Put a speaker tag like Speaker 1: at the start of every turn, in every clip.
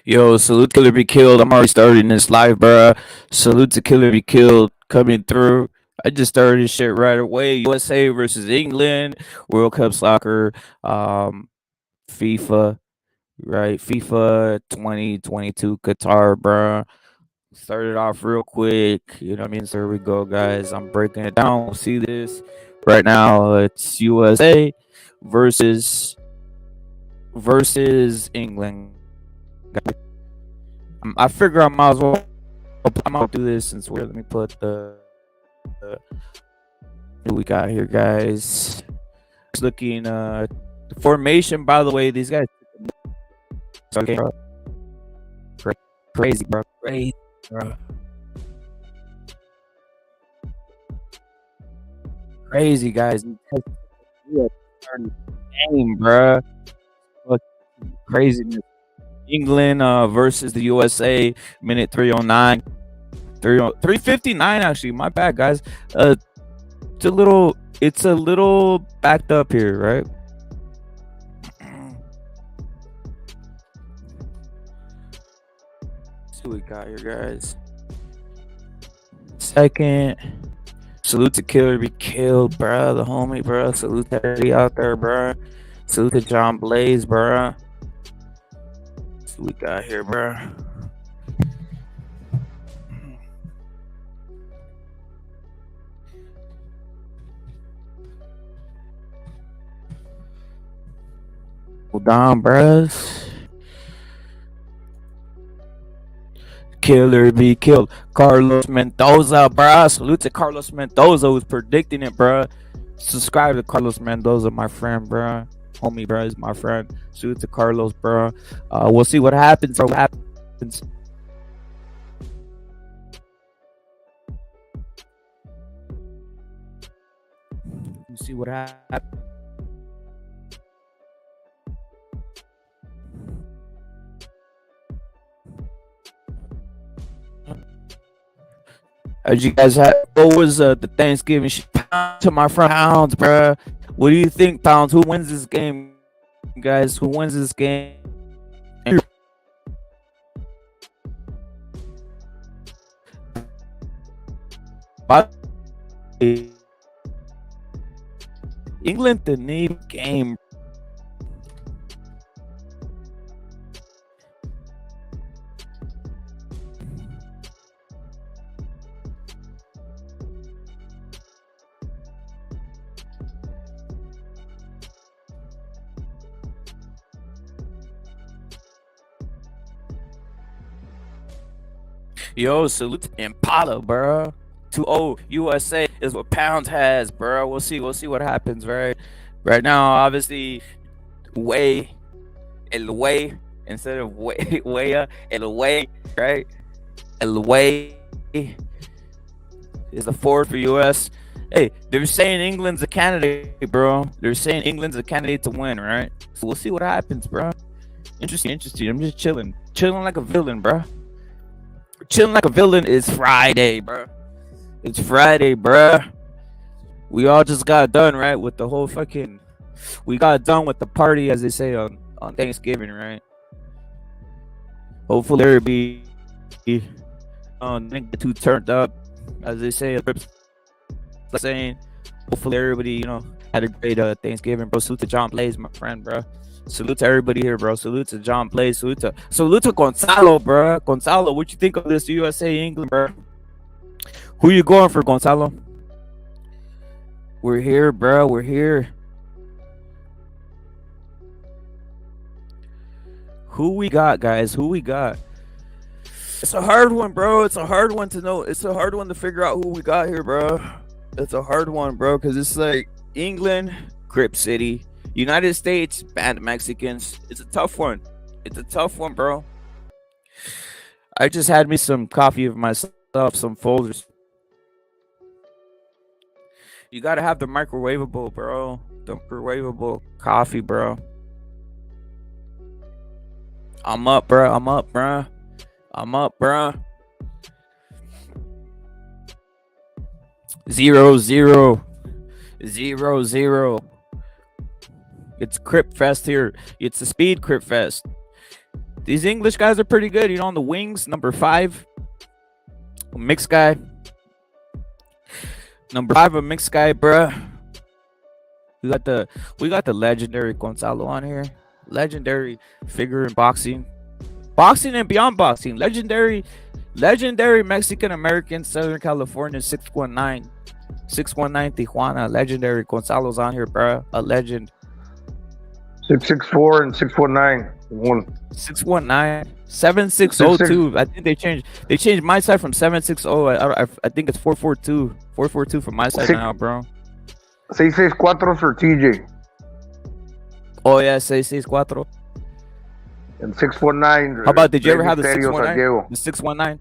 Speaker 1: Yo, salute Killer Be Killed. I'm already starting this live, bruh. Salute to Killer Be Killed coming through. I just started this shit right away. USA versus England, World Cup soccer, um, FIFA, right? FIFA 2022 Qatar, bruh. Started off real quick. You know what I mean? So here we go, guys. I'm breaking it down. We'll see this right now. It's USA versus England. I figure I might as well. I'm gonna do this since we're. Let me put the who we got here, guys. Just looking the formation. By the way, these guys okay, bro. Crazy, bro. Crazy, bro. Crazy guys. Game, bro. Craziness. England versus the USA. Minute 309. 359 actually. My bad, guys. It's a little backed up here, right? See what we got here, guys. Second. Salute to Killer Be Killed, bro. The homie, bro. Salute to everybody out there, bro. Salute to John Blaze, bro. See what we got here, bro. Hold on, bros. Killer Be Killed. Carlos Mendoza, bruh. Salute to Carlos Mendoza who's predicting it, bruh. Subscribe to Carlos Mendoza, my friend, bruh. Homie, bruh, is my friend. Salute to Carlos, bruh. We'll see what happens. What happens. We'll see what happens. As you guys had, what was the Thanksgiving to my friend Pounds, bruh? What do you think, Pounds? Who wins this game, guys? Who wins this game? England the name game. Yo, salute to Impala, bro. 2-0 USA is what Pounds has, bro. We'll see. We'll see what happens, right? Right now, obviously, way, el way instead of way, way, el way, right? El way is the forward for US. Hey, they're saying England's a candidate, bro. They're saying England's a candidate to win, right? So we'll see what happens, bro. Interesting, interesting. I'm just chilling like a villain, bro. Chilling like a villain is Friday, bro. It's Friday, bro. We all just got done, right? With the whole fucking. We got done with the party, as they say on Thanksgiving, right? Hopefully, everybody get too turned up, as they say. Saying, hopefully, everybody, had a great Thanksgiving, bro. Salute to John Blaze, my friend, bro. Salute to everybody here, bro. Salute to John Blaze. Salute to Gonzalo, bro. Gonzalo, what you think of this USA England, bro? Who you going for, Gonzalo? We're here, bro. We're here. Who we got, guys? Who we got? It's a hard one, bro. It's a hard one to know. It's a hard one to figure out who we got here, bro. It's a hard one, bro, because it's like England, Crip City, United States, banned Mexicans. It's a tough one. It's a tough one, bro. I just had me some coffee of myself, some folders. You gotta have the microwavable, bro. The microwavable coffee, bro. I'm up, bro. I'm up, bro. I'm up, bro. 0-0. 0-0. It's Crip Fest here. It's a speed Crip Fest. These English guys are pretty good. On the wings, number 5, a mixed guy. Number 5, a mixed guy, bruh. We got the legendary Gonzalo on here. Legendary figure in boxing. Boxing and beyond boxing. Legendary Mexican American, Southern California, 619 Tijuana. Legendary Gonzalo's on here, bruh. A legend.
Speaker 2: 664 and 619.
Speaker 1: 619 7602. I think they changed my side from 760. I think it's 442 from my side now, bro.
Speaker 2: 664 for TJ.
Speaker 1: Oh yeah, 664.
Speaker 2: And 619.
Speaker 1: How about, did you ever have the 619? The 619?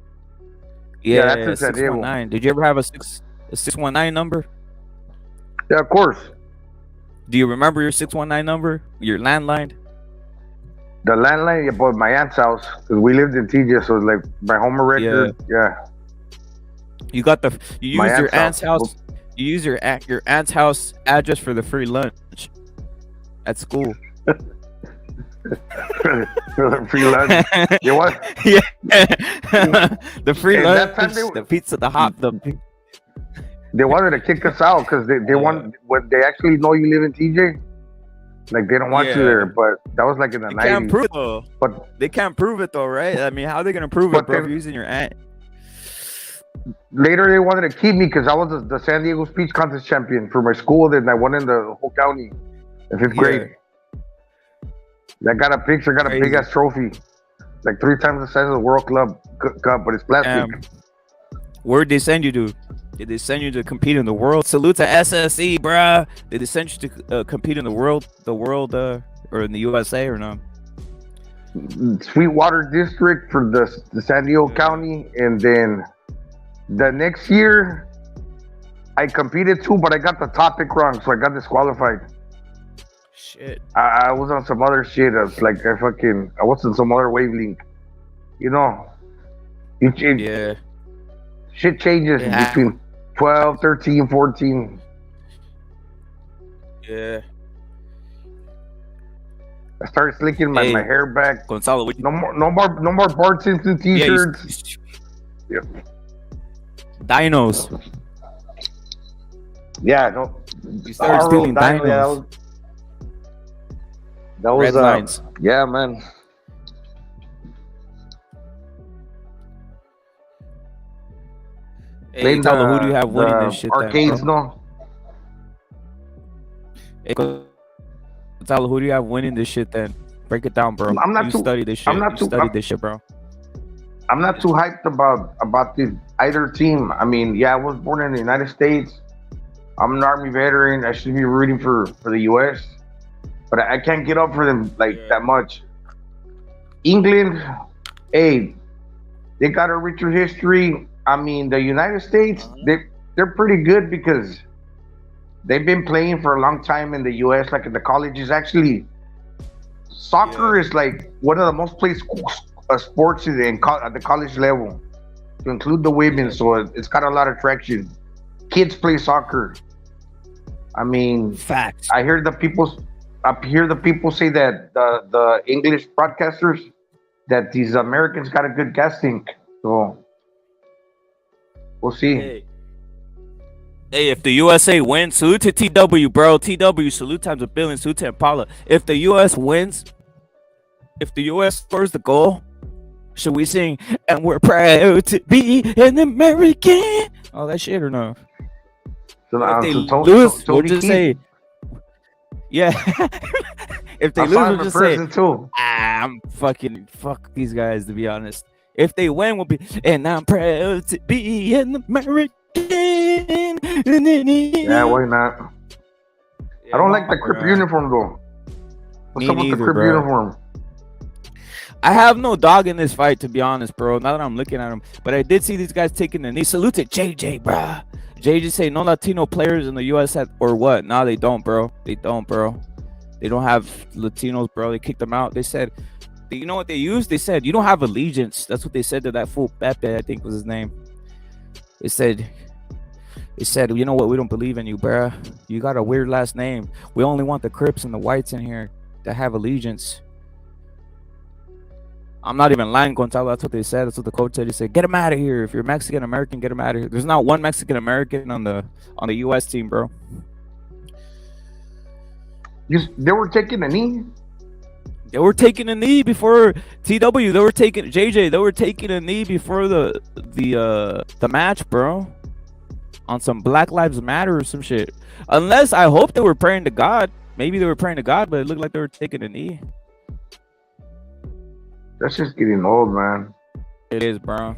Speaker 1: Yeah, that's 619. Did you ever have a 619 number?
Speaker 2: Yeah, of course.
Speaker 1: Do you remember your 619 number? Your landline?
Speaker 2: The landline, yeah, but my aunt's house, because we lived in TJ, so it's like my home record. Yeah.
Speaker 1: You used your aunt's house. You use your aunt's house address for the free lunch at school.
Speaker 2: Free lunch. You what?
Speaker 1: Yeah. The free lunch, the pizza, the hot.
Speaker 2: They wanted to kick us out because they want, when they actually know you live in TJ, like they don't want you there. But that was like in the 90s.
Speaker 1: Can't prove it though.
Speaker 2: But
Speaker 1: they can't prove it though, right? I mean, how are they gonna prove it, bro? If you're using your aunt.
Speaker 2: Later, they wanted to keep me because I was the San Diego speech contest champion for my school. Then I won in the whole county in 5th grade. I got a picture, got a big ass trophy, like 3 times the size of the World Club Cup, but it's plastic.
Speaker 1: Where'd they send you to? Did they send you to compete in the world? Salute to SSE, bruh. Did they send you to compete in the world, or in the USA or no?
Speaker 2: Sweetwater District for the San Diego County, and then the next year I competed too, but I got the topic wrong, so I got disqualified.
Speaker 1: Shit.
Speaker 2: I was on some other shit. I was like, I was on some other wavelength. You know,
Speaker 1: yeah.
Speaker 2: Shit changes between 12, 13, 14.
Speaker 1: Yeah.
Speaker 2: I started slicking my hair back.
Speaker 1: Gonzalo,
Speaker 2: no more Bart Simpson t-shirts.
Speaker 1: Yeah, Dinos.
Speaker 2: Yeah, no.
Speaker 1: You started stealing dinos.
Speaker 2: That was
Speaker 1: Red lines.
Speaker 2: Yeah, man.
Speaker 1: Hey, Gonzalo, who do you have winning this shit?
Speaker 2: Arcades,
Speaker 1: then,
Speaker 2: no.
Speaker 1: Hey, Gonzalo, who do you have winning this shit then? Break it down, bro.
Speaker 2: I'm not
Speaker 1: you
Speaker 2: too,
Speaker 1: study this shit. This shit, bro.
Speaker 2: I'm not too hyped about either team. I mean, yeah, I was born in the United States. I'm an Army veteran. I should be rooting for the U.S., but I can't get up for them that much. England, hey, they got a richer history. I mean, the United States, they're pretty good because they've been playing for a long time in the U.S., like in the colleges. Actually, soccer is like one of the most played sports at the college level, to include the women. So it's got a lot of traction. Kids play soccer. I mean,
Speaker 1: facts.
Speaker 2: I hear the people say that the English broadcasters that these Americans got a good casting. So we'll see.
Speaker 1: Hey, if the USA wins, salute to TW, bro. TW, salute times a billion. Salute to Impala. If the US wins, if the US scores the goal, should we sing "And we're proud to be an American"? Oh, that shit or no?
Speaker 2: So
Speaker 1: if they lose, we'll just say, yeah. If they lose, we'll just say, I'm fuck these guys, to be honest. If they win, we'll be, and I'm proud to be an American.
Speaker 2: Yeah, why not? I don't like the Crip uniform though. What's up with the Crip uniform?
Speaker 1: I have no dog in this fight, to be honest, bro. Now that I'm looking at them, but I did see these guys taking the knee. Salute to JJ, bro. JJ say no Latino players in the U.S. or what? No, they don't, bro. They don't have Latinos, bro. They kicked them out. They said, you know what they used? They said, you don't have allegiance. That's what they said to that fool Pepe, I think was his name. They said, you know what? We don't believe in you, bro. You got a weird last name. We only want the Crips and the Whites in here that have allegiance. I'm not even lying, Gonzalo. That's what they said. That's what the coach said. He said, "Get him out of here. If you're Mexican American, get him out of here." There's not one Mexican American on the U.S. team, bro.
Speaker 2: They were taking a knee.
Speaker 1: They were taking a knee before TW. They were taking JJ. They were taking a knee before the match, bro. On some Black Lives Matter or some shit. Unless I hope they were praying to God. Maybe they were praying to God, but it looked like they were taking a knee.
Speaker 2: That's just getting old, man.
Speaker 1: It is, bro.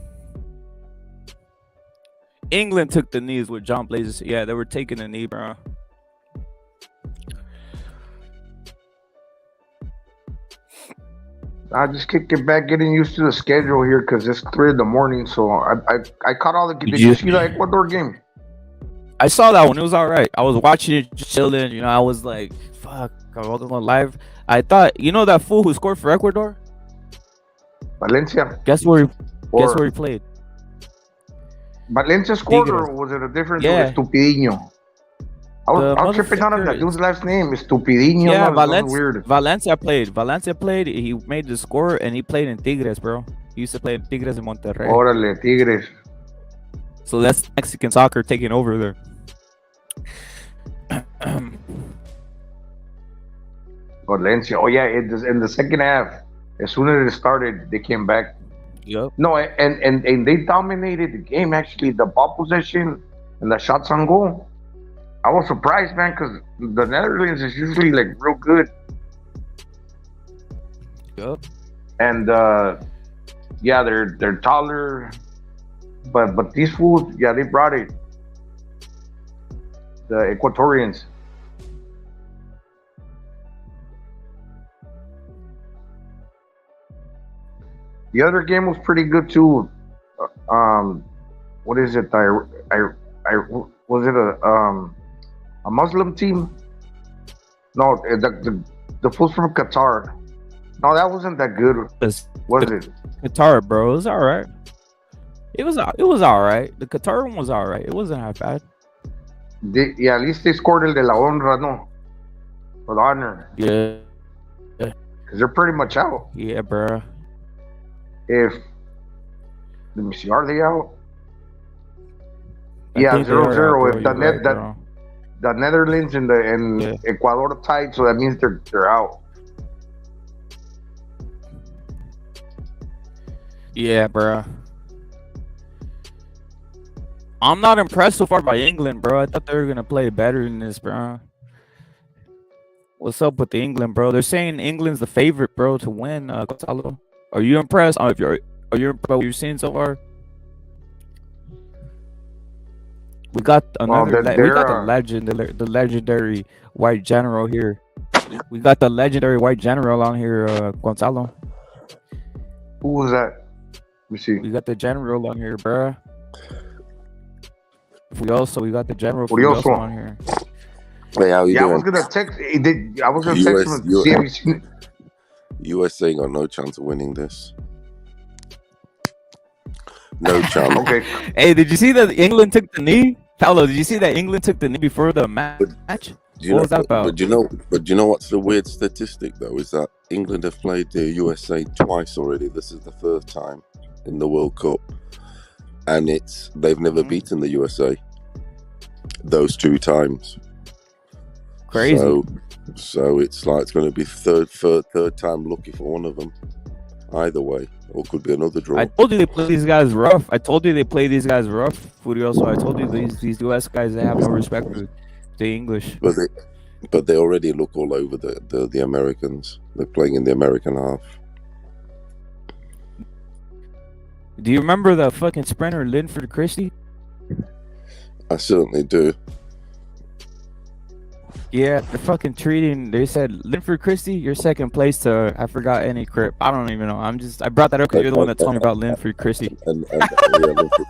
Speaker 1: England took the knees with John Blazes. Yeah, they were taking a knee, bro.
Speaker 2: I just can't get back getting used to the schedule here because it's 3 in the morning. So I caught all the. Did you see the Ecuador game?
Speaker 1: I saw that one. It was all right. I was watching it, just chilling. I was like, "Fuck!" I wasn't going live. I thought, that fool who scored for Ecuador.
Speaker 2: Valencia.
Speaker 1: Guess where he played?
Speaker 2: Valencia scored, or was it a different?
Speaker 1: Yeah.
Speaker 2: Estupidinho. I was tripping out on that dude's last name. Estupidinho.
Speaker 1: Yeah,
Speaker 2: no, weird.
Speaker 1: Valencia played. He made the score, and he played in Tigres, bro. He used to play in Tigres in Monterrey.
Speaker 2: Órale, Tigres.
Speaker 1: So that's Mexican soccer taking over there.
Speaker 2: Valencia. Oh yeah, in the second half, as soon as it started, they came back.
Speaker 1: Yep.
Speaker 2: No, and they dominated the game. Actually, the ball possession and the shots on goal. I was surprised, man, because the Netherlands is usually like real good.
Speaker 1: Yep.
Speaker 2: And yeah, they're taller, but these fools, yeah, they brought it. The Equatorians. The other game was pretty good too. What is it? I was it a Muslim team? No, the fools from Qatar. No, that wasn't that good. Was it?
Speaker 1: Qatar, bro. It was all right. It was all right. The Qatar one was all right. It wasn't that bad.
Speaker 2: Yeah, at least they scored el de la honra, no? For the honor.
Speaker 1: Yeah.
Speaker 2: Because they're pretty much out.
Speaker 1: Yeah, bro.
Speaker 2: Let me see, are they out? Yeah, 0-0. If the Netherlands and Ecuador tied, so that means they're out.
Speaker 1: Yeah, bro. I'm not impressed so far by England, bro. I thought they were gonna play better than this, bro. What's up with the England, bro? They're saying England's the favorite, bro, to win. Gonzalo, are you impressed? Are you impressed by what you're seeing so far? We got another. We got the legendary white general here. We got the legendary white general on here, Gonzalo.
Speaker 2: Who was that? Let me see.
Speaker 1: We got the general on here, bro. We got the general
Speaker 2: Furioso
Speaker 1: on here.
Speaker 3: Hey, how you doing?
Speaker 2: I was gonna text. I was gonna text him to see if he's seen it.
Speaker 3: USA got no chance of winning this. No chance.
Speaker 2: Okay.
Speaker 1: Hey, did you see that England took the knee? Paolo, did you see that England took the knee before the match? What was that about?
Speaker 3: But you know what's the weird statistic though is that England have played the USA twice already. This is the third time in the World Cup, and they've never beaten the USA those two times.
Speaker 1: Crazy.
Speaker 3: So it's like it's going to be third time lucky for one of them. Either way, or it could be another draw.
Speaker 1: I told you they play these guys rough. Furioso. I told you these US guys, they have no respect for the English.
Speaker 3: But they already look all over the Americans. They're playing in the American half.
Speaker 1: Do you remember the fucking sprinter Linford Christie?
Speaker 3: I certainly do.
Speaker 1: Yeah, they're fucking treating. They said Linford Christie, you're second place to I forgot any crip. I don't even know. I brought that up because you're the one that told me about Linford Christie.
Speaker 3: Linford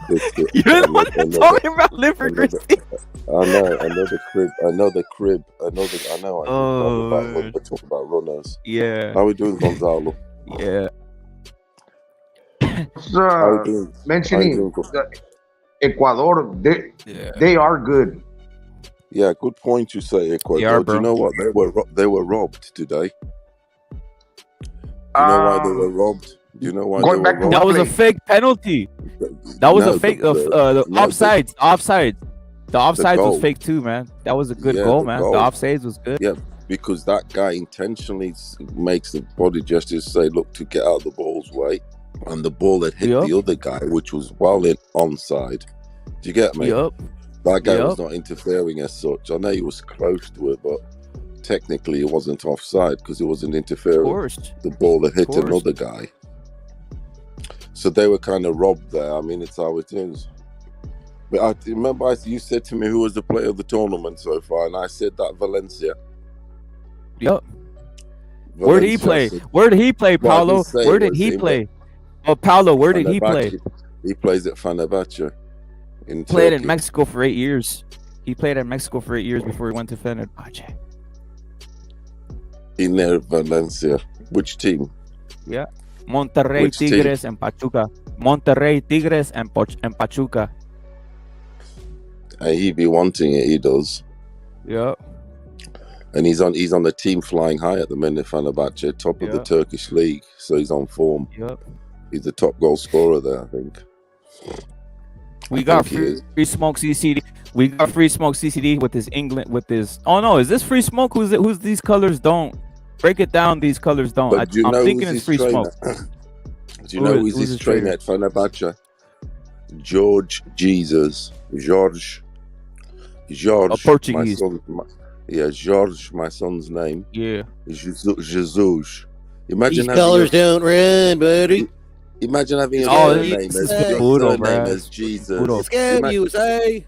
Speaker 3: Christie.
Speaker 1: You're the one that told me about Linford Christie.
Speaker 3: I know the crib. I know. We're talking about runners.
Speaker 1: Yeah.
Speaker 3: How are we doing, Gonzalo?
Speaker 1: Yeah.
Speaker 2: Mentioning Ecuador, they are good.
Speaker 3: Yeah, good point you say, Ecuador. Do you know what? They were robbed today. Do you know why they were robbed? Do you know why they
Speaker 2: Going
Speaker 3: were
Speaker 2: back to
Speaker 3: robbed?
Speaker 1: That
Speaker 2: what
Speaker 1: was a
Speaker 2: play?
Speaker 1: fake penalty. That was
Speaker 3: No,
Speaker 1: a fake of the
Speaker 3: no,
Speaker 1: offsides. Offsides. The offsides was
Speaker 3: goal.
Speaker 1: fake too, man. That was a good
Speaker 3: Yeah,
Speaker 1: goal,
Speaker 3: the
Speaker 1: man.
Speaker 3: goal.
Speaker 1: The offsides was good.
Speaker 3: Yeah, because that guy intentionally makes the body gestures say, look, to get out of the ball's way. And the ball had hit
Speaker 1: Yup.
Speaker 3: the other guy, which was well in onside. Do you get me?
Speaker 1: Yup.
Speaker 3: That guy was
Speaker 1: Yup.
Speaker 3: not interfering as such. I know he was close to it, but technically he wasn't offside because he wasn't
Speaker 1: Of
Speaker 3: interfering.
Speaker 1: course.
Speaker 3: The ball had hit
Speaker 1: course.
Speaker 3: another guy. So they were kind of robbed there. I mean, it's how it is. But I remember you said to me who was the player of the tournament so far, and I said that Valencia.
Speaker 1: Yup. Where did he play? Where did he play,
Speaker 3: Well, I
Speaker 1: Paulo?
Speaker 3: didn't say
Speaker 1: Where
Speaker 3: it
Speaker 1: did
Speaker 3: was
Speaker 1: he
Speaker 3: him,
Speaker 1: play? Oh, Paulo, where did he play?
Speaker 3: Fenerbahce. He plays at Fenerbahce in
Speaker 1: Played
Speaker 3: Turkey.
Speaker 1: in Mexico for 8 years. He played in Mexico for 8 years before he went to Fenerbahce.
Speaker 3: In Valencia. Which team?
Speaker 1: Yeah. Monterrey
Speaker 3: Which team?
Speaker 1: Tigres and Pachuca. Monterrey Tigres and Pachuca.
Speaker 3: And he be wanting it, he does.
Speaker 1: Yeah.
Speaker 3: And he's on the team flying high at the minute, Fenerbahce, top of the
Speaker 1: Yeah.
Speaker 3: Turkish league. So he's on form.
Speaker 1: Yep.
Speaker 3: He's the top goal scorer there, I think.
Speaker 1: We got free smoke CCD. We got free smoke CCD with his England with his. Oh no, is this free smoke? Who's these colors don't break it down? These colors don't.
Speaker 3: But do you
Speaker 1: I'm
Speaker 3: know
Speaker 1: thinking
Speaker 3: who's
Speaker 1: it's
Speaker 3: his
Speaker 1: free
Speaker 3: trainer?
Speaker 1: smoke.
Speaker 3: Do you know who's his trainer at Fenerbahce? George Jesus. George.
Speaker 1: A Portuguese.
Speaker 3: George, my son's name.
Speaker 1: Yeah.
Speaker 3: Jesus. Imagine
Speaker 4: These colors don't run, buddy.
Speaker 3: Imagine having a
Speaker 1: Oh,
Speaker 3: surname
Speaker 1: this
Speaker 3: as,
Speaker 1: is
Speaker 3: your
Speaker 1: Puro,
Speaker 3: surname
Speaker 1: bruh.
Speaker 3: as Jesus.
Speaker 1: Puro.
Speaker 4: Scam USA.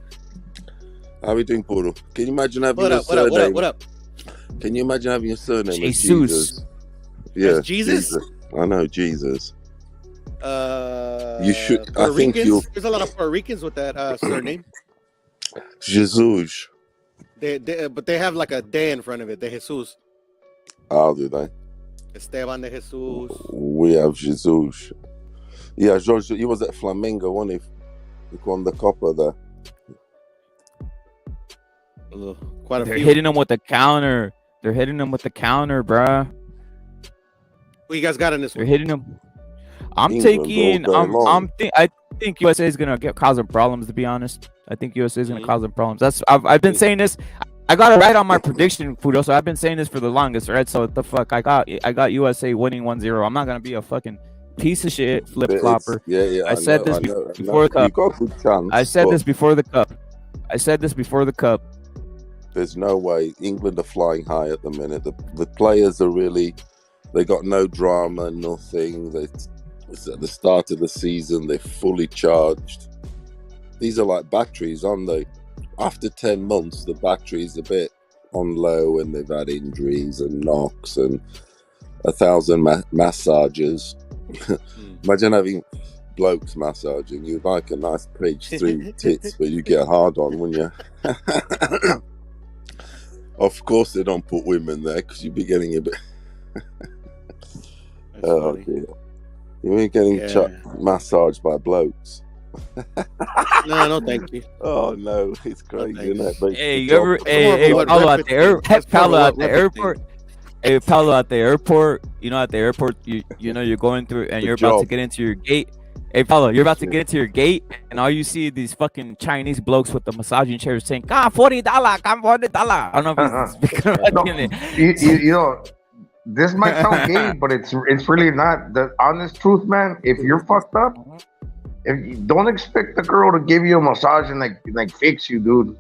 Speaker 3: How are we doing, Puro? Can you imagine having
Speaker 4: What
Speaker 3: a
Speaker 4: up? What up?
Speaker 3: surname?
Speaker 4: What up?
Speaker 3: Can you imagine having a surname as
Speaker 1: Jesus.
Speaker 3: Jesus? Yeah,
Speaker 4: As Jesus?
Speaker 3: I know, Jesus.
Speaker 4: You
Speaker 3: should- I
Speaker 4: Puerto
Speaker 3: think
Speaker 4: Ricans.
Speaker 3: you-
Speaker 4: There's a lot of Puerto Ricans with that surname.
Speaker 3: Jesus.
Speaker 4: But they have like a de in front of it. De Jesus.
Speaker 3: How do they?
Speaker 4: Esteban de Jesus.
Speaker 3: We have Jesus. Yeah, George, he was at Flamengo, wasn't he? He won the Copa there.
Speaker 4: Quite a
Speaker 1: They're
Speaker 4: few.
Speaker 1: hitting him with the counter. They're hitting him with the counter, bruh.
Speaker 4: What you guys got in this
Speaker 1: They're
Speaker 4: one?
Speaker 1: hitting him. I'm
Speaker 3: England
Speaker 1: taking.
Speaker 3: all day long.
Speaker 1: I think USA is gonna cause them problems. To be honest, I think USA is gonna
Speaker 4: Mhm.
Speaker 1: cause them problems. I've been saying this. I got it right on my prediction, Fudo. So I've been saying this for the longest, right? So what the fuck, I got USA winning 1-0. I'm not gonna be a fucking piece of shit flip
Speaker 3: But
Speaker 1: flopper.
Speaker 3: Yeah,
Speaker 1: I said this before the cup.
Speaker 3: You got a good chance.
Speaker 1: I said
Speaker 3: but
Speaker 1: this before the cup. I said this before the cup.
Speaker 3: There's no way. England are flying high at the minute. The players are really. They got no drama, nothing. It's at the start of the season, they're fully charged. These are like batteries, aren't they? After 10 months, the battery's a bit on low and they've had injuries and knocks and 1,000 massages. Imagine having blokes massaging you like a nice page 3 tits, but you get hard on, wouldn't you? Of course, they don't put women there because you'd be getting a bit. Oh, dear. You ain't getting massaged by blokes.
Speaker 4: No, thank you.
Speaker 3: Oh no, it's crazy, isn't it? But
Speaker 1: Hey,
Speaker 3: it's
Speaker 1: you ever?
Speaker 3: top.
Speaker 1: Hey,
Speaker 4: what
Speaker 1: Paulo at
Speaker 4: Rapid
Speaker 1: the airport.
Speaker 4: thing.
Speaker 1: Paulo
Speaker 4: That's
Speaker 1: at the
Speaker 4: Rapid
Speaker 1: airport. Hey, Paulo at the airport. You know, at the airport, you know you're going through and
Speaker 3: The
Speaker 1: you're about to
Speaker 3: job.
Speaker 1: get into your gate. Hey, Paulo, you're about to get into your gate, and all you see these fucking Chinese blokes with the massaging chairs saying, "Come $40, come $40." I don't know if he's speaking Russian.
Speaker 2: You know, this might sound gay, but it's really not. The honest truth, man. If you're fucked up, if you don't expect the girl to give you a massage and like fix you, dude.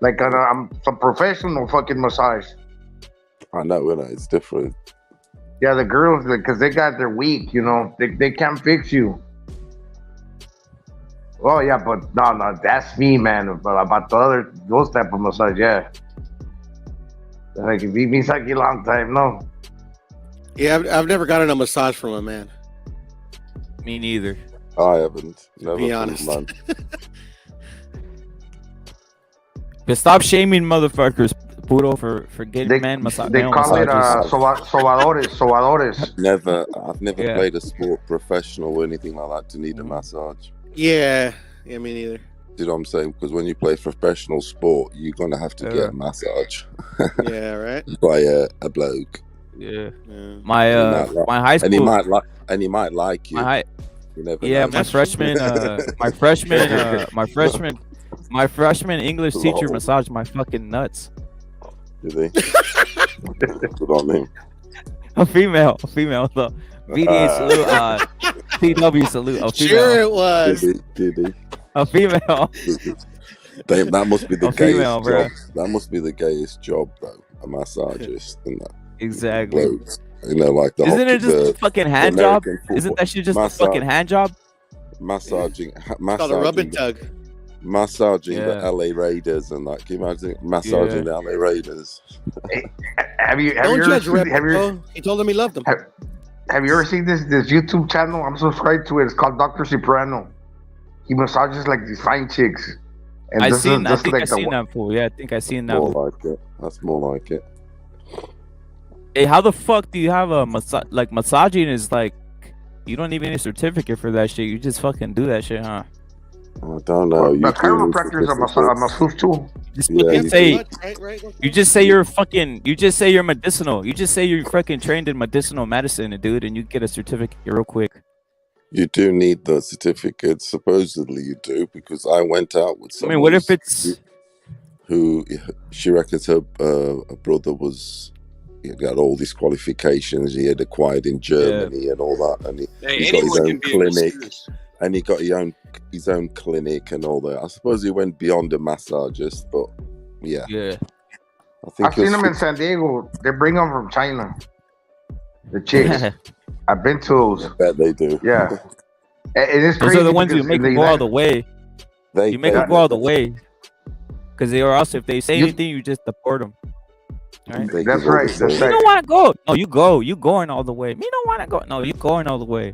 Speaker 2: Like I'm some professional fucking massage.
Speaker 3: I know, innit? It's different.
Speaker 2: Yeah, the girls, because they got their weak, you know, they can't fix you. Oh yeah, but no, that's me, man. But about those type of massage, yeah. Like if you been sucking a long time, no.
Speaker 4: Yeah, I've never gotten a massage from a man.
Speaker 1: Me neither.
Speaker 3: I haven't. Never
Speaker 4: be
Speaker 3: been,
Speaker 4: honest.
Speaker 3: man.
Speaker 1: But stop shaming motherfuckers, Puro, for getting
Speaker 2: They
Speaker 1: man massage.
Speaker 2: they call it sobadores.
Speaker 3: I've never
Speaker 1: Yeah.
Speaker 3: played a sport professional or anything like that to need a massage.
Speaker 4: Yeah, me neither.
Speaker 3: Do you know what I'm saying? Because when you play professional sport, you're gonna have to get a massage
Speaker 4: Yeah, right.
Speaker 3: by a bloke.
Speaker 1: Yeah.
Speaker 4: Yeah.
Speaker 1: My
Speaker 3: He might like,
Speaker 1: my high
Speaker 3: and he
Speaker 1: school
Speaker 3: might like, and he might like
Speaker 1: my
Speaker 3: you.
Speaker 1: high
Speaker 3: You never
Speaker 1: yeah,
Speaker 3: know.
Speaker 1: my
Speaker 4: That's true.
Speaker 1: freshman my freshman English teacher
Speaker 3: Lol.
Speaker 1: massaged my fucking nuts.
Speaker 3: Did he? Good on him.
Speaker 1: A female though. BDA salute, TW salute, a
Speaker 4: Sure
Speaker 1: female.
Speaker 4: it was.
Speaker 3: Did he?
Speaker 1: A female.
Speaker 3: Did he? That must be the
Speaker 1: A female,
Speaker 3: gayest
Speaker 1: bro.
Speaker 3: job. That must be the gayest job, though. A massagist and that.
Speaker 1: Exactly.
Speaker 3: Blokes. You know, like the
Speaker 1: Isn't it
Speaker 3: hockey
Speaker 1: just a
Speaker 3: bird,
Speaker 1: fucking
Speaker 3: the
Speaker 1: hand job?
Speaker 3: American
Speaker 1: Isn't
Speaker 3: football.
Speaker 1: that shit just a fucking hand job?
Speaker 3: Massaging,
Speaker 4: It's called a rub and tug.
Speaker 3: massaging
Speaker 1: Yeah.
Speaker 3: the LA Raiders and that. Can you imagine massaging the LA Raiders?
Speaker 2: Have you
Speaker 4: Don't
Speaker 2: ever
Speaker 4: judge
Speaker 2: seen,
Speaker 4: Rep.
Speaker 2: have you
Speaker 4: He told him he loved him.
Speaker 2: have you ever seen this YouTube channel? I'm subscribed to it. It's called Dr. Soprano. He massages like these fine chicks. And
Speaker 1: I
Speaker 2: this
Speaker 1: think
Speaker 2: is
Speaker 1: I
Speaker 2: like
Speaker 1: seen that fool. Yeah, I think I seen that.
Speaker 3: More
Speaker 1: Fool.
Speaker 3: like it. That's more like it.
Speaker 1: Hey, how the fuck do you have a massaging is like you don't even need a certificate for that shit. You just fucking do that shit, huh?
Speaker 3: I don't know.
Speaker 2: the
Speaker 3: You do
Speaker 2: chiropractors are masseuse too.
Speaker 1: Just
Speaker 3: Yeah,
Speaker 1: fucking
Speaker 3: you
Speaker 1: say
Speaker 4: Right.
Speaker 1: you just say you're fucking you just say you're medicinal. You just say you're fucking trained in medicinal medicine, dude, and you get a certificate real quick.
Speaker 3: You do need the certificate. Supposedly you do, because I went out with
Speaker 1: I
Speaker 3: someone.
Speaker 1: mean, what if it's
Speaker 3: who she reckons her brother was. He had got all these qualifications he had acquired in Germany and all that, and he's got his own clinic, and he got his own clinic and all that. I suppose he went beyond a massageist, but yeah,
Speaker 1: yeah.
Speaker 3: I think
Speaker 2: I've seen them in San Diego. They bring them from China. The chicks. I've been to those.
Speaker 3: I bet they do.
Speaker 2: Yeah. And it's
Speaker 1: Those
Speaker 2: crazy.
Speaker 1: are the ones you
Speaker 2: because
Speaker 1: make
Speaker 2: in
Speaker 1: them
Speaker 2: the
Speaker 1: go all
Speaker 2: United-
Speaker 1: the way. You make them go all the way. Because they are also, if they say
Speaker 2: You-
Speaker 1: anything, you just deport them. Right?
Speaker 3: They
Speaker 2: That's
Speaker 3: give all
Speaker 2: right.
Speaker 3: the
Speaker 2: That's
Speaker 1: You
Speaker 3: same.
Speaker 1: don't want to go. No, you go. You going all the way. Me don't want to go. No, you going all the way.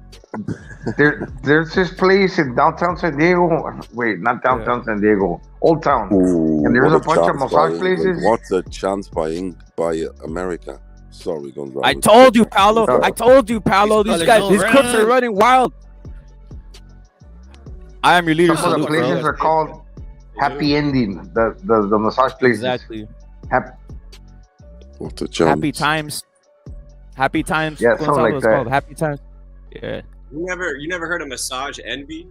Speaker 2: There's this place in downtown San Diego. Wait, not downtown San Diego. Old Town.
Speaker 3: Ooh,
Speaker 2: And there's
Speaker 3: what
Speaker 2: a bunch of
Speaker 3: chance by
Speaker 2: massage
Speaker 3: England.
Speaker 2: places.
Speaker 3: What a chance by America. Sorry, Gonzalo.
Speaker 1: I told you, Paolo. I told you, Paolo. These
Speaker 4: These
Speaker 1: guys,
Speaker 4: brothers
Speaker 1: these
Speaker 4: don't
Speaker 1: crooks are
Speaker 4: run.
Speaker 1: running wild. I am your leader.
Speaker 2: Some of the
Speaker 1: Salute,
Speaker 2: places
Speaker 1: bro.
Speaker 2: are called Happy Ending. The massage places.
Speaker 1: Exactly.
Speaker 3: What a chance.
Speaker 1: Happy times. Happy times.
Speaker 2: Yeah, something
Speaker 1: Gonzalo,
Speaker 2: like
Speaker 1: it's
Speaker 2: that.
Speaker 1: called. Happy times. Yeah.
Speaker 5: You never heard of massage envy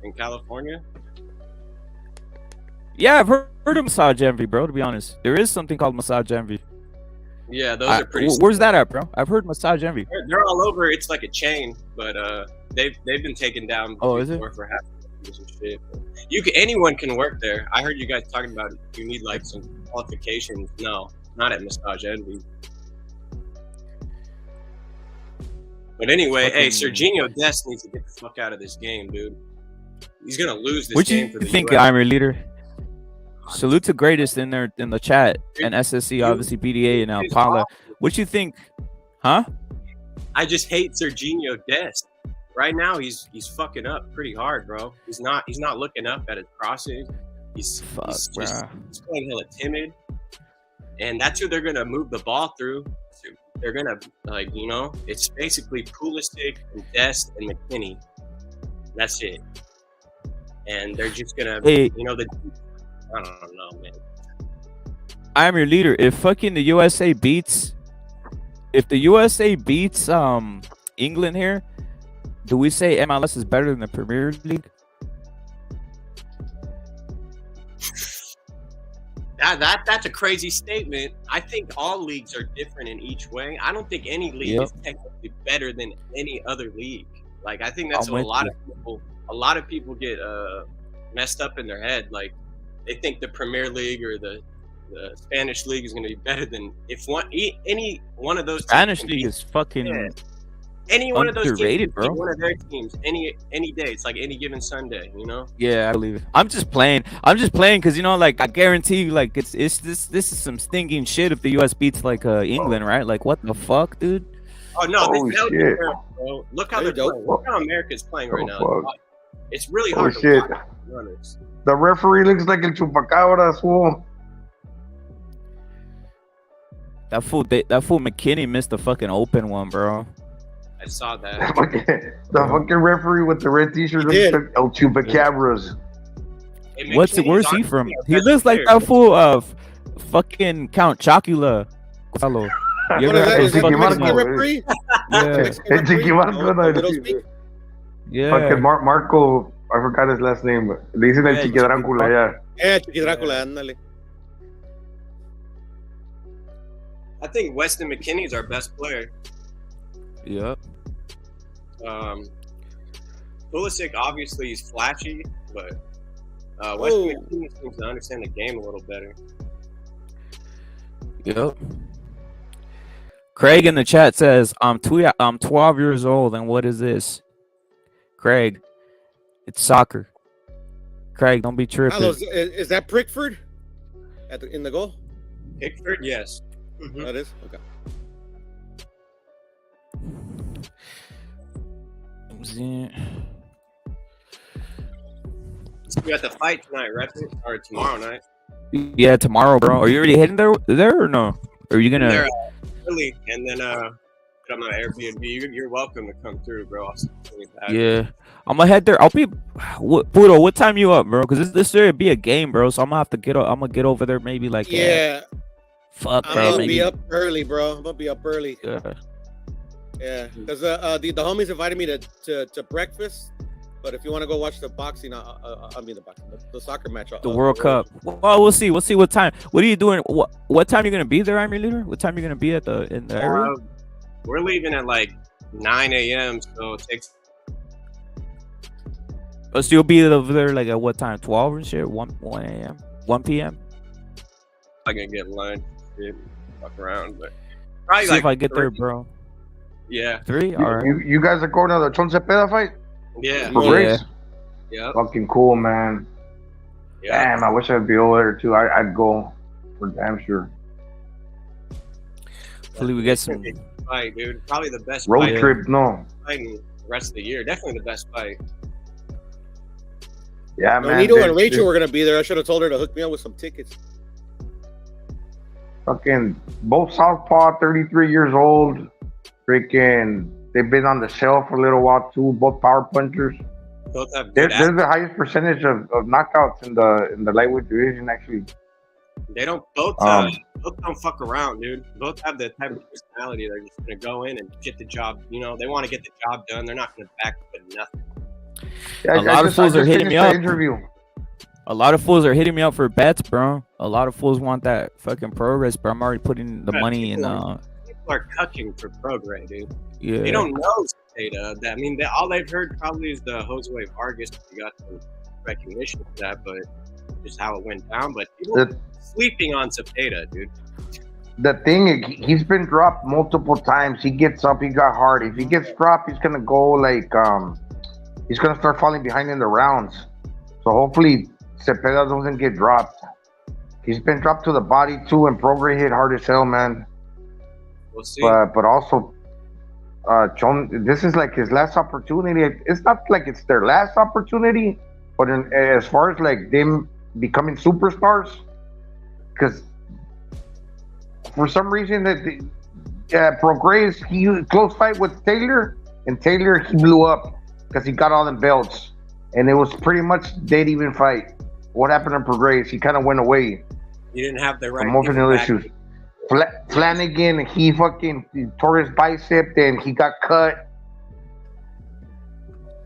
Speaker 5: in California?
Speaker 1: Yeah, I've heard of massage envy, bro. To be honest, there is something called massage envy.
Speaker 5: Yeah, those are pretty.
Speaker 1: Where's that at, bro? I've heard massage envy.
Speaker 5: They're all over. It's like a chain, but they've been taken down
Speaker 1: Oh, is it?
Speaker 5: before for half and shit. Anyone can work there. I heard you guys talking about you need like some qualifications. No, not at Massage Envy. But anyway, hey, Serginho Dest needs to get the fuck out of this game, dude. He's gonna lose this
Speaker 1: What
Speaker 5: game
Speaker 1: you
Speaker 5: for the
Speaker 1: think,
Speaker 5: US.
Speaker 1: I'm your leader? Salute to greatest in there in the chat and SSC, obviously PDA and Alpala. What you think? Huh?
Speaker 5: I just hate Serginho Dest. Right now, he's fucking up pretty hard, bro. He's not looking up at his crossing. He's playing hella timid, and that's who they're gonna move the ball through. They're gonna it's basically Pulisic and Dest and McKinney. That's it, and they're just gonna I don't know, man.
Speaker 1: I'm your leader. If fucking the USA beats, England here, do we say MLS is better than the Premier League?
Speaker 5: That's a crazy statement. I think all leagues are different in each way. I don't think any league is technically better than any other league. Like, I think that's what a lot of people get messed up in their head. Like, they think the Premier League or the Spanish league is going to be better than any one of those.
Speaker 1: Spanish league is fucking
Speaker 5: any one of those
Speaker 1: underrated,
Speaker 5: teams,
Speaker 1: bro.
Speaker 5: one of their teams, any day. It's like any given Sunday, you know.
Speaker 1: Yeah, I believe it. I'm just playing because like I guarantee you, like this is some stinking shit if the US beats like England, right? Like what the fuck, dude?
Speaker 5: Oh no,
Speaker 2: Oh,
Speaker 5: this
Speaker 2: shit.
Speaker 5: bro. Look how
Speaker 4: There
Speaker 5: they're
Speaker 4: you
Speaker 5: playing.
Speaker 4: go.
Speaker 5: Look how America's playing right now.
Speaker 2: fuck.
Speaker 5: It's really
Speaker 2: Oh,
Speaker 5: hard to
Speaker 2: shit.
Speaker 5: watch runners.
Speaker 2: The referee looks like El Chupacabra, fool.
Speaker 1: That fool McKinney missed the fucking open one, bro.
Speaker 5: I saw that.
Speaker 2: The fucking referee with the red t-shirt
Speaker 4: He did.
Speaker 2: looks like El Chupacabras.
Speaker 5: Hey,
Speaker 1: Where's
Speaker 5: McKinney's
Speaker 1: he
Speaker 5: honestly
Speaker 1: from?
Speaker 5: our
Speaker 1: He
Speaker 5: best
Speaker 1: looks like
Speaker 5: player.
Speaker 1: that fool of fucking Count Chocula. Gonzalo. You
Speaker 4: What
Speaker 1: ever
Speaker 4: is
Speaker 1: had
Speaker 4: that?
Speaker 1: those
Speaker 4: Is that the
Speaker 1: fucking
Speaker 4: Mexican
Speaker 2: Marco,
Speaker 4: referee? The
Speaker 1: yeah,
Speaker 4: Mexican
Speaker 2: El
Speaker 4: referee?
Speaker 2: Chiquimarco,
Speaker 4: Oh,
Speaker 2: no,
Speaker 4: the middle speak?
Speaker 1: yeah,
Speaker 2: fucking Marco, I forgot his last name. Le dicen el
Speaker 1: yeah,
Speaker 2: Chiqui Drácula, yeah.
Speaker 4: Yeah, Chiqui Drácula, ándale.
Speaker 5: I think Weston McKinney's our best player.
Speaker 1: yeah.
Speaker 5: Pulisic, obviously, he's flashy, but Weston McKinney seems to understand the game a little better.
Speaker 1: Yep. Craig in the chat says, I'm 12 years old, and what is this? Craig, it's soccer. Craig, don't be tripping.
Speaker 4: Hello, is that Prickford in the goal?
Speaker 5: Pickford, yes. Mm-hmm.
Speaker 4: That is? Okay.
Speaker 5: So we got the fight tonight, right? Or tomorrow night.
Speaker 1: Yeah, tomorrow, bro. Are you already heading there or no? Or are you gonna?
Speaker 5: There, early, and then put on my Airbnb. You're welcome to come through, bro.
Speaker 1: Yeah, I'm gonna head there. I'll be. Pudo, what time you up, bro? Because this should be a game, bro. So I'm gonna have to get. I'm gonna get over there maybe like.
Speaker 4: Yeah.
Speaker 1: Fuck,
Speaker 4: I'm
Speaker 1: bro.
Speaker 4: gonna
Speaker 1: Maybe.
Speaker 4: be up early, bro. I'm gonna be up early.
Speaker 1: Yeah.
Speaker 4: Yeah, because the homies invited me to breakfast. But if you want to go watch the boxing, the soccer match,
Speaker 1: The World Cup. Well, we'll see. We'll see what time. What are you doing? What time are you gonna be there, Army Leader? What time are you gonna be in the area?
Speaker 5: We're leaving at like 9 a.m. So it takes.
Speaker 1: Oh, so you'll be over there like at what time? 12 and shit. 1 a.m. 1 p.m.
Speaker 5: I'm gonna get lunch, shit, fuck around, but probably
Speaker 1: See
Speaker 5: like
Speaker 1: if I get
Speaker 5: 3.
Speaker 1: there, bro.
Speaker 5: Yeah.
Speaker 1: 3. All right.
Speaker 2: You guys are going to the Chon Cepeda fight?
Speaker 5: Yeah.
Speaker 2: For
Speaker 1: Yeah.
Speaker 2: Grace?
Speaker 5: Yep.
Speaker 2: Fucking cool, man.
Speaker 5: Yeah.
Speaker 2: Damn, I wish I'd be over there too. I'd go for damn sure.
Speaker 1: Hopefully we get some
Speaker 5: Fight, dude. Probably the best
Speaker 2: Road
Speaker 5: fight
Speaker 2: trip, no.
Speaker 5: in the rest of the year. Definitely the best fight.
Speaker 2: Yeah, man.
Speaker 4: Nito and Rachel were gonna be there. I should have told her to hook me up with some tickets.
Speaker 2: Fucking both Southpaw, 33 years old. Freaking, they've been on the shelf for a little while too. Both power punchers.
Speaker 5: Both have
Speaker 2: They're
Speaker 5: good
Speaker 2: the highest percentage of knockouts in the lightweight division, actually.
Speaker 5: They don't both don't fuck around, dude. Both have the type of personality. They're just gonna go in and get the job. You know, they want to get the job done. They're not gonna back up with nothing.
Speaker 2: Yeah,
Speaker 1: A lot of fools are hitting me up.
Speaker 2: Interview.
Speaker 1: A lot of fools are hitting me up for bets, bro. A lot of fools want that fucking progress, bro. I'm already putting the money in.
Speaker 5: People are cucking for Progress, dude.
Speaker 1: Yeah.
Speaker 5: They don't know data. I mean, all they've heard probably is the Josue Vargas. We got some recognition for that, but just how it went down. But people sleeping on Cepeda, dude.
Speaker 2: The thing, he's been dropped multiple times. He gets up, he got hard. If he gets dropped, he's gonna go like he's gonna start falling behind in the rounds. So hopefully Cepeda doesn't get dropped. He's been dropped to the body too, and Progress hit hard as hell, man.
Speaker 5: We'll see.
Speaker 2: But also, Chon, this is like his last opportunity. It's not like it's their last opportunity, but as far as like them becoming superstars, because for some reason that Progress, he close fight with Taylor, and Taylor he blew up because he got all them belts, and it was pretty much dead even fight. What happened to Progress? He kind of went away.
Speaker 5: You didn't have the right
Speaker 2: Emotional issues. Flanagan, he tore his bicep, and he got cut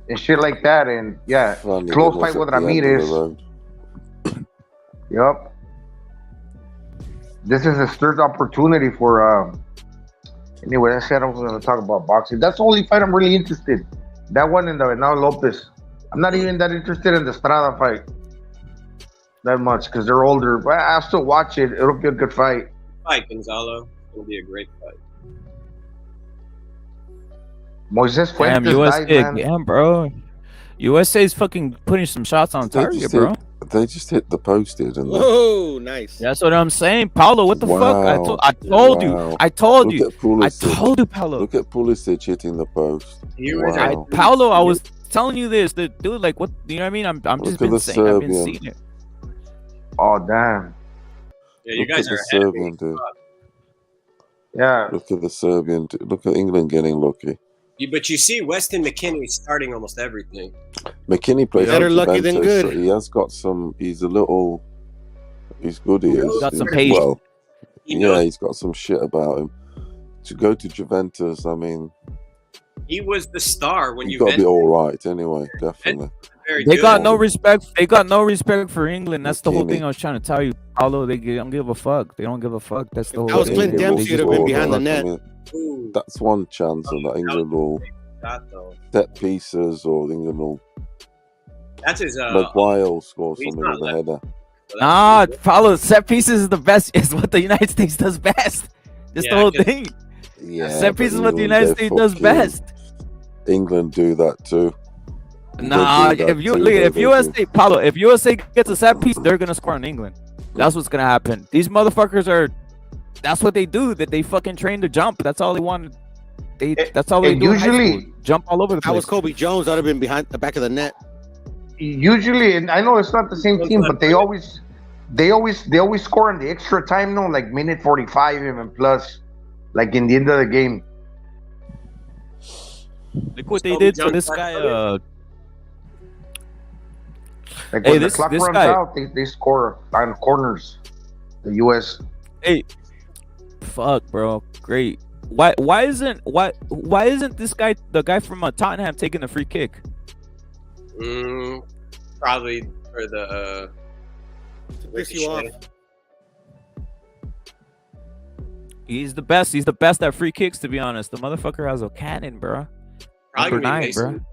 Speaker 2: and shit like that. And yeah, close fight with Ramirez. Yep. This is his third opportunity for. Anyway, I said I was going to talk about boxing. That's the only fight I'm really interested. That one and the now Lopez. I'm not even that interested in the Strada fight that much because they're older. But I'll still watch it. It'll be a good fight.
Speaker 5: Fight, Gonzalo. It'll be a great fight.
Speaker 2: Moises Fuentes
Speaker 1: Damn, USA,
Speaker 2: died, man.
Speaker 1: damn, bro. USA's fucking putting some shots on target, bro.
Speaker 3: They just hit the post, didn't they?
Speaker 4: Whoa, nice.
Speaker 1: That's what I'm saying, Paulo. What the fuck? I told you. I told you, Paulo.
Speaker 3: Look at Pulisic hitting the post.
Speaker 1: Paulo, I was telling you this, dude. Like, what? You know what I mean? I'm just been saying. I've been seeing it.
Speaker 2: Oh damn.
Speaker 5: Yeah, you
Speaker 3: Look
Speaker 5: guys
Speaker 3: at
Speaker 5: are
Speaker 3: the Serbian dude.
Speaker 2: Yeah.
Speaker 3: Look at the Serbian dude. Look at England getting lucky.
Speaker 5: But you see, Weston McKinney starting almost everything.
Speaker 3: McKinney plays
Speaker 4: better lucky than good.
Speaker 3: So he has got some. He's a little. He's good. He is.
Speaker 1: Got some patience.
Speaker 3: Well, yeah, he's got some shit about him. to go to Juventus, I mean,
Speaker 5: He was the star when
Speaker 3: you got to be
Speaker 5: Juventus.
Speaker 3: all right anyway, definitely.
Speaker 5: Very
Speaker 1: They
Speaker 5: good.
Speaker 1: got no respect. They got no respect for England. That's the whole
Speaker 3: McKinney.
Speaker 1: thing I was trying to tell you. Although they don't give a fuck. They don't give a fuck. That's the
Speaker 4: If
Speaker 1: whole
Speaker 4: that was
Speaker 1: thing.
Speaker 4: Clint
Speaker 1: They
Speaker 4: Dempsey,
Speaker 1: just
Speaker 4: you'd have been
Speaker 1: go
Speaker 4: behind the
Speaker 1: for it.
Speaker 4: net.
Speaker 5: Ooh,
Speaker 3: That's one chance that England will
Speaker 5: that though.
Speaker 3: set pieces, or England will
Speaker 5: That's his.
Speaker 3: like Wales score
Speaker 5: he's
Speaker 3: something
Speaker 5: not
Speaker 3: with a header.
Speaker 5: So
Speaker 1: Nah, follow set pieces is the best. Is what the United States does best. That's the
Speaker 5: Yeah,
Speaker 1: whole
Speaker 5: 'cause-
Speaker 1: thing.
Speaker 3: Yeah,
Speaker 1: Set
Speaker 3: but
Speaker 1: pieces is what the
Speaker 3: England,
Speaker 1: United
Speaker 3: they
Speaker 1: States does
Speaker 3: fucking-
Speaker 1: best.
Speaker 3: England do that too.
Speaker 1: Nah,
Speaker 3: They do that
Speaker 1: if you
Speaker 3: too,
Speaker 1: look,
Speaker 3: though,
Speaker 1: if
Speaker 3: they
Speaker 1: USA, Paulo, if USA gets a set piece, they're gonna score on England. That's what's gonna happen. These motherfuckers are. That's what they do. That they fucking train to jump. That's all they want. That's all they
Speaker 2: and
Speaker 1: do in high
Speaker 2: usually-
Speaker 1: school. Jump all over the
Speaker 4: If I was
Speaker 1: place.
Speaker 4: Kobe Jones, I'd have been behind the back of the net.
Speaker 2: Usually, and I know it's not the same team, but they always score in the extra time, no, like minute 45 even plus, like in the end of the game.
Speaker 1: Look what they
Speaker 5: Kobe
Speaker 1: did to
Speaker 5: Jones
Speaker 1: this
Speaker 5: back
Speaker 1: guy.
Speaker 5: there.
Speaker 2: Like
Speaker 1: Hey,
Speaker 2: when
Speaker 1: this-
Speaker 2: the clock
Speaker 1: this
Speaker 2: runs
Speaker 1: guy-
Speaker 2: out, they score on corners. The U.S.
Speaker 1: Hey, fuck, bro, great. Why isn't this guy, the guy from Tottenham, taking the free kick?
Speaker 5: Probably for the
Speaker 4: To piss you off.
Speaker 5: ricochet.
Speaker 1: He's the best. He's the best at free kicks, to be honest. The motherfucker has a cannon, bro.
Speaker 5: Probably
Speaker 1: Number
Speaker 5: gonna be
Speaker 1: 9, bro.
Speaker 5: Mason.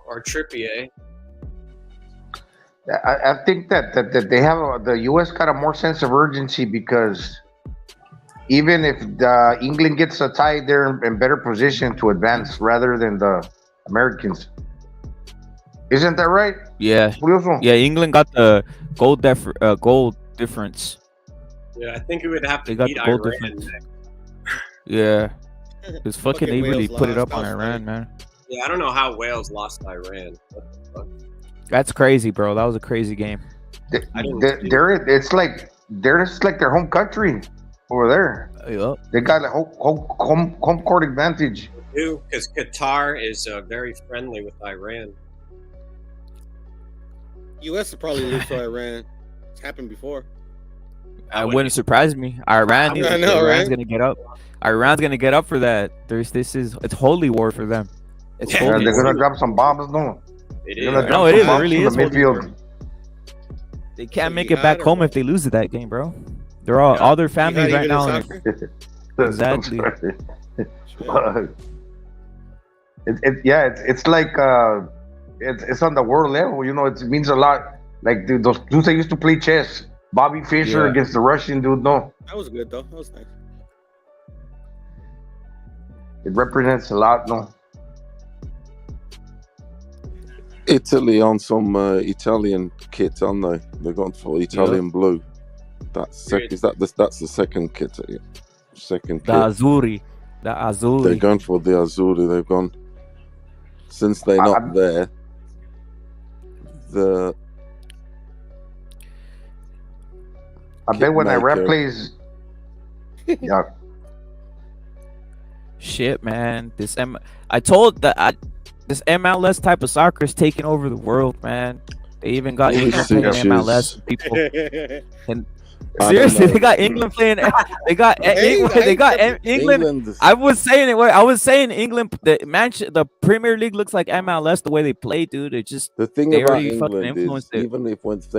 Speaker 5: Or Trippier.
Speaker 2: I think that they have the U.S. got a more sense of urgency because even if the England gets a tie, they're in better position to advance rather than the Americans. Isn't that right?
Speaker 1: Yeah,
Speaker 2: Curioso?
Speaker 1: yeah. England got the goal difference.
Speaker 5: Yeah, I think we would have
Speaker 1: They
Speaker 5: to
Speaker 1: got
Speaker 5: beat
Speaker 1: the goal
Speaker 5: Iran.
Speaker 1: difference. Yeah, because fucking they really
Speaker 4: Wales
Speaker 1: put it
Speaker 4: lost.
Speaker 1: up on
Speaker 4: That was
Speaker 1: Iran, man.
Speaker 5: Yeah, I don't know how Wales lost to Iran. What the fuck?
Speaker 1: That's crazy, bro. That was a crazy game.
Speaker 5: I didn't see
Speaker 2: It's like they're just like their home country over there.
Speaker 1: Yup.
Speaker 2: They got a home court advantage.
Speaker 5: Because Qatar is very friendly with Iran.
Speaker 4: U.S. would probably lose to Iran. It's happened before.
Speaker 1: It wouldn't surprise me. Iran,
Speaker 4: I know,
Speaker 1: Iran's
Speaker 4: right?
Speaker 1: gonna get up. Iran's gonna get up for that. It's holy war for them. It's
Speaker 5: Yeah,
Speaker 1: holy
Speaker 2: They're
Speaker 1: war.
Speaker 2: gonna drop some bombs, no?
Speaker 5: It
Speaker 2: They're
Speaker 5: is.
Speaker 2: gonna
Speaker 1: No,
Speaker 2: drop
Speaker 1: it
Speaker 2: some
Speaker 1: is. It
Speaker 2: bombs
Speaker 1: really
Speaker 2: to
Speaker 1: is
Speaker 2: the
Speaker 1: holy
Speaker 2: midfield.
Speaker 1: They can't
Speaker 4: So
Speaker 1: make
Speaker 4: you
Speaker 1: it back
Speaker 4: had or
Speaker 1: home
Speaker 4: what?
Speaker 1: if they lose that game, bro. They're all their
Speaker 4: You
Speaker 1: families
Speaker 4: got
Speaker 1: right
Speaker 4: even in
Speaker 1: now.
Speaker 4: soccer?
Speaker 1: Exactly.
Speaker 2: It's like it's on the world level. You know, it means a lot. Like those dudes that used to play chess, Bobby Fischer
Speaker 1: Yeah.
Speaker 2: against the Russian dude. No,
Speaker 4: That was good, though. That was nice.
Speaker 2: it represents a lot. No,
Speaker 3: Italy on some Italian kit, aren't they? They're going for Italian blue. That's that's the second kit. Second
Speaker 1: The
Speaker 3: kit.
Speaker 1: Azzurri. The
Speaker 3: They're
Speaker 1: Azzurri.
Speaker 3: going for the Azzurri. They've gone since they're not there. The
Speaker 2: I bet when Iraq
Speaker 3: Kidmaker.
Speaker 2: plays, yeah,
Speaker 1: Shit, man. I told that this MLS type of soccer is taking over the world, man. They even got
Speaker 3: Holy
Speaker 1: England playing
Speaker 3: shit.
Speaker 1: MLS. People.
Speaker 3: I
Speaker 1: Seriously,
Speaker 3: don't know.
Speaker 1: they got England playing. They got England.
Speaker 3: England.
Speaker 1: I was saying it. I was saying England. The Premier League looks like MLS the way they play, dude. It just
Speaker 3: The thing
Speaker 1: they
Speaker 3: about
Speaker 1: already fucking
Speaker 3: England is,
Speaker 1: influenced it.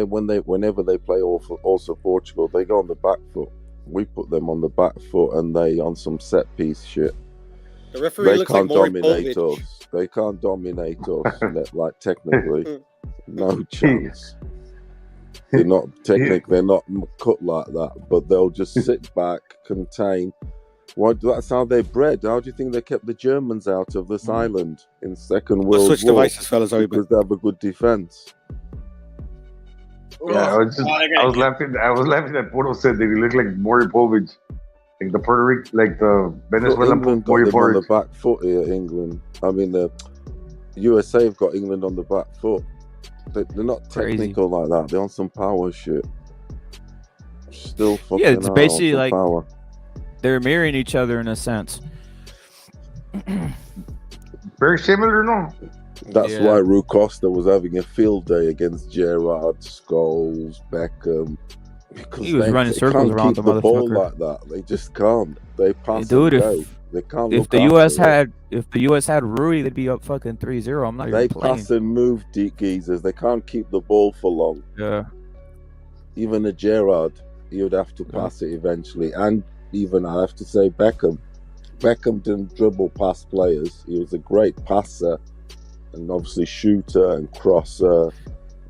Speaker 3: even if whenever they play also Portugal, they go on the back foot. We put them on the back foot, and they on some set piece shit.
Speaker 4: The referee
Speaker 3: They
Speaker 4: looks like
Speaker 3: can't
Speaker 4: Maury
Speaker 3: dominate
Speaker 4: Povich.
Speaker 3: us. They can't dominate us. Like technically, no chance. They're not They're not cut like that. But they'll just sit back, contain. That's how they're bred. How do you think they kept the Germans out of this island in Second
Speaker 4: Let's
Speaker 3: World
Speaker 4: switch
Speaker 3: War?
Speaker 4: devices, fellas. Are we
Speaker 3: Because they have a good defense.
Speaker 2: yeah. I was laughing. I was laughing at Puro said that he looked like Maury Povich, like the Puerto Rican, like the
Speaker 3: Look,
Speaker 2: Venezuelan
Speaker 3: England got
Speaker 2: Maury
Speaker 3: them on the
Speaker 2: Povich.
Speaker 3: back foot here. England. I mean, the USA have got England on the back foot. They're not
Speaker 1: Crazy.
Speaker 3: technical like that. They're on some power shit. Still fucking
Speaker 1: it's
Speaker 3: out
Speaker 1: basically
Speaker 3: on some
Speaker 1: like-
Speaker 3: power.
Speaker 1: They're mirroring each other in a sense.
Speaker 2: Very similar, no?
Speaker 3: That's why Rui Costa was having a field day against Gerrard, Scholes, Beckham. Because
Speaker 1: he was running
Speaker 3: they
Speaker 1: circles
Speaker 3: can't
Speaker 1: around
Speaker 3: keep
Speaker 1: the
Speaker 3: the ball
Speaker 1: motherfucker.
Speaker 3: like that. They just can't. They pass
Speaker 1: Dude,
Speaker 3: and go. They can't
Speaker 1: if
Speaker 3: look
Speaker 1: the
Speaker 3: after
Speaker 1: US
Speaker 3: it.
Speaker 1: had if the US had Rui, they'd be up fucking 3-0. I'm not
Speaker 3: They
Speaker 1: even playing.
Speaker 3: pass and move, deep geezers. They can't keep the ball for long.
Speaker 1: Yeah.
Speaker 3: Even a Gerrard, he would have to pass it eventually. And even I have to say Beckham. Beckham didn't dribble past players. He was a great passer and obviously shooter and crosser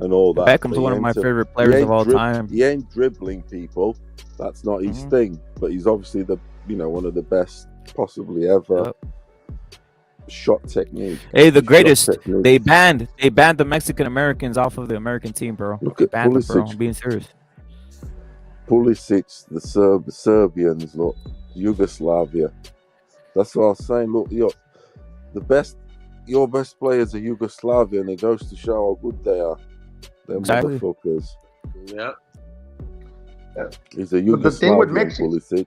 Speaker 3: and all that.
Speaker 1: Beckham's one of my favorite players of all time.
Speaker 3: He ain't dribbling people. That's not his thing. But he's obviously one of the best possibly ever. Shot technique.
Speaker 1: Hey, the greatest. They banned the Mexican Americans off of the American team, bro.
Speaker 3: Look at Pulisic.
Speaker 1: Bro. I'm being serious.
Speaker 3: Pulisic, the Serbians, look, Yugoslavia. That's what I was saying. Look, your best players are Yugoslavia, and it goes to show how good they are. Them motherfuckers.
Speaker 5: Yeah.
Speaker 3: He's a Yugoslavian, Pulisic.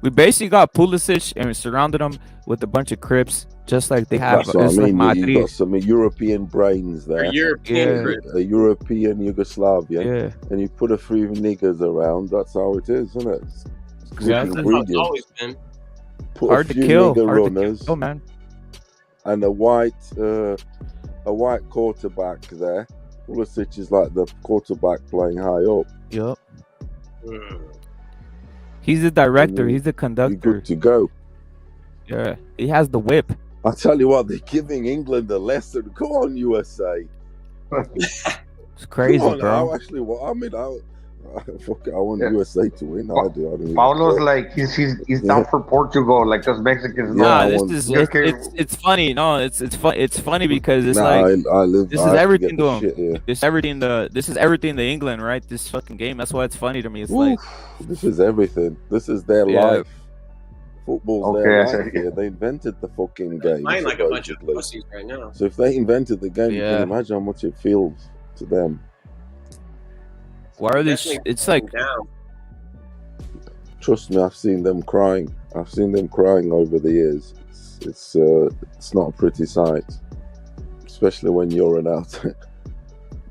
Speaker 1: We basically got Pulisic and we surrounded him with a bunch of Crips, just like they have.
Speaker 3: That's what I mean. You got some European brains there.
Speaker 5: A European
Speaker 3: Yugoslavian.
Speaker 1: Yeah.
Speaker 3: And you put a few niggers around. That's how it is, isn't it?
Speaker 5: That's how it's always been.
Speaker 3: Put
Speaker 1: hard
Speaker 3: a few
Speaker 1: to kill.
Speaker 3: nigger
Speaker 1: Hard
Speaker 3: runners
Speaker 1: to kill, man.
Speaker 3: And a white quarterback there. Pulisic is like the quarterback playing high up.
Speaker 1: Yep. He's the director. He's the conductor.
Speaker 3: You're good to go.
Speaker 1: Yeah, he has the whip.
Speaker 3: I tell you what, they're giving England a lesson. Come on, USA.
Speaker 1: It's crazy, bro.
Speaker 3: I want USA to win. I do.
Speaker 2: Paulo's like he's down for Portugal, like us Mexicans.
Speaker 1: It's funny. No, it's funny because it's this is everything to him. This is everything to England, right? This fucking game. That's why it's funny to me. It's like
Speaker 3: this is everything. This is their life. Football's their life here. They invented the fucking game.
Speaker 5: Playing like a bunch of pussies right now.
Speaker 3: So if they invented the game, you can imagine how much it feels to them.
Speaker 1: Why are they? It's like
Speaker 5: down.
Speaker 3: Trust me, I've seen them crying. I've seen them crying over the years. It's not a pretty sight, especially when you're an out.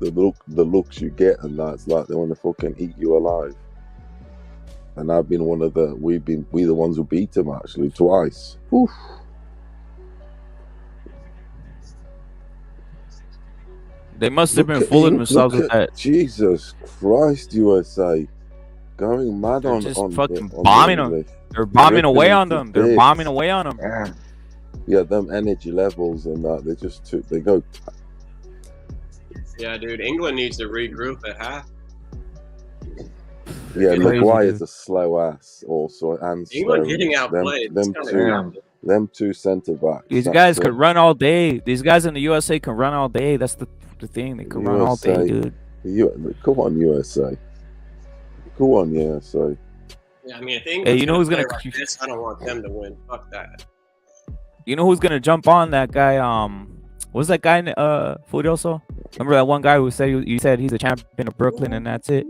Speaker 3: the looks you get, and that's like they want to fucking eat you alive. And I've been we the ones who beat them actually twice. Oof.
Speaker 1: They must have been fooling themselves with that.
Speaker 3: Jesus Christ, USA. Going mad on
Speaker 1: fucking bombing them. They're bombing away on them. They're bombing away on them.
Speaker 3: Yeah, them energy levels and that, they go.
Speaker 5: Yeah, dude, England needs to regroup at half.
Speaker 3: Yeah, Maguire's a slow ass also. And
Speaker 5: England getting outplayed.
Speaker 3: Them two centre backs.
Speaker 1: These guys could run all day. These guys in the USA can run all day. That's the thing. They can run all day, dude.
Speaker 3: Come on, USA. Go on, USA.
Speaker 5: Yeah, I mean, if England
Speaker 1: you know who's gonna
Speaker 5: like this, I don't want them to win. Fuck that.
Speaker 1: You know who's gonna jump on that guy? What's that guy? Furioso? Remember that one guy who said you said he's a champion of Brooklyn and that's it.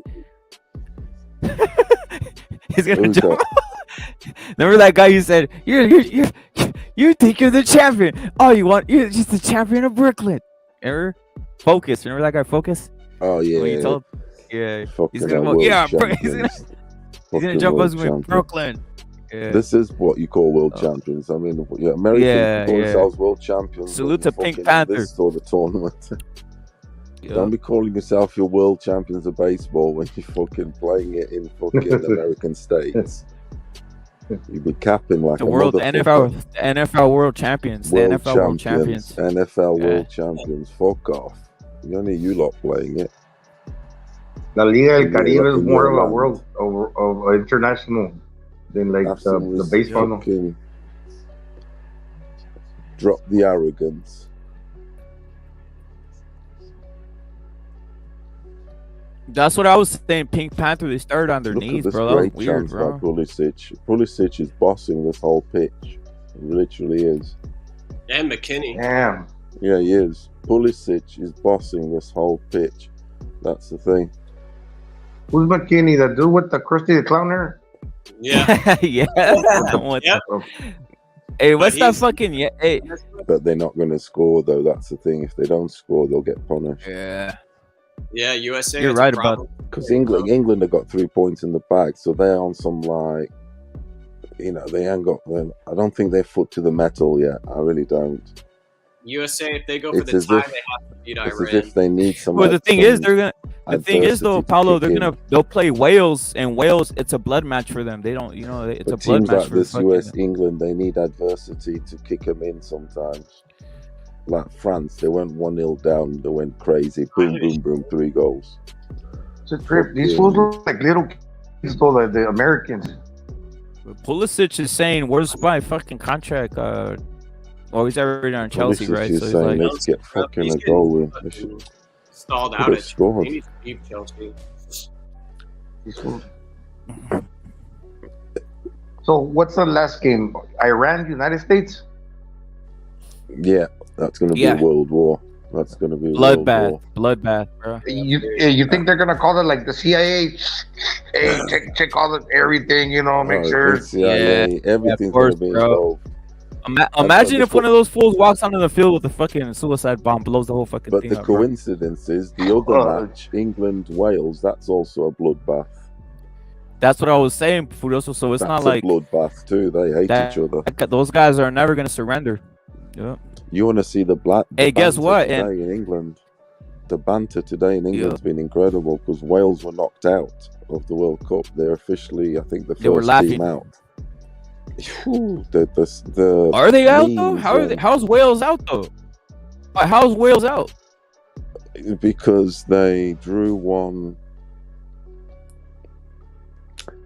Speaker 1: He's gonna jump. Remember that guy you said you think you're the champion? Oh, you're just the champion of Brooklyn. Remember? Focus. Remember that guy? Focus.
Speaker 3: Oh yeah.
Speaker 1: When you told, he's gonna jump us with Brooklyn. Yeah.
Speaker 3: This is what you call world champions. I mean, Americans call themselves world champions.
Speaker 1: Salute to Pink Panther.
Speaker 3: This sort of tournament. Don't be calling yourself your world champions of baseball when you're fucking playing it in fucking American states. You'd be capping like
Speaker 1: the world NFL world champions. NFL world champions.
Speaker 3: NFL world champions. Fuck off. Only you lot playing it.
Speaker 2: La Liga del Caribe is more of a world of international than like the baseball.
Speaker 3: Drop the arrogance. That's
Speaker 1: what I was saying. Pink Panther, they started on their knees, bro. That was weird, bro.
Speaker 3: Pulisic is bossing this whole pitch. It literally is.
Speaker 5: And McKinney.
Speaker 2: Damn.
Speaker 3: Yeah, he is. Pulisic is bossing this whole pitch. That's the thing.
Speaker 2: Who's McKinney? The dude with the Krusty the Clown hair?
Speaker 5: Yeah.
Speaker 1: Yeah.
Speaker 5: Yep.
Speaker 1: Hey,
Speaker 5: But
Speaker 1: what's that
Speaker 5: he's
Speaker 1: fucking? Yeah, hey,
Speaker 3: But they're not going to score, though. That's the thing. If they don't score, they'll get punished.
Speaker 1: yeah,
Speaker 5: yeah, USA.
Speaker 1: you're
Speaker 5: It's
Speaker 1: right
Speaker 5: a
Speaker 1: about.
Speaker 5: problem.
Speaker 3: Because England have got 3 points in the bag, so they're on some like, they ain't got. I don't think they're foot to the metal yet. I really don't.
Speaker 5: USA, if they go for
Speaker 3: It's
Speaker 5: the
Speaker 3: as
Speaker 5: tie,
Speaker 3: if
Speaker 5: they have to beat
Speaker 3: it's as
Speaker 5: Iran.
Speaker 3: if they need some.
Speaker 1: Well, the thing is,
Speaker 3: some
Speaker 1: they're gonna. The thing is, though,
Speaker 3: adversity to
Speaker 1: Paulo,
Speaker 3: kick in.
Speaker 1: they'll play Wales, and Wales, it's a blood match for them. They don't, it's
Speaker 3: But
Speaker 1: a blood
Speaker 3: teams
Speaker 1: match
Speaker 3: like
Speaker 1: for
Speaker 3: this,
Speaker 1: fucking.
Speaker 3: US, England, they need adversity to kick them in sometimes. Like France, they went 1-0 down, they went crazy. Boom, boom, boom, 3 goals.
Speaker 2: It's a trip. These fools look like little kids, though, like the Americans.
Speaker 1: Pulisic is saying, "Where's my fucking contract?" Well, he's already on Chelsea,
Speaker 3: Pulisic
Speaker 1: right?
Speaker 3: is
Speaker 1: So he's
Speaker 3: saying,
Speaker 1: like,
Speaker 3: let's get fucking
Speaker 5: He's
Speaker 3: a
Speaker 5: getting
Speaker 3: goal in.
Speaker 5: fucking stalled
Speaker 3: Could
Speaker 5: out
Speaker 3: have
Speaker 5: at
Speaker 3: scored.
Speaker 5: He needs to beat Chelsea.
Speaker 2: These fools. So what's the last game? Iran, United States?
Speaker 3: Yeah, that's going to be
Speaker 1: Yeah.
Speaker 3: a world war. That's going to be a world war.
Speaker 1: bloodbath, bro.
Speaker 2: You think they're gonna call it like the CIA? Hey, check all the everything, make sure.
Speaker 3: The CIA, everything's
Speaker 1: course,
Speaker 3: going to be
Speaker 1: bro.
Speaker 3: involved.
Speaker 1: Imagine
Speaker 3: the
Speaker 1: if one of those fools walks onto the field with a fucking suicide bomb, blows the whole fucking
Speaker 3: But
Speaker 1: thing
Speaker 3: the
Speaker 1: up, bro.
Speaker 3: coincidence is the other match, England-Wales, that's also a bloodbath.
Speaker 1: That's what I was saying, Furioso. So it's
Speaker 3: That's
Speaker 1: not
Speaker 3: a
Speaker 1: like
Speaker 3: bloodbath too. They hate
Speaker 1: that,
Speaker 3: each other.
Speaker 1: those guys are never gonna surrender. Yeah.
Speaker 3: You want to see the
Speaker 1: Hey, guess
Speaker 3: banter
Speaker 1: what?
Speaker 3: today
Speaker 1: And
Speaker 3: in England? The banter today in England's been incredible because Wales were knocked out of the World Cup. They're officially, I think, the
Speaker 1: They were
Speaker 3: first
Speaker 1: laughing.
Speaker 3: team out. Whew, the
Speaker 1: are they out though?
Speaker 3: memes
Speaker 1: How are they?
Speaker 3: and-
Speaker 1: How's Wales out though? How's Wales out?
Speaker 3: Because they drew one.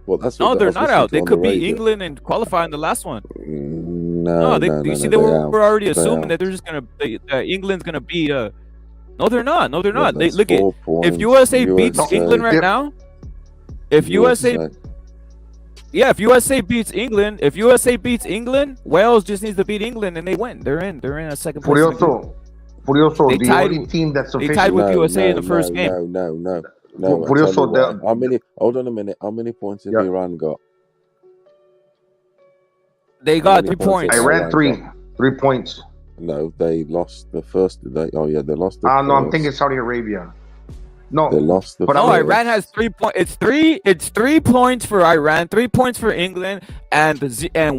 Speaker 3: Well, that's
Speaker 1: No,
Speaker 3: what
Speaker 1: they're
Speaker 3: I was
Speaker 1: not
Speaker 3: listening
Speaker 1: out.
Speaker 3: to
Speaker 1: They
Speaker 3: on
Speaker 1: could
Speaker 3: the
Speaker 1: beat
Speaker 3: radio.
Speaker 1: England and qualify in the last one.
Speaker 3: No,
Speaker 1: You see, they
Speaker 3: they're
Speaker 1: were
Speaker 3: out.
Speaker 1: already
Speaker 3: They're
Speaker 1: assuming
Speaker 3: out.
Speaker 1: that they're just gonna. England's gonna beat. No, they're not. No, they're
Speaker 3: Well,
Speaker 1: not. They
Speaker 3: that's
Speaker 1: look at
Speaker 3: 4 points.
Speaker 1: if USA beats England right
Speaker 2: Yep.
Speaker 1: now. If USA, yeah, if USA beats England, Wales just needs to beat England and they win. They're in. They're in a second place. in the group.
Speaker 2: Furioso,
Speaker 1: They
Speaker 2: the
Speaker 1: tied-
Speaker 2: only team that's
Speaker 1: they tied
Speaker 2: officially
Speaker 1: with USA in the first game.
Speaker 3: No. I
Speaker 2: Furioso,
Speaker 3: tell you what, how many? Hold on a minute. How many points have
Speaker 2: Yeah.
Speaker 3: Iran got?
Speaker 1: They
Speaker 3: How
Speaker 1: got
Speaker 3: many
Speaker 1: 3
Speaker 3: points
Speaker 1: points.
Speaker 3: have
Speaker 2: Iran 3 points.
Speaker 3: No, they lost the first. They lost the
Speaker 2: No,
Speaker 3: first.
Speaker 2: I'm thinking Saudi Arabia. No,
Speaker 3: They lost the
Speaker 2: But
Speaker 1: No,
Speaker 3: first.
Speaker 1: Iran has 3 points. It's 3 points for Iran, 3 points for England, and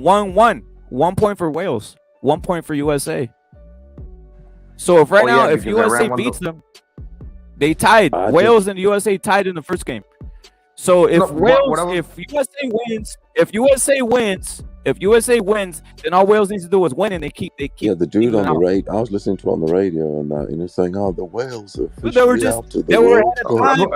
Speaker 1: 1 point for Wales, 1 point for USA. So if
Speaker 2: Oh, yeah,
Speaker 1: now if
Speaker 2: because Iran
Speaker 1: USA
Speaker 2: won
Speaker 1: beats
Speaker 2: the-
Speaker 1: them, they tied.
Speaker 3: I
Speaker 1: Wales and USA tied in the first game. So if
Speaker 2: No,
Speaker 1: Wales,
Speaker 2: what I was-
Speaker 1: if USA wins, then all Wales needs to do is win, and they keep.
Speaker 3: Yeah, the dude
Speaker 1: England
Speaker 3: on the
Speaker 1: out.
Speaker 3: radio. I was listening to it on the radio and that, saying, "Oh, the Wales are
Speaker 1: But they were
Speaker 3: officially
Speaker 1: just
Speaker 3: out of the
Speaker 1: they were
Speaker 3: World
Speaker 1: ahead of
Speaker 3: Cup."
Speaker 1: time.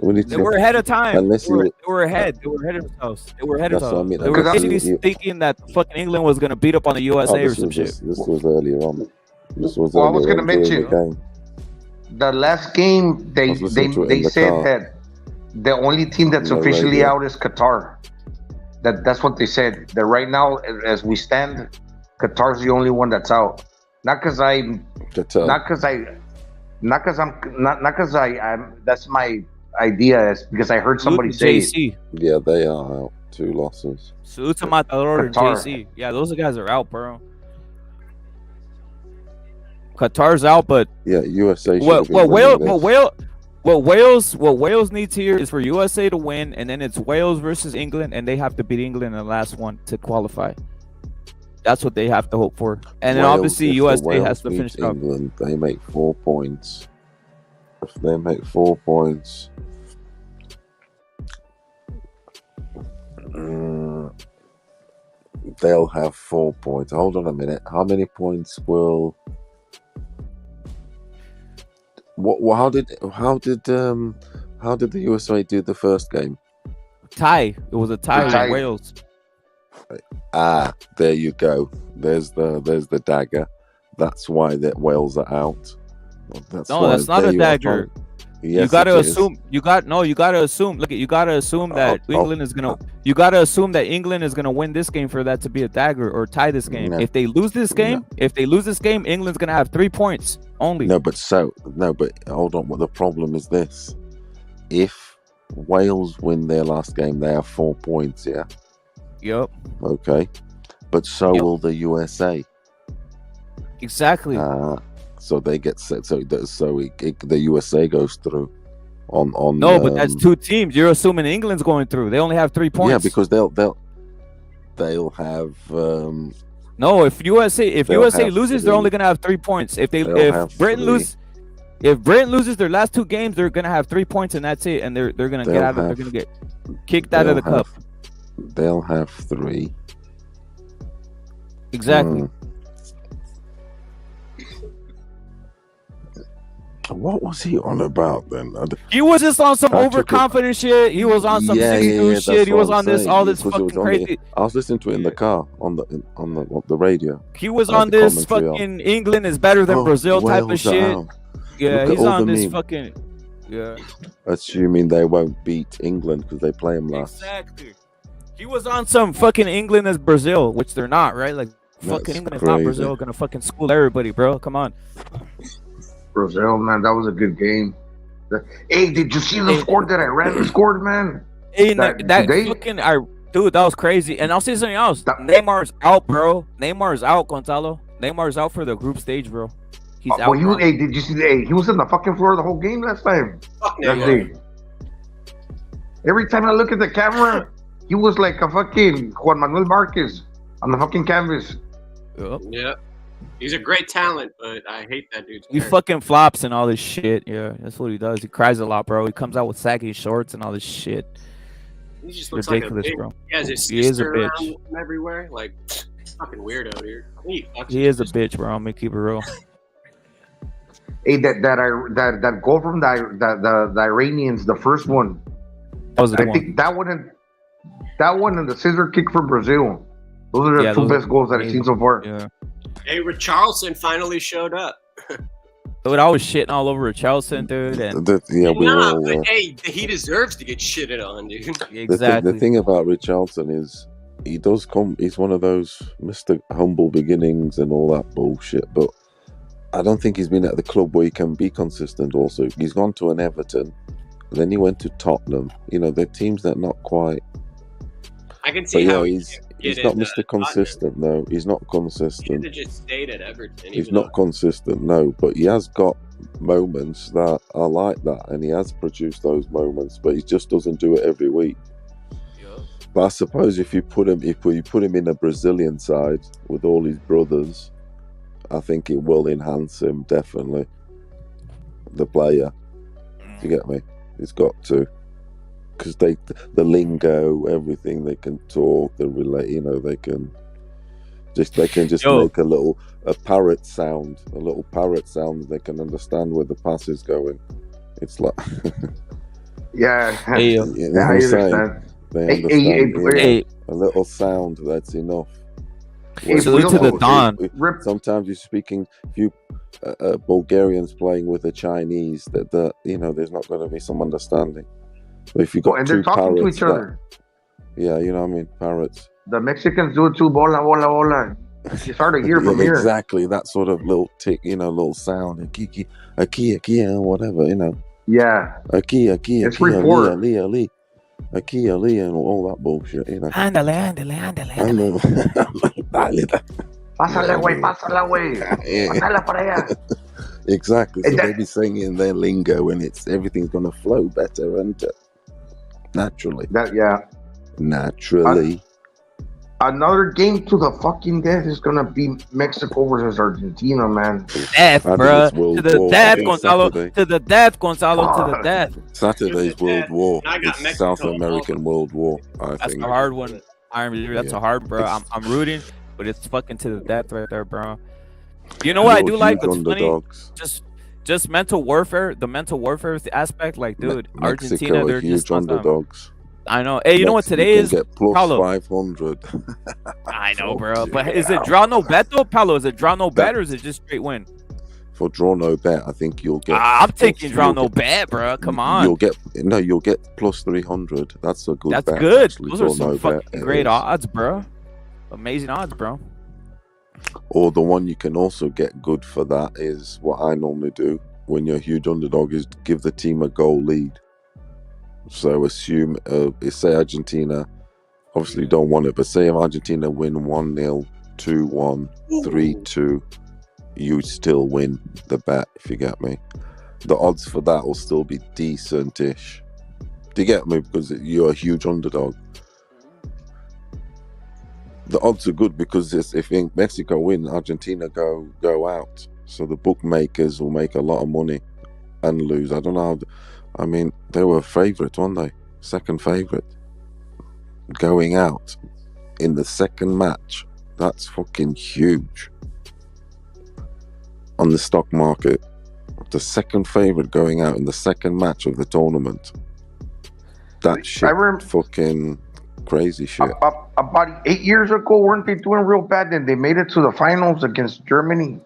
Speaker 3: We need to
Speaker 1: They
Speaker 3: go-
Speaker 1: were ahead of time.
Speaker 3: Unless
Speaker 1: They were,
Speaker 3: you-
Speaker 1: they were ahead. They were ahead of themselves. They were ahead of
Speaker 3: That's what I
Speaker 1: themselves.
Speaker 3: mean.
Speaker 1: They were
Speaker 2: Because
Speaker 1: basically
Speaker 3: you-
Speaker 1: thinking that fucking England was gonna beat up on the USA or
Speaker 3: this
Speaker 1: some
Speaker 3: was
Speaker 1: shit.
Speaker 3: this was earlier on. This was
Speaker 2: Well, I was
Speaker 3: earlier
Speaker 2: gonna
Speaker 3: on during the
Speaker 2: mention-
Speaker 3: game.
Speaker 2: the last game
Speaker 3: I
Speaker 2: they
Speaker 3: was listening to it in
Speaker 2: they
Speaker 3: the
Speaker 2: said
Speaker 3: car.
Speaker 2: that the only team that's
Speaker 3: On the
Speaker 2: officially
Speaker 3: radio.
Speaker 2: out is Qatar. That's what they said. That right now, as we stand, Qatar's the only one that's out. Not because I'm that's my idea. Is because I heard somebody say it.
Speaker 1: JC.
Speaker 3: Yeah, they are out. 2 losses.
Speaker 1: Salute to Matador and
Speaker 2: Qatar.
Speaker 1: JC. Yeah, those guys are out, bro. Qatar's out, but
Speaker 3: Yeah, USA. should
Speaker 1: what
Speaker 3: have been
Speaker 1: what Wales
Speaker 3: winning this.
Speaker 1: what Wales needs here is for USA to win, and then it's Wales versus England, and they have to beat England in the last one to qualify. That's what they have to hope for, and then
Speaker 3: Wales,
Speaker 1: obviously
Speaker 3: if the
Speaker 1: USA
Speaker 3: Wales
Speaker 1: has to
Speaker 3: beat
Speaker 1: finish it up.
Speaker 3: England, they make 4 points. If they make 4 points, they'll have 4 points. Hold on a minute. How many points will? What? How did the USA do the first game?
Speaker 1: Tie. It was a tie
Speaker 2: Tie.
Speaker 1: with Wales.
Speaker 3: Ah, there you go. There's the dagger. That's why that Wales are out. That's
Speaker 1: No,
Speaker 3: why
Speaker 1: that's not
Speaker 3: there
Speaker 1: a
Speaker 3: you are,
Speaker 1: dagger.
Speaker 3: Tom. Yes,
Speaker 1: you gotta
Speaker 3: it is.
Speaker 1: assume. You gotta assume. Look, you gotta assume that England is gonna. You gotta assume that England is gonna win this game for that to be a dagger or tie this game.
Speaker 3: No.
Speaker 1: If they lose this game, England's gonna have 3 points only.
Speaker 3: No, but hold on. What the problem is this? If Wales win their last game, they have 4 points. Yeah.
Speaker 1: Yep.
Speaker 3: Okay. but so
Speaker 1: Yep.
Speaker 3: will the USA.
Speaker 1: Exactly.
Speaker 3: So they get set. The USA goes through. On
Speaker 1: No, but that's two teams. You're assuming England's going through. They only have 3 points.
Speaker 3: Yeah, because they'll have.
Speaker 1: No, if USA
Speaker 3: They'll have
Speaker 1: loses, they're
Speaker 3: three.
Speaker 1: only gonna have 3 points. If
Speaker 3: have
Speaker 1: Britain
Speaker 3: three.
Speaker 1: if Britain loses their last 2 games, they're gonna have 3 points and that's it. And they're gonna get out of. They're gonna get kicked out of the cup.
Speaker 3: They'll have 3.
Speaker 1: Exactly.
Speaker 3: What was he on about then?
Speaker 1: He was just on some
Speaker 3: I took
Speaker 1: overconfident shit. He was on some
Speaker 3: Yeah,
Speaker 1: shit. He was on this all this
Speaker 3: Because it was
Speaker 1: fucking
Speaker 3: on
Speaker 1: crazy.
Speaker 3: I was listening to it in the car on the radio.
Speaker 1: He was
Speaker 3: I had
Speaker 1: on
Speaker 3: the
Speaker 1: this
Speaker 3: commentary on.
Speaker 1: fucking England is better than Brazil type of
Speaker 3: Wales are
Speaker 1: shit.
Speaker 3: out.
Speaker 1: Yeah,
Speaker 3: Look at
Speaker 1: he's
Speaker 3: all
Speaker 1: on
Speaker 3: the
Speaker 1: this
Speaker 3: memes.
Speaker 1: fucking. Yeah,
Speaker 3: Assuming they won't beat England because they play them last.
Speaker 1: exactly. He was on some fucking England as Brazil, which they're not, right? Like fucking
Speaker 3: That's
Speaker 1: England is not
Speaker 3: crazy.
Speaker 1: Brazil. Gonna fucking school everybody, bro. Come on.
Speaker 2: Brazil, man, that was a good game. Hey, did you see the score that Iran scored, man?
Speaker 1: Hey,
Speaker 2: That-
Speaker 1: that
Speaker 2: today?
Speaker 1: fucking dude, that was crazy. And I'll say something else.
Speaker 2: That-
Speaker 1: Neymar's out, bro. Neymar's out, Gonzalo. Neymar's out for the group stage, bro. He's out.
Speaker 2: Well,
Speaker 1: bro.
Speaker 2: hey, did you see? Hey, he was on the fucking floor the whole game last time.
Speaker 5: Fuck
Speaker 2: That
Speaker 5: Neymar.
Speaker 2: day. Every time I look at the camera, he was like a fucking Juan Manuel Marquez on the fucking canvas.
Speaker 1: Yep.
Speaker 5: Yeah. He's a great talent, but I hate that dude.
Speaker 1: He fucking flops and all this shit. Yeah, that's what he does. He cries a lot, bro. He comes out with saggy shorts and all this shit.
Speaker 5: He just looks
Speaker 1: Ridiculous,
Speaker 5: like a big,
Speaker 1: bro.
Speaker 5: He has his
Speaker 1: He is a
Speaker 5: sister
Speaker 1: bitch.
Speaker 5: around him everywhere. Like, fucking weirdo, dude. I think
Speaker 1: He is a bitch, bro. I'm gonna keep it real.
Speaker 2: Hey, that goal from the Iranians, the first one.
Speaker 1: That was a good
Speaker 2: I
Speaker 1: one.
Speaker 2: think that one and the scissor kick from Brazil. Those are the
Speaker 1: Yeah,
Speaker 2: two
Speaker 1: those are
Speaker 2: best goals that I've seen so far.
Speaker 1: Yeah.
Speaker 5: Hey, Richarlison finally showed up.
Speaker 1: Dude, I was shitting all over Richarlison, dude. And
Speaker 3: We were
Speaker 5: Nah,
Speaker 3: all.
Speaker 5: but hey, he deserves to get shitted on, dude.
Speaker 1: exactly.
Speaker 3: The thing about Richarlison is he does come. He's one of those Mr. Humble Beginnings and all that bullshit. But I don't think he's been at the club where he can be consistent. Also, he's gone to an Everton, then he went to Tottenham. You know, they're teams that are not quite.
Speaker 5: I can
Speaker 3: But
Speaker 5: see
Speaker 3: yeah,
Speaker 5: how
Speaker 3: he's
Speaker 5: get
Speaker 3: not
Speaker 5: in,
Speaker 3: Mr. Consistent. No, he's not
Speaker 5: He should
Speaker 3: consistent.
Speaker 5: have just stayed at Everton.
Speaker 3: He's
Speaker 5: even
Speaker 3: not consistent. No, but he has got moments that are like that, and he has produced those moments. But he just doesn't do it every week. But I suppose if you put him in a Brazilian side with all his brothers, I think it will enhance him definitely. The player, you get me? He's got to, because the lingo, everything they can talk, they relate. You know, they can just make a parrot sound, They can understand where the pass is going. It's like,
Speaker 2: Yeah,
Speaker 1: Hey, yo.
Speaker 3: you know
Speaker 2: I
Speaker 3: what I'm saying?
Speaker 2: understand.
Speaker 3: They
Speaker 2: Hey,
Speaker 3: understand
Speaker 1: Hey,
Speaker 3: a little sound. That's enough.
Speaker 2: Hey,
Speaker 1: salute to the Don.
Speaker 2: Rip.
Speaker 3: Sometimes you're speaking. If you Bulgarians playing with a Chinese, that you know, there's not going to be some understanding. But if you got
Speaker 2: And
Speaker 3: two
Speaker 2: they're talking to
Speaker 3: parrots,
Speaker 2: each other.
Speaker 3: yeah, you know what I mean, parrots.
Speaker 2: The Mexicans do it too. Bola, bola, bola. It's hard to hear from
Speaker 3: Yeah,
Speaker 2: here.
Speaker 3: exactly, that sort of little tick, you know, little sound, aki, whatever, you know,
Speaker 2: Yeah.
Speaker 3: aki,
Speaker 2: It's report.
Speaker 3: ali, and all that bullshit, you know.
Speaker 1: Ándale.
Speaker 2: Pásale, güey, pásala, güey.
Speaker 3: Yeah.
Speaker 2: Pásala para allá.
Speaker 3: Exactly. So
Speaker 2: And that-
Speaker 3: they be saying in their lingo, and everything's gonna flow better, and naturally. Naturally.
Speaker 2: Another game to the fucking death is gonna be Mexico versus Argentina, man.
Speaker 1: Death,
Speaker 3: I think
Speaker 1: bro.
Speaker 3: it's World
Speaker 1: To the
Speaker 3: War.
Speaker 1: death,
Speaker 3: I think
Speaker 1: Gonzalo.
Speaker 3: Saturday.
Speaker 1: To the death, Gonzalo. To the death.
Speaker 3: Saturday's World War.
Speaker 5: I got
Speaker 3: It's
Speaker 5: Mexico
Speaker 3: South American World War. I
Speaker 1: That's
Speaker 3: think.
Speaker 1: a hard one. That's
Speaker 3: Yeah.
Speaker 1: a hard, bro. I'm rooting, but it's fucking to the death right there, bro. You know what I do like?
Speaker 3: Huge
Speaker 1: What's funny?
Speaker 3: underdogs.
Speaker 1: Just mental warfare. The mental warfare aspect, like, dude, Argentina,
Speaker 3: Mexico
Speaker 1: they're
Speaker 3: are
Speaker 1: just
Speaker 3: huge
Speaker 1: on some-
Speaker 3: underdogs.
Speaker 1: I know. Hey, you know what today is?
Speaker 3: Get plus
Speaker 1: Paulo.
Speaker 3: 500.
Speaker 1: I know, bro. But is it draw no bet though, Paulo? Is it draw no bet or is it just straight win?
Speaker 3: For draw no bet, I think you'll get.
Speaker 1: I'm taking
Speaker 3: plus-
Speaker 1: draw
Speaker 3: you'll
Speaker 1: no
Speaker 3: get-
Speaker 1: bet, bro. Come on.
Speaker 3: You'll get plus 300. That's a good
Speaker 1: That's
Speaker 3: bet.
Speaker 1: good.
Speaker 3: Actually,
Speaker 1: Those are
Speaker 3: draw
Speaker 1: some
Speaker 3: no
Speaker 1: fucking
Speaker 3: bet. It
Speaker 1: great
Speaker 3: is.
Speaker 1: odds, bro. Amazing odds, bro.
Speaker 3: Or the one you can also get good for that is what I normally do when you're a huge underdog is give the team a goal lead. So assume, say Argentina Obviously, don't want it, but say if Argentina win 1-0, 2-1, 3-2, you still win the bet, if you get me. The odds for that will still be decent-ish. Do you get me? Because you're a huge underdog. The odds are good because if Mexico win, Argentina go out. So the bookmakers will make a lot of money and lose. I don't know. I mean, they were favourite, weren't they? Second favourite. Going out in the second match. That's fucking huge. On the stock market. The second favourite going out in the second match of the tournament. That shit, fucking crazy shit.
Speaker 2: About 8 years ago, weren't they doing real bad? And they made it to the finals against Germany.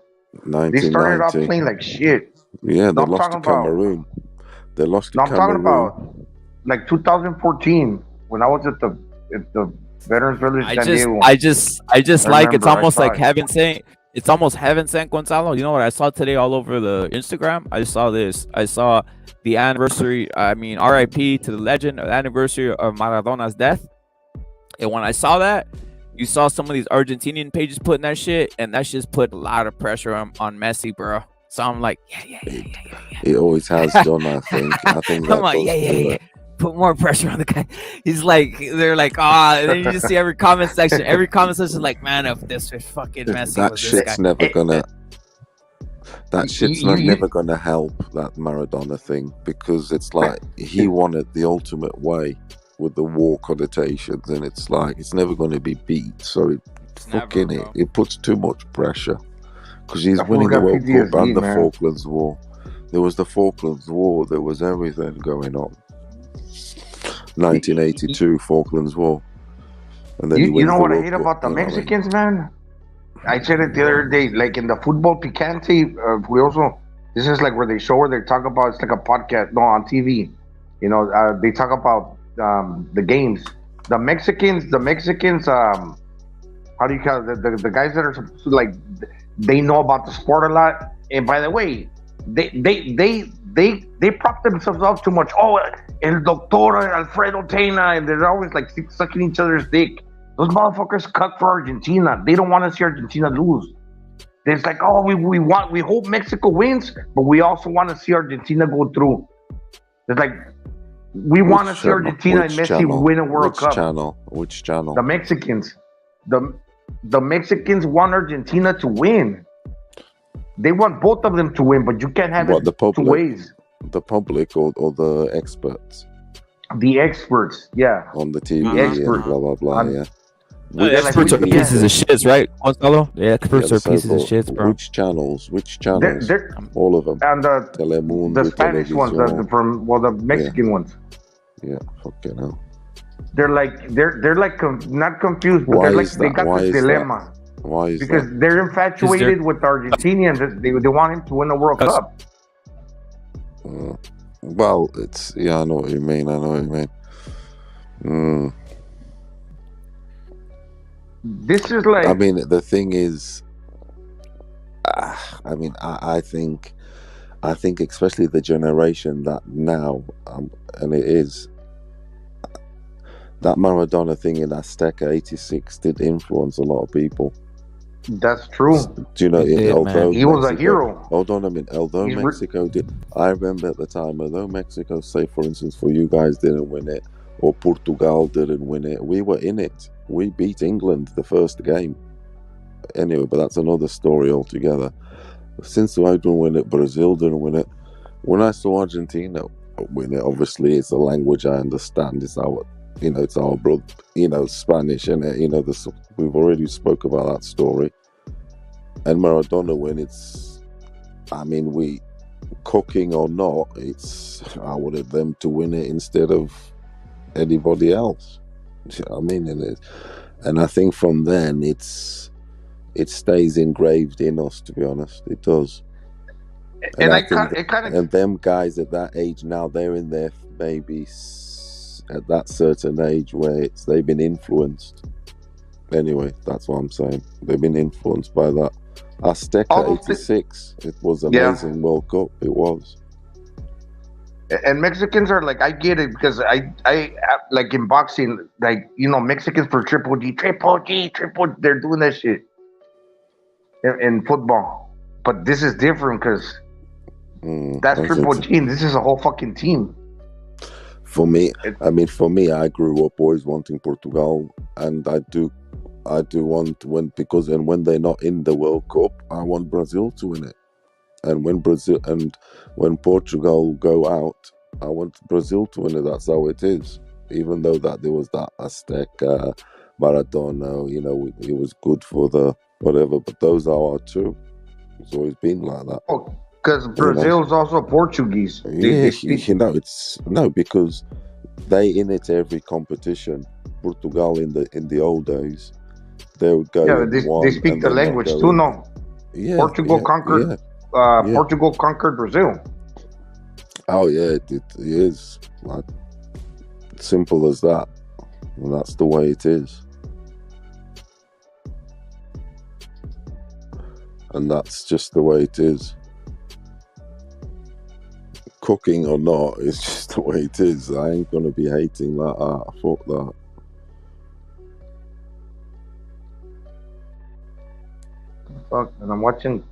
Speaker 2: They started off playing like shit.
Speaker 3: Yeah, they lost to Cameroon. They lost to Cameroon.
Speaker 2: I'm talking about like 2014 when I was at the Veterans Village San Diego.
Speaker 1: I just like it's almost like heaven sent. It's almost heaven sent, Gonzalo. You know what I saw today all over the Instagram? I saw this. I saw the anniversary. I mean, RIP to the legend, the anniversary of Maradona's death. And when I saw that, you saw some of these Argentinian pages putting that shit, and that just put a lot of pressure on Messi, bro. So I'm like, yeah.
Speaker 3: It always has done, I think.
Speaker 1: I'm like, yeah. Put more pressure on the guy. He's like, they're like, and then you just see every comment section like, man, if this was fucking Messi,
Speaker 3: that shit's never gonna. That shit's never gonna help that Maradona thing, because it's like he won it the ultimate way with the war connotations, and it's like it's never gonna be beat. So it puts too much pressure because he's winning the World Cup and the Falklands War. There was the Falklands War. There was everything going on. 1982 Falklands War, and then
Speaker 2: you know what I hate about the Mexicans, man? I said it the other day, like in the football picante. This is like where they talk about. It's like a podcast, on TV. You know, they talk about the games. The Mexicans. How do you call it? The guys that are supposed to, like, they know about the sport a lot. And by the way, they prop themselves up too much. Oh, El Doctor Alfredo Tena, and they're always like sucking each other's dick. Those motherfuckers cut for Argentina. They don't want to see Argentina lose. It's like, oh, we hope Mexico wins, but we also want to see Argentina go through. It's like we want to see Argentina and Messi win a World Cup.
Speaker 3: Which channel?
Speaker 2: The Mexicans. The Mexicans want Argentina to win. They want both of them to win, but you can't have it two ways.
Speaker 3: The public or the experts?
Speaker 2: The experts, yeah.
Speaker 3: On the TV, and blah, blah, blah, yeah.
Speaker 1: The experts are pieces of shits, right, Gonzalo? The experts are pieces of shits, bro.
Speaker 3: Which channels? They're, all of them.
Speaker 2: And the Spanish ones, the Mexican ones.
Speaker 3: Yeah, fucking hell.
Speaker 2: They're like not confused, but they got this dilemma.
Speaker 3: Why is
Speaker 2: because they're infatuated with Argentinians. They want him to win the World Cup.
Speaker 3: Well, I know what you mean.
Speaker 2: This is like.
Speaker 3: I mean, the thing is, I think especially the generation that now, and it is. That Maradona thing in Azteca '86 did influence a lot of people.
Speaker 2: That's true.
Speaker 3: Do you know? Although
Speaker 2: he was a hero.
Speaker 3: Hold on a minute. Although Mexico did, I remember at the time. Although Mexico, say for instance, for you guys didn't win it, or Portugal didn't win it, we were in it. We beat England the first game. Anyway, but that's another story altogether. Since I didn't win it, Brazil didn't win it. When I saw Argentina win it, obviously it's a language I understand. It's our. It's our blood, Spanish, and we've already spoke about that story. And Maradona, when we cooking or not, I wanted them to win it instead of anybody else. You know what I mean? And I think from then it stays engraved in us. To be honest, it does. And them guys at that age now, they're in their maybe. At that certain age where they've been influenced. Anyway, that's what I'm saying. They've been influenced by that. Azteca '86. It was amazing World Cup. It was.
Speaker 2: And Mexicans are like, I get it because I like in boxing, like Mexicans for triple G, triple. They're doing that shit in football, but this is different because that's
Speaker 3: I think
Speaker 2: triple
Speaker 3: so.
Speaker 2: G, and this is a whole fucking team.
Speaker 3: For me,
Speaker 2: It,
Speaker 3: for me, I grew up always wanting Portugal, and I do want when they're not in the World Cup, I want Brazil to win it. And when Portugal go out, I want Brazil to win it. That's how it is. Even though that there was that Aztec, Maradona, it was good for the whatever. But those are our two. It's always been like that.
Speaker 2: oh, because
Speaker 3: You know.
Speaker 2: Brazil's also Portuguese.
Speaker 3: Yeah,
Speaker 2: They speak.
Speaker 3: it's no, because they in it every competition. Portugal in the old days, they would go
Speaker 2: Yeah,
Speaker 3: in
Speaker 2: they
Speaker 3: one
Speaker 2: speak
Speaker 3: and
Speaker 2: the
Speaker 3: then not
Speaker 2: language
Speaker 3: go
Speaker 2: too.
Speaker 3: in.
Speaker 2: No,
Speaker 3: Yeah,
Speaker 2: Portugal conquered.
Speaker 3: yeah, yeah.
Speaker 2: Portugal conquered Brazil.
Speaker 3: Oh yeah, it is like simple as that, and that's the way it is, and that's just the way it is. Cooking or not, it's just the way it is. I ain't gonna be hating like that. Fuck that.
Speaker 2: Fuck, and I'm watching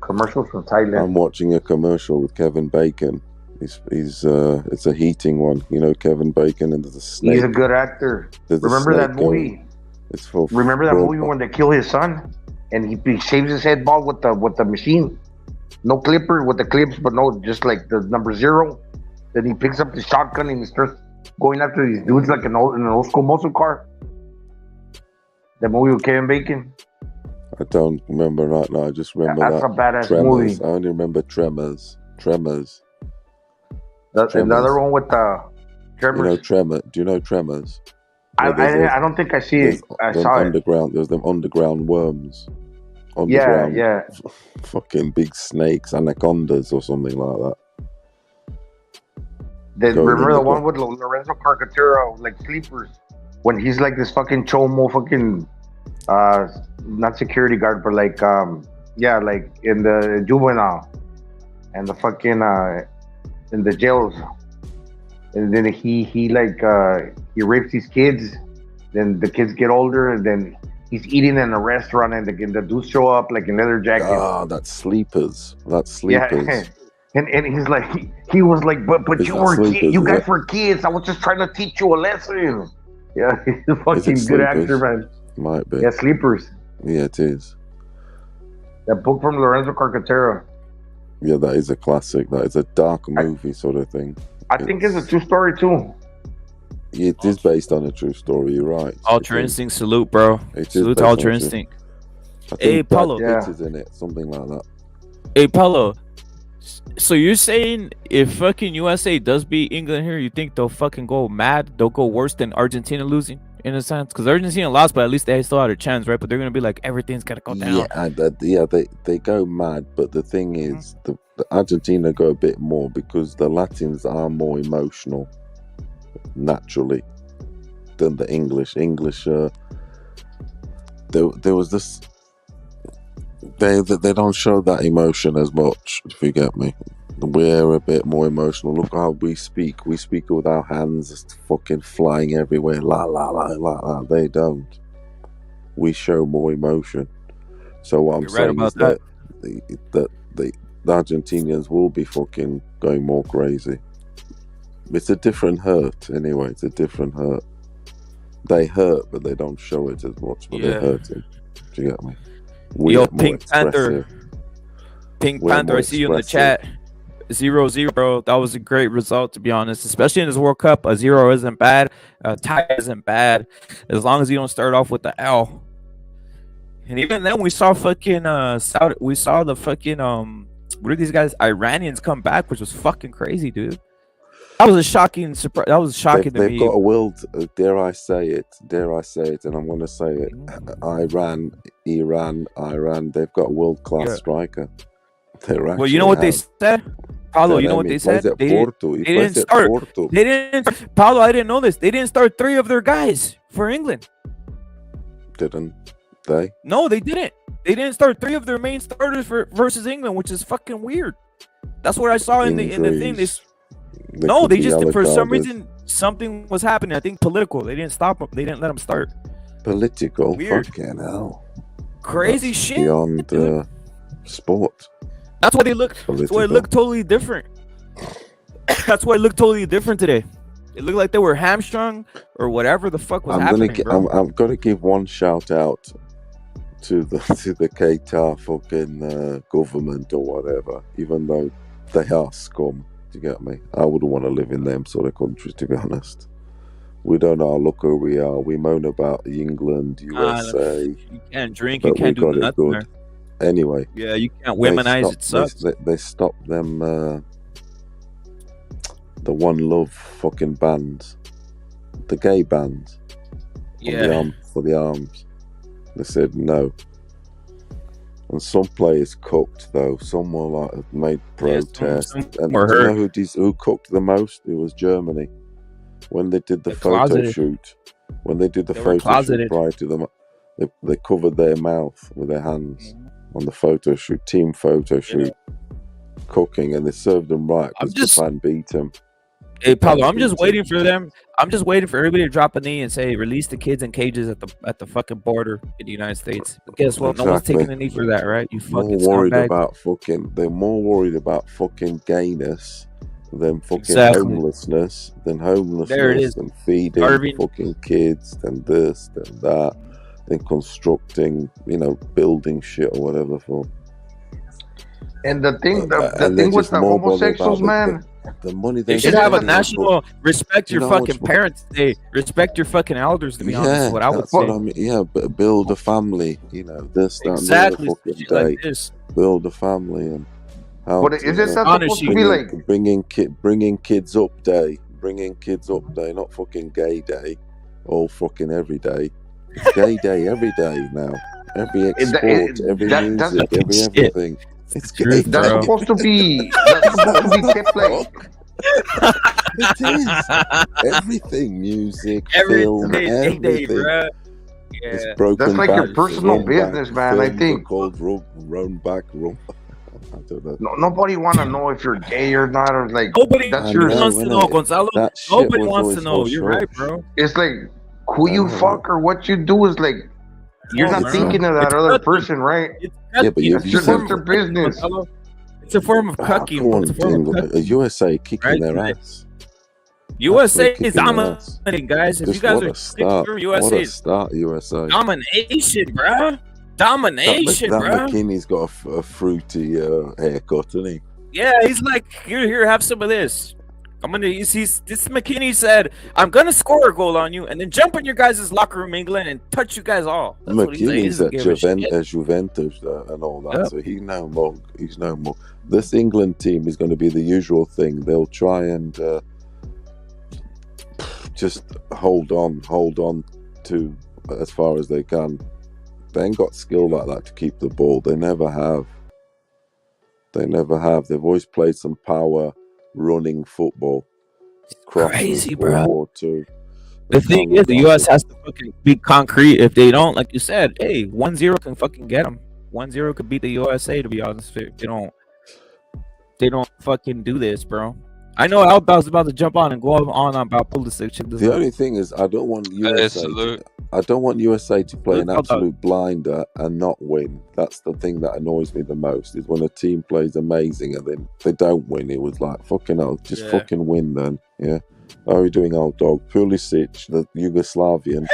Speaker 2: commercials from Thailand.
Speaker 3: I'm watching a commercial with Kevin Bacon. He's it's a heating one, Kevin Bacon, and there's a snake.
Speaker 2: He's a good actor.
Speaker 3: There's a
Speaker 2: Remember
Speaker 3: snake
Speaker 2: that movie?
Speaker 3: It's for
Speaker 2: Remember that movie when they kill his son and he shaves his head bald with the machine, no clipper with the clips, but no, just like the number 0. Then he picks up the shotgun and he starts going after these dudes like in an old school muscle car. That movie with Kevin Bacon.
Speaker 3: I don't remember right now. I just remember
Speaker 2: That's
Speaker 3: that
Speaker 2: a badass
Speaker 3: Tremors.
Speaker 2: movie.
Speaker 3: I only remember Tremors.
Speaker 2: Another one with
Speaker 3: Tremors.
Speaker 2: Tremors.
Speaker 3: Do you know Tremors?
Speaker 2: I don't think I see it. I saw it.
Speaker 3: There's them underground worms.
Speaker 2: Yeah.
Speaker 3: Fucking big snakes, anacondas or something like that.
Speaker 2: Remember the one with Lorenzo Carcatero, like Sleepers, when he's like this fucking chomo fucking not security guard, but like like in the juvenile and the fucking in the jails, and then he rapes these kids. Then the kids get older, and then he's eating in a restaurant, and the dudes show up like in leather jackets.
Speaker 3: Ah, that's Sleepers.
Speaker 2: Yeah. And he's like, he was like, but you guys were kids. I was just trying to teach you a lesson. Yeah, he's a fucking good actor, man.
Speaker 3: Might be.
Speaker 2: Yeah, Sleepers.
Speaker 3: Yeah, it is.
Speaker 2: That book from Lorenzo Carcatero.
Speaker 3: Yeah, that is a classic. That is a dark movie sort of thing.
Speaker 2: I think it's a true story too.
Speaker 3: It is based on a true story. You're right.
Speaker 1: Ultra Instinct, salute, bro. Salute to Ultra Instinct.
Speaker 3: Hey,
Speaker 1: Paulo.
Speaker 3: Pitt is in it, something like that.
Speaker 1: Hey, Paulo. So you're saying if fucking USA does beat England here, you think they'll fucking go mad? They'll go worse than Argentina losing, in a sense? Because Argentina lost, but at least they still had a chance, right? But they're gonna be like, everything's gonna go down.
Speaker 3: Yeah, they go mad. But the thing is, the Argentina go a bit more because the Latins are more emotional naturally than the English. There was this. They don't show that emotion as much, if you get me. We're a bit more emotional. Look how we speak. We speak with our hands just fucking flying everywhere. La la la la la. They don't. We show more emotion. So what I'm saying is that the Argentinians will be fucking going more crazy. It's a different hurt anyway. It's a different hurt. They hurt, but they don't show it as much. But they're hurting. Do you get me?
Speaker 1: Yo, Pink Panther, I see you in the chat. 0-0, bro. That was a great result, to be honest. Especially in this World Cup, a 0 isn't bad. A tie isn't bad, as long as you don't start off with the L. And even then, we saw fucking we saw the fucking what are these guys? Iranians come back, which was fucking crazy, dude. That was a shocking surprise. That was shocking to me.
Speaker 3: They've got a world, dare I say it, and I'm going to say it. Iran, they've got a world-class striker.
Speaker 1: Well, you know what they said? Paulo, you know what they said? They didn't start. Paulo, I didn't know this. They didn't start 3 of their guys for England.
Speaker 3: Didn't they?
Speaker 1: No, they didn't. They didn't start 3 of their main starters versus England, which is fucking weird. That's what I saw in the thing. No,
Speaker 3: could
Speaker 1: they
Speaker 3: be
Speaker 1: just for some
Speaker 3: Al-Qaeda's.
Speaker 1: reason something was happening. I think political. They didn't stop them. They didn't let them start.
Speaker 3: Political.
Speaker 1: Weird.
Speaker 3: Fucking hell.
Speaker 1: Crazy
Speaker 3: That's
Speaker 1: shit.
Speaker 3: beyond
Speaker 1: Dude.
Speaker 3: sport.
Speaker 1: That's why they look. That's
Speaker 3: Political.
Speaker 1: why it looked totally different. That's why it looked totally different today. It looked like they were hamstrung or whatever the fuck was happening, bro.
Speaker 3: I'm gonna give one shout out to the Qatar fucking government or whatever, even though they are scum. Do you get me? I wouldn't want to live in them sort of countries, to be honest. We don't know. Look who we are. We moan about England, USA.
Speaker 1: You can't drink.
Speaker 3: but
Speaker 1: You can't
Speaker 3: we
Speaker 1: do
Speaker 3: got it
Speaker 1: nothing.
Speaker 3: good. Anyway,
Speaker 1: Yeah, you can't womanize. It sucks.
Speaker 3: They stopped them. The One Love fucking bands, the gay bands.
Speaker 1: Yeah.
Speaker 3: For the arms. They said no. And some players cooked though. Some were like made protests.
Speaker 1: some
Speaker 3: and
Speaker 1: were
Speaker 3: do you
Speaker 1: hurt.
Speaker 3: know who cooked the most? It was Germany. When they did the
Speaker 1: They're
Speaker 3: photo
Speaker 1: closeted.
Speaker 3: shoot, when they did the
Speaker 1: They were
Speaker 3: photo shoot
Speaker 1: closeted.
Speaker 3: prior to them, they covered their mouth with their hands on the photo shoot, team photo shoot, cooking, and they served them right because Japan beat them.
Speaker 1: Hey, Paulo, I'm just waiting for them. I'm just waiting for everybody to drop a knee and say, "Release the kids in cages at the fucking border in the United States." But guess what? No one's
Speaker 3: Exactly.
Speaker 1: taking a knee for that, right? You
Speaker 3: More
Speaker 1: fucking
Speaker 3: worried
Speaker 1: scumbag.
Speaker 3: about fucking. They're more worried about fucking gayness than fucking
Speaker 1: Exactly.
Speaker 3: homelessness,
Speaker 1: There it is.
Speaker 3: than feeding
Speaker 1: Starving.
Speaker 3: fucking kids, than this, than that, than constructing, building shit or whatever for.
Speaker 2: And the thing, the
Speaker 3: And they're
Speaker 2: thing with
Speaker 3: just
Speaker 2: the
Speaker 3: more bothered
Speaker 2: homosexuals,
Speaker 3: about
Speaker 2: man.
Speaker 3: the money
Speaker 1: They
Speaker 3: they
Speaker 1: should
Speaker 3: get
Speaker 1: have a
Speaker 3: from it.
Speaker 1: national respect
Speaker 3: You
Speaker 1: your
Speaker 3: know
Speaker 1: fucking
Speaker 3: what's-
Speaker 1: parents day. Respect your fucking elders, to be honest,
Speaker 3: Yeah,
Speaker 1: is what I would
Speaker 3: that's what
Speaker 1: say.
Speaker 3: I mean. Yeah, but build a family. This, that,
Speaker 1: Exactly.
Speaker 3: and the other fucking
Speaker 1: Shit
Speaker 3: day.
Speaker 1: like this.
Speaker 3: Build a family and how.
Speaker 2: But
Speaker 3: to,
Speaker 2: isn't that supposed
Speaker 1: Honestly.
Speaker 2: to be like?
Speaker 3: bringing kids up day, not fucking gay day, all fucking every day. It's gay day every day now. Every export, every
Speaker 2: that's-
Speaker 3: music, every
Speaker 1: Shit.
Speaker 3: everything. It's gay
Speaker 1: Truth,
Speaker 2: That's
Speaker 3: day.
Speaker 1: bro.
Speaker 2: supposed to be. That's supposed to be kept like.
Speaker 3: It is everything, music,
Speaker 1: Every
Speaker 3: film,
Speaker 1: day,
Speaker 3: everything.
Speaker 1: bro.
Speaker 3: It's
Speaker 1: Yeah.
Speaker 3: broken
Speaker 2: That's like your
Speaker 3: back,
Speaker 2: personal
Speaker 3: run
Speaker 2: business,
Speaker 3: back,
Speaker 2: man, I
Speaker 3: films are
Speaker 2: think.
Speaker 3: called run back, run. I don't know.
Speaker 2: No, nobody want to know if you're gay or not, or like.
Speaker 1: Nobody
Speaker 2: That's
Speaker 3: I
Speaker 2: your.
Speaker 3: know,
Speaker 1: wants to know,
Speaker 3: innit?
Speaker 1: Gonzalo.
Speaker 3: That shit
Speaker 1: Nobody
Speaker 3: was
Speaker 1: wants to
Speaker 3: always
Speaker 1: know. You're
Speaker 3: hush
Speaker 1: right,
Speaker 3: hush.
Speaker 1: bro.
Speaker 2: It's like who you fuck or what you do is like. You're
Speaker 1: Oh,
Speaker 2: not
Speaker 1: bro.
Speaker 2: thinking of that
Speaker 1: It's
Speaker 2: other
Speaker 1: nothing.
Speaker 2: person, right?
Speaker 1: It's
Speaker 3: Yeah, but you-
Speaker 2: That's
Speaker 3: you
Speaker 2: just
Speaker 3: said-
Speaker 2: their business.
Speaker 1: Gonzalo. It's a form of
Speaker 3: How
Speaker 1: cucking,
Speaker 3: come
Speaker 1: bro. It's a form of
Speaker 3: England-
Speaker 1: cucking.
Speaker 3: USA kicking
Speaker 1: Right?
Speaker 3: their ass?
Speaker 1: USA
Speaker 3: Absolutely
Speaker 1: is
Speaker 3: kicking their ass.
Speaker 1: dominating, guys. If
Speaker 3: Just
Speaker 1: you guys
Speaker 3: what
Speaker 1: are
Speaker 3: a
Speaker 1: sticking
Speaker 3: start!
Speaker 1: through,
Speaker 3: What
Speaker 1: USA
Speaker 3: a
Speaker 1: is
Speaker 3: start, USA!
Speaker 1: domination, bro. Domination,
Speaker 3: that
Speaker 1: bro.
Speaker 3: McKinney's got a fruity haircut, hasn't he?
Speaker 1: Yeah, he's like, here, have some of this. I'm gonna. This McKinney said, I'm gonna score a goal on you, and then jump in your guys' locker room, England, and touch you guys all. That's what he's saying. He
Speaker 3: McKinney's
Speaker 1: doesn't
Speaker 3: at
Speaker 1: give a shit.
Speaker 3: Juventus and all that,
Speaker 1: Yep.
Speaker 3: so he's no more. He's no more. This England team is going to be the usual thing. They'll try and just hold on to as far as they can. They ain't got skill like that to keep the ball. They never have. They've always played some power running football.
Speaker 1: Crazy, bro.
Speaker 3: War II.
Speaker 1: The thing is, the U.S. has to fucking be concrete. If they don't, like you said, hey, 1-0 can fucking get them. 1-0 could beat the USA. To be honest, if they don't fucking do this, bro. I know Outbound's about to jump on and go on about Pulisic. Check this
Speaker 3: The
Speaker 1: out.
Speaker 3: only thing is, I don't want USA.
Speaker 6: salute.
Speaker 3: I don't want USA to play an
Speaker 1: Look,
Speaker 3: absolute blinder and not win. That's the thing that annoys me the most. Is when a team plays amazing and then they don't win. It was like fucking hell, just
Speaker 1: Yeah.
Speaker 3: fucking win then. Yeah. How are we doing, old dog? Pulisic, the Yugoslavian,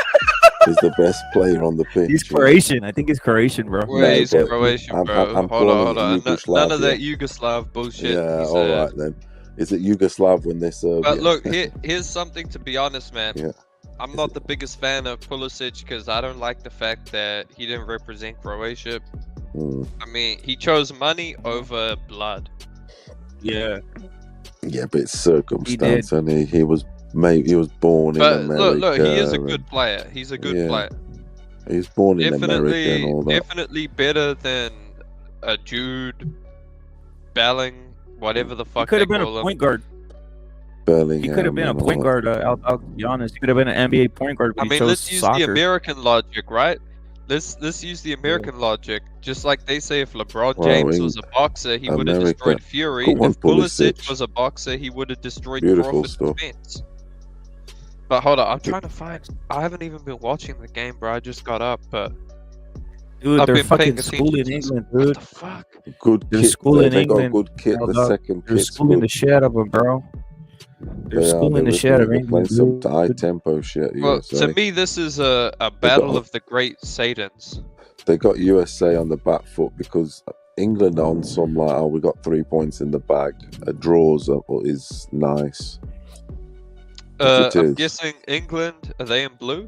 Speaker 3: is the best player on the pitch.
Speaker 1: He's Croatian. I think he's Croatian, bro.
Speaker 6: Wait, he's
Speaker 3: but
Speaker 6: Croatian,
Speaker 3: I'm
Speaker 6: bro.
Speaker 3: calling
Speaker 6: Hold
Speaker 3: it
Speaker 6: on. None
Speaker 3: Yugoslavia.
Speaker 6: of that Yugoslav bullshit.
Speaker 3: Yeah,
Speaker 6: He's,
Speaker 3: all right then. Is it Yugoslav when they serve?
Speaker 6: But look, here's something to be honest, man.
Speaker 3: Yeah.
Speaker 6: I'm not the biggest fan of Pulisic because I don't like the fact that he didn't represent Croatia. I mean, he chose money over blood.
Speaker 1: Yeah.
Speaker 3: Yeah, but it's circumstance, and he was born in
Speaker 6: But
Speaker 3: America.
Speaker 6: look, he is a
Speaker 3: and
Speaker 6: good player. He's a good
Speaker 3: Yeah.
Speaker 6: player.
Speaker 3: He was born in America and
Speaker 6: Definitely,
Speaker 3: all that.
Speaker 6: definitely better than a Jude Belling, whatever the
Speaker 1: He
Speaker 6: fuck
Speaker 1: could
Speaker 6: they
Speaker 1: have been
Speaker 6: call
Speaker 1: a
Speaker 6: him.
Speaker 1: point guard.
Speaker 3: Bellingham.
Speaker 1: He could have been a
Speaker 3: and all
Speaker 1: point
Speaker 3: that.
Speaker 1: guard. I'll be honest. He could have been an NBA point guard. But
Speaker 6: I
Speaker 1: he
Speaker 6: mean,
Speaker 1: chose
Speaker 6: let's use
Speaker 1: soccer.
Speaker 6: the American logic, right? Let's use the American logic. Just like they say, if LeBron
Speaker 3: Wow,
Speaker 6: James was a boxer, he would have
Speaker 3: America.
Speaker 6: destroyed Fury.
Speaker 3: Come on,
Speaker 6: If Pulisic
Speaker 3: Pulisic.
Speaker 6: was a boxer, he would have destroyed
Speaker 3: Beautiful
Speaker 6: Crawford
Speaker 3: stuff.
Speaker 6: Spence. But hold on, I'm trying to find. I haven't even been watching the game, bro. I just got up, but
Speaker 1: Dude,
Speaker 6: I've
Speaker 1: they're
Speaker 6: been paying
Speaker 1: fucking schooling
Speaker 6: attention.
Speaker 1: England,
Speaker 6: What
Speaker 1: dude.
Speaker 6: the fuck?
Speaker 3: Good
Speaker 1: They're
Speaker 3: kit.
Speaker 1: schooling
Speaker 3: They got
Speaker 1: England.
Speaker 3: good kit.
Speaker 1: Hell,
Speaker 3: The
Speaker 1: dog.
Speaker 3: second
Speaker 1: They're
Speaker 3: kit's
Speaker 1: schooling the
Speaker 3: good.
Speaker 1: shit out of them, bro. They're schooling the shit out of
Speaker 3: They're playing
Speaker 1: England,
Speaker 3: some
Speaker 1: dude.
Speaker 3: high tempo shit.
Speaker 6: Well,
Speaker 3: USA.
Speaker 6: to me, this is a battle of the great Satans.
Speaker 3: They got USA on the back foot because England on some like, oh, we got 3 points in the bag. A draws is nice. It
Speaker 6: I'm
Speaker 3: is.
Speaker 6: guessing England. Are they in blue?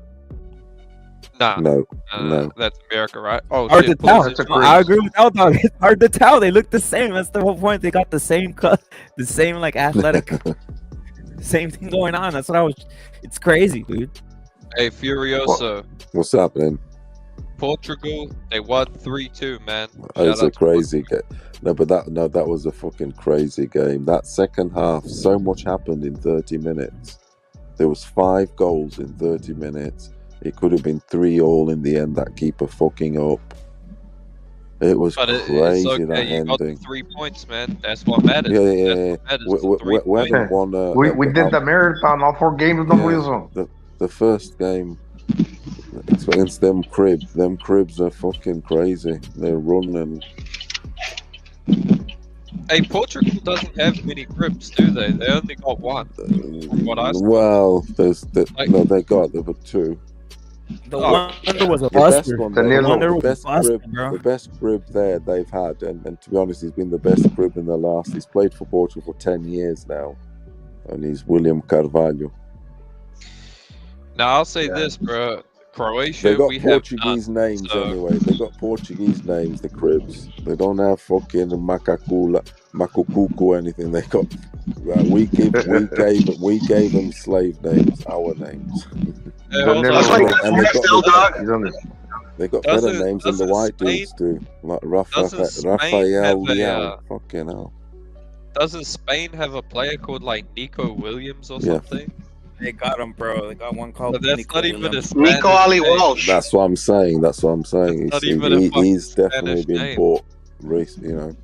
Speaker 6: Nah,
Speaker 3: No, no.
Speaker 6: that's America, right? Oh,
Speaker 1: Hard to
Speaker 6: shit,
Speaker 1: tell.
Speaker 6: Pulisic.
Speaker 2: a
Speaker 1: I agree with L Dog. It's hard to tell. They look the same. That's the whole point. They got the same cut, the same like athletic, same thing going on. That's what I was. It's crazy, dude.
Speaker 6: Hey, Furioso.
Speaker 3: What's happening?
Speaker 6: Portugal, they won 3-2, man.
Speaker 3: Oh, it's
Speaker 6: Shout
Speaker 3: a
Speaker 6: out to
Speaker 3: crazy game. No, but that was a fucking crazy game. That second half, so much happened in 30 minutes. There was 5 goals in 30 minutes. It could have been 3-3 in the end. That keeper fucking up. It was
Speaker 6: But it's
Speaker 3: crazy
Speaker 6: okay.
Speaker 3: that
Speaker 6: You got the
Speaker 3: ending.
Speaker 6: 3 points, man. That's what matters.
Speaker 3: Yeah.
Speaker 6: That's what matters.
Speaker 3: We haven't won.
Speaker 2: We did the marathon, all 4 games. No reason.
Speaker 3: The first game against them cribs. Them cribs are fucking crazy. They're running.
Speaker 6: Hey, Portugal doesn't have many grips, do they? They only got 1. From what I saw.
Speaker 3: Well, no, they got 2.
Speaker 1: The wonder was a
Speaker 3: The
Speaker 1: buster.
Speaker 3: best one,
Speaker 2: The
Speaker 1: The wonder
Speaker 3: the
Speaker 1: was a
Speaker 3: best
Speaker 1: buster,
Speaker 3: crib,
Speaker 1: bro.
Speaker 3: the best crib there they've had, and to be honest, he's been the best crib in the last. He's played for Portugal for 10 years now, and he's William Carvalho.
Speaker 6: Now, I'll say this, bro. Croatia,
Speaker 3: They got
Speaker 6: we
Speaker 3: Portuguese
Speaker 6: have none,
Speaker 3: names
Speaker 6: so-
Speaker 3: anyway. They got Portuguese names, the cribs. They don't have fucking Macacuco or anything. They got we gave them slave names, our names.
Speaker 6: Hey, hold
Speaker 2: That's
Speaker 6: on.
Speaker 2: like
Speaker 3: And they got better
Speaker 6: Doesn't-
Speaker 3: names than the
Speaker 6: doesn't
Speaker 3: white
Speaker 6: Spain-
Speaker 3: dudes do, like
Speaker 6: doesn't Spain
Speaker 3: Rafael
Speaker 6: have a,
Speaker 3: Leao. Fucking hell.
Speaker 6: Doesn't Spain have a player called like Nico Williams or
Speaker 3: Yeah.
Speaker 6: something?
Speaker 1: They got him, bro. They got one called
Speaker 6: But that's
Speaker 1: Nico
Speaker 6: not even a
Speaker 1: Williams.
Speaker 6: Spanish
Speaker 7: Nico Ali
Speaker 6: name.
Speaker 7: Walsh.
Speaker 3: That's what I'm saying.
Speaker 6: That's not even a fucking
Speaker 3: He's definitely
Speaker 6: Spanish
Speaker 3: been
Speaker 6: name.
Speaker 3: bought. You know,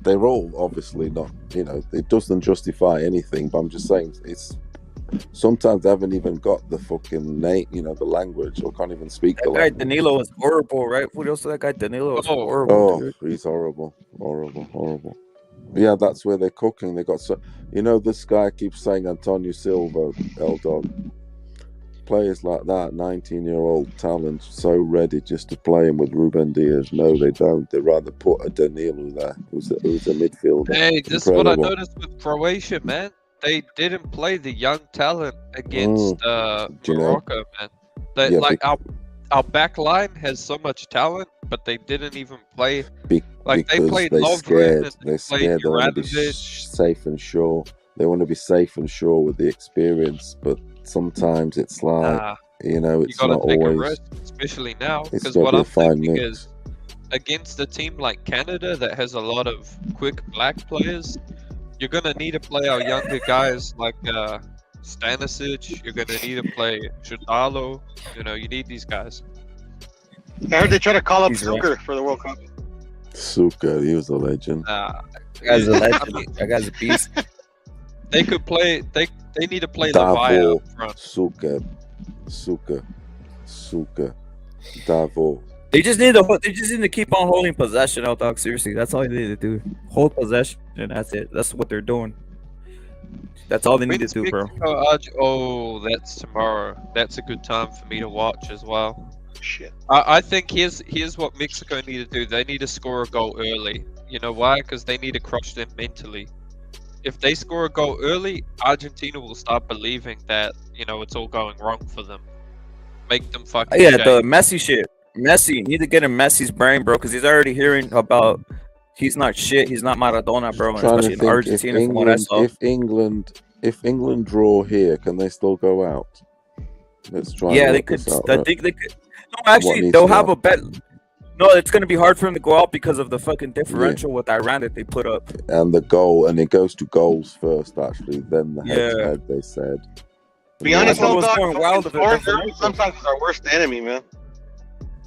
Speaker 3: they're all obviously not. You know, it doesn't justify anything. But I'm just saying, it's sometimes they haven't even got the fucking name. You know, the language, or can't even speak the
Speaker 1: That guy
Speaker 3: language.
Speaker 1: Danilo was horrible, right? Who else? That guy Danilo was
Speaker 6: Oh.
Speaker 1: horrible,
Speaker 3: Oh,
Speaker 1: dude.
Speaker 3: he's horrible. Yeah, that's where they're cooking. They got so. You know, this guy keeps saying Antonio Silva, L-Dog. Players like that, 19-year-old talent, so ready just to play him with Ruben Diaz. No, they don't. They rather put a Danilo there, who's a midfielder.
Speaker 6: Hey, this is what I
Speaker 3: Incredible.
Speaker 6: noticed with Croatia, man. They didn't play the young talent against
Speaker 3: Do you know?
Speaker 6: Morocco, man. They,
Speaker 3: Yeah,
Speaker 6: like our back line has so much talent, but they didn't even play. Like they
Speaker 3: because
Speaker 6: played
Speaker 3: they're
Speaker 6: Lovren
Speaker 3: scared.
Speaker 6: and
Speaker 3: They're
Speaker 6: they
Speaker 3: scared.
Speaker 6: played
Speaker 3: They want to be
Speaker 6: Juranovic.
Speaker 3: safe and sure. They want to be safe and sure with the experience, but sometimes it's like,
Speaker 6: Nah,
Speaker 3: you know,
Speaker 6: you
Speaker 3: it's
Speaker 6: gotta
Speaker 3: not
Speaker 6: take a
Speaker 3: always.
Speaker 6: risk, especially now.
Speaker 3: It's
Speaker 6: Because
Speaker 3: gotta
Speaker 6: what
Speaker 3: be a
Speaker 6: I'm
Speaker 3: fine
Speaker 6: thinking
Speaker 3: mix.
Speaker 6: is, against a team like Canada that has a lot of quick black players, you're gonna need to play our younger guys like Stanisic. You're gonna need to play Shadalo. You know, you need these guys.
Speaker 7: I heard they try to call up
Speaker 1: He's right.
Speaker 7: Zucker for the World Cup.
Speaker 3: Suka, he was a legend.
Speaker 6: Nah,
Speaker 1: That guy's a
Speaker 6: I
Speaker 1: legend.
Speaker 6: mean,
Speaker 1: That guy's a beast.
Speaker 6: they could play. They need to play Levi
Speaker 3: Davo,
Speaker 6: up front.
Speaker 3: Suka, Davo.
Speaker 1: They just need to keep on holding possession, out dog. Seriously, that's all they need to do. Hold possession, and that's it. That's what they're doing. That's all they need to
Speaker 6: When's
Speaker 1: do, bro.
Speaker 6: Mexico, oh, that's tomorrow. That's a good time for me to watch as well.
Speaker 7: Shit.
Speaker 6: I think here's what Mexico need to do. They need to score a goal early. You know why? Because they need to crush them mentally. If they score a goal early, Argentina will start believing that, you know, it's all going wrong for them. Make them fucking
Speaker 1: Yeah,
Speaker 6: shake.
Speaker 1: the Messi shit. Messi, need to get in Messi's brain, bro, because he's already hearing about he's not shit. He's not Maradona, bro. And
Speaker 3: Trying to
Speaker 1: especially in
Speaker 3: think
Speaker 1: Argentina, from what I saw.
Speaker 3: if England draw here, can they still go out? Let's try.
Speaker 1: Yeah,
Speaker 3: and
Speaker 1: they
Speaker 3: work
Speaker 1: could.
Speaker 3: this out,
Speaker 1: I
Speaker 3: right?
Speaker 1: think they could. No, actually,
Speaker 3: needs
Speaker 1: they'll
Speaker 3: to
Speaker 1: have a
Speaker 3: happen?
Speaker 1: bet. No, it's gonna be hard for them to go out because of the fucking differential with Iran that they put up.
Speaker 3: And the goal, and it goes to goals first, actually, then the
Speaker 1: Yeah.
Speaker 3: head-to-head, they said.
Speaker 7: Be honest,
Speaker 1: That's what
Speaker 7: though,
Speaker 1: was
Speaker 7: dog,
Speaker 1: going wild of it.
Speaker 7: foreign sometimes is our worst enemy, man.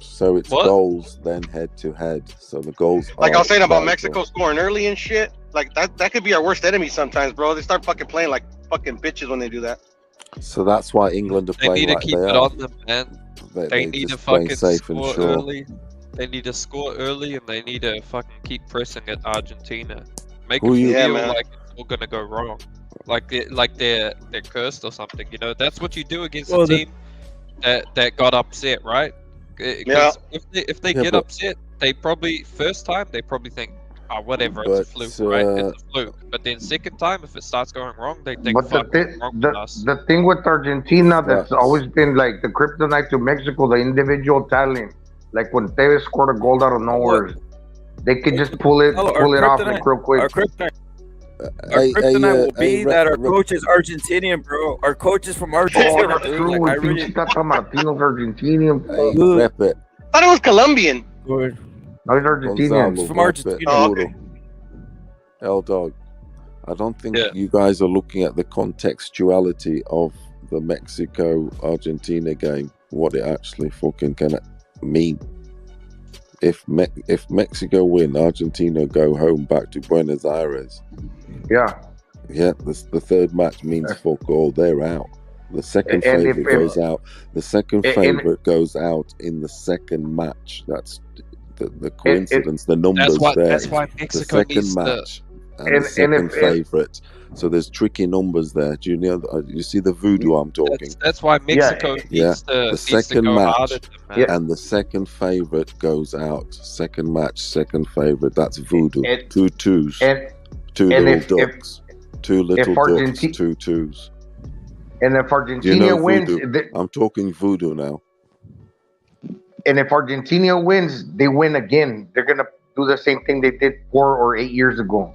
Speaker 3: So it's
Speaker 6: What?
Speaker 3: goals, then head to head. So the goals.
Speaker 7: Like I was saying about
Speaker 3: vital.
Speaker 7: Mexico scoring early and shit. Like that could be our worst enemy sometimes, bro. They start fucking playing like fucking bitches when they do that.
Speaker 3: So that's why England are
Speaker 6: They
Speaker 3: playing
Speaker 6: need to
Speaker 3: like
Speaker 6: keep
Speaker 3: they
Speaker 6: it
Speaker 3: are.
Speaker 6: on them, man. They
Speaker 3: They
Speaker 6: need to
Speaker 3: just playing
Speaker 6: fucking
Speaker 3: safe and
Speaker 6: score
Speaker 3: sure.
Speaker 6: early. They need to score early, and they need to fucking keep pressing at Argentina. Make
Speaker 3: Who
Speaker 6: them
Speaker 3: you-
Speaker 7: Yeah,
Speaker 6: feel
Speaker 7: man.
Speaker 6: like it's all gonna go wrong, like they're cursed or something. You know, that's what you do against
Speaker 1: Well,
Speaker 6: a team that got upset, right?
Speaker 7: Yeah.
Speaker 6: If they
Speaker 3: Yeah,
Speaker 6: get
Speaker 3: but-
Speaker 6: upset, they probably first time they probably think, oh, whatever, it's a
Speaker 3: But,
Speaker 6: fluke, right? It's a fluke. But then second time, if it starts going wrong, they think,
Speaker 2: But
Speaker 6: fuck, what's wrong with us?
Speaker 2: the thing with Argentina that's
Speaker 3: Facts.
Speaker 2: always been like the kryptonite to Mexico, the individual talent. Like when Tevez scored a goal out of nowhere, they could just pull it off like real quick.
Speaker 1: Our kryptonite,
Speaker 3: Hey,
Speaker 1: will be that our
Speaker 3: Re-
Speaker 1: coach is Argentinian, bro. Our coach is from
Speaker 2: Oh,
Speaker 1: Argentina,
Speaker 2: that's
Speaker 1: dude.
Speaker 2: true.
Speaker 1: Like I
Speaker 2: Pinche
Speaker 1: really
Speaker 2: Tata Martino's Argentinian.
Speaker 3: Hey,
Speaker 1: Good.
Speaker 3: rep it.
Speaker 7: I thought it was Colombian.
Speaker 1: good.
Speaker 2: No, he's Argentinian.
Speaker 3: Gonzalo,
Speaker 1: From
Speaker 3: rep
Speaker 1: Argentina.
Speaker 3: it.
Speaker 7: Oh,
Speaker 3: Puro.
Speaker 7: okay.
Speaker 3: L Dog. I don't think
Speaker 6: Yeah.
Speaker 3: you guys are looking at the contextuality of the Mexico-Argentina game, what it actually fucking can mean. If Mexico win, Argentina go home back to Buenos Aires.
Speaker 2: Yeah.
Speaker 3: Yeah, the third match means fuck all. They're out. The second
Speaker 2: And if-
Speaker 3: favorite goes out. The second
Speaker 2: and-
Speaker 3: favorite goes out in the second match. That's the coincidence. The numbers there.
Speaker 6: That's why
Speaker 3: The
Speaker 6: Mexico
Speaker 3: second
Speaker 6: needs to.
Speaker 3: match and
Speaker 2: And-
Speaker 3: the second
Speaker 2: and if-
Speaker 3: favorite. So there's tricky numbers there. Do you know? You see the voodoo I'm talking.
Speaker 6: That's why Mexico
Speaker 3: Yeah.
Speaker 6: needs to
Speaker 3: The
Speaker 6: needs to
Speaker 3: second
Speaker 6: go
Speaker 3: match.
Speaker 6: harder. Man.
Speaker 2: Yeah.
Speaker 3: And the second favorite goes out. Second match, second favorite. That's voodoo.
Speaker 2: And-
Speaker 3: Two twos.
Speaker 2: And
Speaker 3: Two
Speaker 2: and
Speaker 3: little
Speaker 2: if-
Speaker 3: ducks. Two little ducks.
Speaker 2: Argenti-
Speaker 3: Two twos.
Speaker 2: and if
Speaker 3: Do
Speaker 2: Argentina
Speaker 3: you know
Speaker 2: wins,
Speaker 3: voodoo? I'm talking voodoo now.
Speaker 2: and if Argentina wins, they win again. They're gonna do the same thing they did 4 or 8 years ago.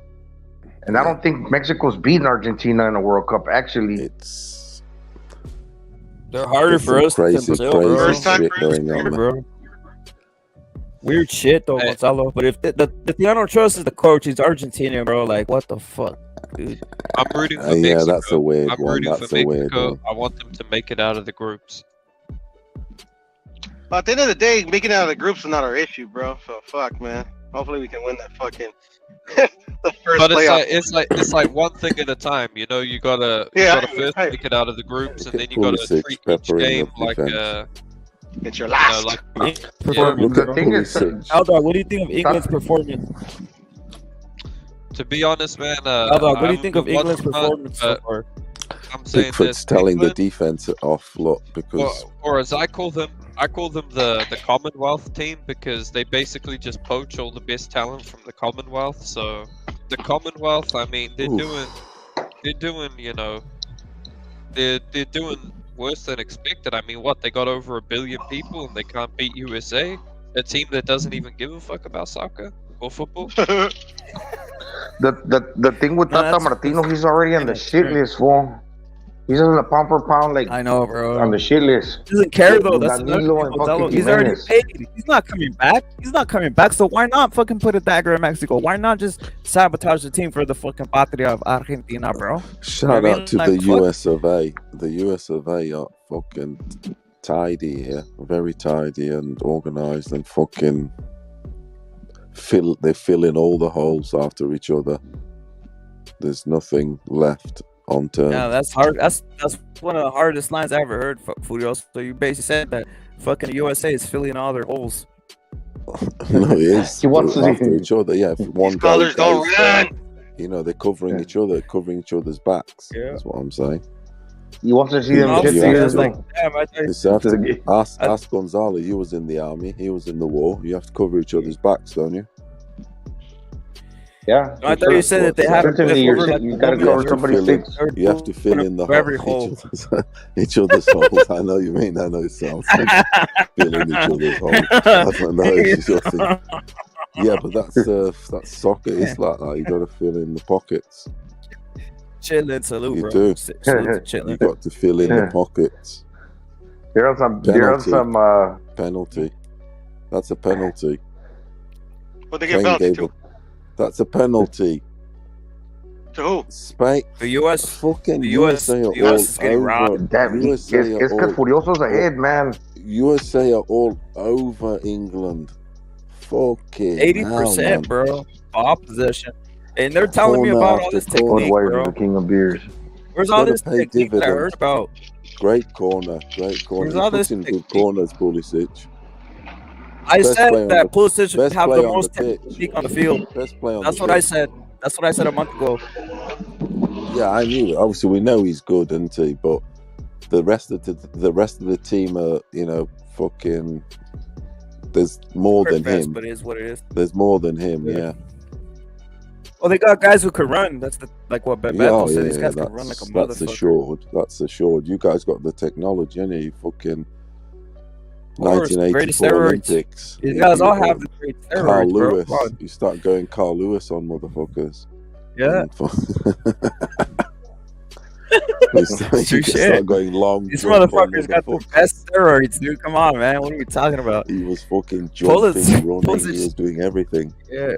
Speaker 2: And I don't think Mexico's beaten Argentina in a World Cup. Actually,
Speaker 3: It's
Speaker 1: They're harder for
Speaker 3: some
Speaker 1: us than
Speaker 3: crazy,
Speaker 1: Brazil,
Speaker 3: crazy
Speaker 1: bro.
Speaker 7: First time
Speaker 3: shit
Speaker 7: for
Speaker 3: going on there.
Speaker 1: Bro. Weird shit though,
Speaker 6: Hey.
Speaker 1: Gonzalo. But if the thing I don't trust is the coach. He's Argentinian, bro. Like what the fuck, dude?
Speaker 6: I'm rooting for
Speaker 3: Yeah,
Speaker 6: Mexico.
Speaker 3: that's a weird
Speaker 6: I'm
Speaker 3: one.
Speaker 6: rooting
Speaker 3: That's
Speaker 6: for
Speaker 3: a weird
Speaker 6: Mexico.
Speaker 3: one.
Speaker 6: I want them to make it out of the groups.
Speaker 7: But at the end of the day, making it out of the groups is not our issue, bro. So fuck, man. Hopefully we can win that fucking the first
Speaker 6: But
Speaker 7: playoff.
Speaker 6: it's like one thing at a time. You know, you gotta first
Speaker 7: right.
Speaker 6: make it out of the groups, and
Speaker 3: Look
Speaker 6: then
Speaker 3: at
Speaker 6: you gotta
Speaker 3: Pulisic
Speaker 6: treat each
Speaker 3: peppering
Speaker 6: game
Speaker 3: the
Speaker 6: like
Speaker 3: defense.
Speaker 7: It's your
Speaker 6: you know,
Speaker 7: last.
Speaker 6: like
Speaker 1: Performance,
Speaker 3: Look at
Speaker 1: bro.
Speaker 2: the thing is,
Speaker 3: Pulisic.
Speaker 1: Aldog, what do you think of England's performance?
Speaker 6: to be honest, man.
Speaker 1: Aldog, what do you
Speaker 6: I
Speaker 1: think of
Speaker 6: haven't been
Speaker 1: England's
Speaker 6: watching much,
Speaker 1: performance so
Speaker 6: but
Speaker 1: far?
Speaker 6: I'm saying
Speaker 3: Pickford's
Speaker 6: that
Speaker 3: telling the
Speaker 6: England,
Speaker 3: defense off, look, because
Speaker 6: or as I call them the Commonwealth team, because they basically just poach all the best talent from the Commonwealth. So the Commonwealth, I mean, they're
Speaker 3: Oof.
Speaker 6: doing, you know, they're doing worse than expected. I mean, what, they got over 1 billion people and they can't beat USA, a team that doesn't even give a fuck about soccer or football.
Speaker 2: the thing with
Speaker 1: No,
Speaker 2: Tata
Speaker 1: that's-
Speaker 2: Martino, he's already on the shit list, fool. He's on the pound for pound, like
Speaker 1: I know, bro.
Speaker 2: on the shit list.
Speaker 1: He doesn't care though. That's another
Speaker 2: Danilo
Speaker 1: thing,
Speaker 2: and
Speaker 1: Gonzalo.
Speaker 2: fucking
Speaker 1: He's already
Speaker 2: Jimenez.
Speaker 1: paid. He's not coming back. He's not coming back. So why not fucking put a dagger in Mexico? Why not just sabotage the team for the fucking patria of Argentina, bro?
Speaker 3: shout
Speaker 1: I
Speaker 3: out
Speaker 1: mean,
Speaker 3: to
Speaker 1: like,
Speaker 3: the
Speaker 1: fuck.
Speaker 3: US of A. The US of A are fucking tidy here, very tidy and organized, and fucking they fill in all the holes after each other. There's nothing left unturned.
Speaker 1: Yeah, that's hard. That's one of the hardest lines I ever heard, Furios. So you basically said that fucking USA is filling all their holes.
Speaker 3: No, it is.
Speaker 2: He wants to-
Speaker 3: after each other. Yeah, if one
Speaker 7: These
Speaker 3: guy
Speaker 7: colors don't
Speaker 3: goes
Speaker 7: run.
Speaker 3: down, you know, they're covering
Speaker 2: Yeah.
Speaker 3: each other, covering each other's backs.
Speaker 1: Yeah.
Speaker 3: That's what I'm saying.
Speaker 2: He wants to see them
Speaker 3: Yeah,
Speaker 2: shit
Speaker 3: you
Speaker 2: together.
Speaker 3: have to.
Speaker 1: like, damn, I thought
Speaker 3: You have to
Speaker 2: Like,
Speaker 3: ask Gonzalo. He was in the army. He was in the war. You have to cover each other's backs, don't you?
Speaker 2: yeah.
Speaker 1: I thought you said that they had to
Speaker 2: Certainly, you gotta cover
Speaker 3: to
Speaker 2: somebody's
Speaker 3: fill in.
Speaker 2: six.
Speaker 3: You have to fill in the
Speaker 1: every
Speaker 3: hole,
Speaker 1: hole.
Speaker 3: each other's holes. I know you mean. I know it sounds like filling each other's holes. I know it's your thing. Yeah, but that's soccer. It's like that. You got to fill in the pockets.
Speaker 1: Chitlin, salute,
Speaker 3: You
Speaker 1: bro.
Speaker 3: do.
Speaker 1: Salute to
Speaker 3: You
Speaker 1: Chitlin.
Speaker 3: got to fill in the pockets.
Speaker 2: There are some.
Speaker 3: Penalty. That's a penalty.
Speaker 7: What they get
Speaker 3: Kane
Speaker 7: penalty
Speaker 3: gave
Speaker 7: to?
Speaker 3: it. That's a penalty.
Speaker 7: To who?
Speaker 3: Spain.
Speaker 1: The US,
Speaker 3: Fucking
Speaker 1: the US
Speaker 3: USA are
Speaker 1: the US is
Speaker 3: all
Speaker 1: getting
Speaker 3: over.
Speaker 1: robbed.
Speaker 2: Damn, it's
Speaker 3: USA are
Speaker 2: que
Speaker 3: all-
Speaker 2: Furioso's ahead, man.
Speaker 3: USA are all over England. Fucking hell, man.
Speaker 1: 80%, bro. Ball possession. And they're telling me
Speaker 3: Corner
Speaker 1: about all
Speaker 3: after
Speaker 1: this
Speaker 3: corner.
Speaker 1: technique,
Speaker 2: Budweiser,
Speaker 1: bro.
Speaker 2: the king of beers.
Speaker 1: Where's all
Speaker 3: Gotta
Speaker 1: this
Speaker 3: pay
Speaker 1: technique that I
Speaker 3: dividends.
Speaker 1: heard about?
Speaker 3: Great corner, great corner.
Speaker 1: Where's
Speaker 3: He
Speaker 1: all
Speaker 3: puts
Speaker 1: this
Speaker 3: in good
Speaker 1: technique?
Speaker 3: corners, Pulisic.
Speaker 1: I
Speaker 3: Best
Speaker 1: said
Speaker 3: player on
Speaker 1: that
Speaker 3: the
Speaker 1: Pulisic should
Speaker 3: best
Speaker 1: have
Speaker 3: player
Speaker 1: the
Speaker 3: on the
Speaker 1: most
Speaker 3: pitch.
Speaker 1: technique on the field.
Speaker 3: Best player on
Speaker 1: That's
Speaker 3: the
Speaker 1: what I
Speaker 3: pitch.
Speaker 1: said. That's what I said a month ago.
Speaker 3: Yeah, I knew it. Obviously, we know he's good, isn't he? But the rest of the team are, fucking. There's more than
Speaker 1: Fast,
Speaker 3: him.
Speaker 1: but it is what it is.
Speaker 3: There's more than him. Yeah.
Speaker 1: Well, they got guys who can run. That's like what Beto
Speaker 3: Oh,
Speaker 1: said.
Speaker 3: yeah,
Speaker 1: These guys can run like a
Speaker 3: that's
Speaker 1: motherfucker.
Speaker 3: assured. That's assured. You guys got the technology, innit? You fucking
Speaker 1: Of course, the greatest
Speaker 3: 1984
Speaker 1: steroids.
Speaker 3: Olympics.
Speaker 1: These guys all have the great
Speaker 3: Carl
Speaker 1: steroids, bro.
Speaker 3: Lewis.
Speaker 1: Come on.
Speaker 3: You start going Carl Lewis on motherfuckers.
Speaker 1: Yeah.
Speaker 3: You start going long.
Speaker 1: These
Speaker 3: jump on
Speaker 1: motherfuckers got the best steroids, dude. Come on, man. What are we talking about?
Speaker 3: He was fucking jumping, running.
Speaker 1: Pulisic.
Speaker 3: He was doing everything.
Speaker 1: Yeah.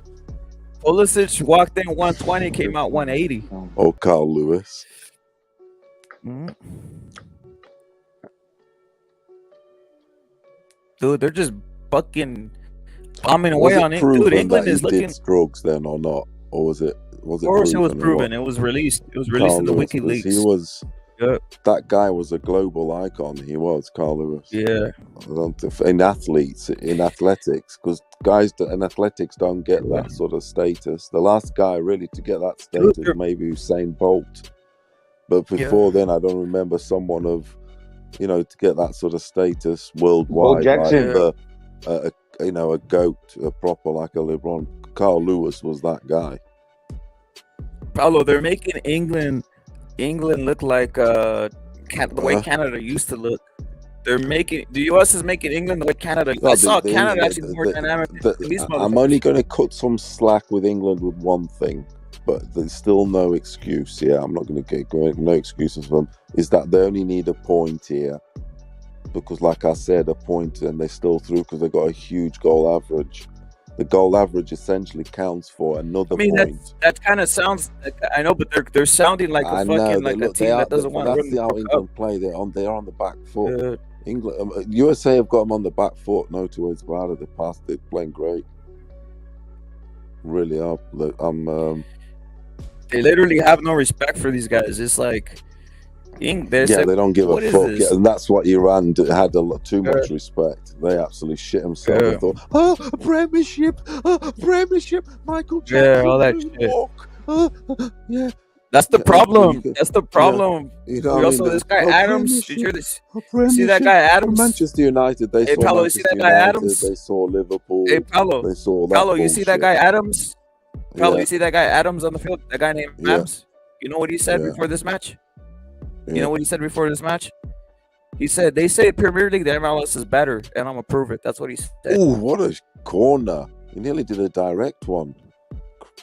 Speaker 1: Pulisic walked in 120, came out 180.
Speaker 3: Oh, Carl Lewis.
Speaker 1: Mhm. Dude, they're just fucking bombing away
Speaker 3: Was
Speaker 1: on
Speaker 3: it
Speaker 1: it.
Speaker 3: proven
Speaker 1: Dude, England
Speaker 3: that he
Speaker 1: is looking.
Speaker 3: did drugs then or not? Or was it?
Speaker 1: Of course, it was
Speaker 3: or what?
Speaker 1: proven. It was released. It was released
Speaker 3: Carl
Speaker 1: in the
Speaker 3: Lewis, 'cause
Speaker 1: WikiLeaks.
Speaker 3: He was.
Speaker 1: Yeah.
Speaker 3: That guy was a global icon. He was Carl Lewis.
Speaker 1: Yeah.
Speaker 3: In athletics, because guys in athletics don't get that sort of status. The last guy really to get that status, maybe Usain Bolt. But before then, I don't remember someone of, to get that sort of status worldwide.
Speaker 2: Bo Jackson.
Speaker 3: Like a goat, a proper like a LeBron. Carl Lewis was that guy.
Speaker 1: Paulo, they're making England look like the way Canada used to look. They're making the US is making England the way Canada. I saw Canada actually more dynamic than these motherfuckers.
Speaker 3: I'm only going to cut some slack with England with one thing, but there's still no excuse. Yeah, I'm not going to go no excuses for them. Is that they only need a point here, because like I said, a point and they're still through because they've got a huge goal average. The goal average essentially counts for another point.
Speaker 1: That kind of sounds. I know, but they're sounding like a fucking like a team that doesn't want to
Speaker 3: That's
Speaker 1: win.
Speaker 3: how England play. They're on the back foot. England, USA have got them on the back foot. No two ways about it. The past, they're playing great. Really are.
Speaker 1: They literally have no respect for these guys. It's like.
Speaker 3: They don't give a fuck. Yeah, and that's what Iran had too much respect. They absolutely shit themselves. They thought, a premiership, Michael Jackson.
Speaker 1: Yeah, all that shit. That's the problem. That's the problem. Also, this guy Adams. Did you see that guy Adams?
Speaker 3: Manchester United. They saw
Speaker 1: Paulo,
Speaker 3: Manchester
Speaker 1: you see that guy
Speaker 3: United,
Speaker 1: Adams?
Speaker 3: They saw Liverpool.
Speaker 1: Hey, Paulo.
Speaker 3: They saw that.
Speaker 1: Paulo, you see that guy Adams? Paulo,
Speaker 3: Yeah.
Speaker 1: you see that guy Adams on the field? That guy named Adams. You know what he said before this match? You know what he said before this match? He said, they say Premier League, the MLS is better, and I'm going to prove it. That's what he said.
Speaker 3: Oh, what a corner. He nearly did a direct one.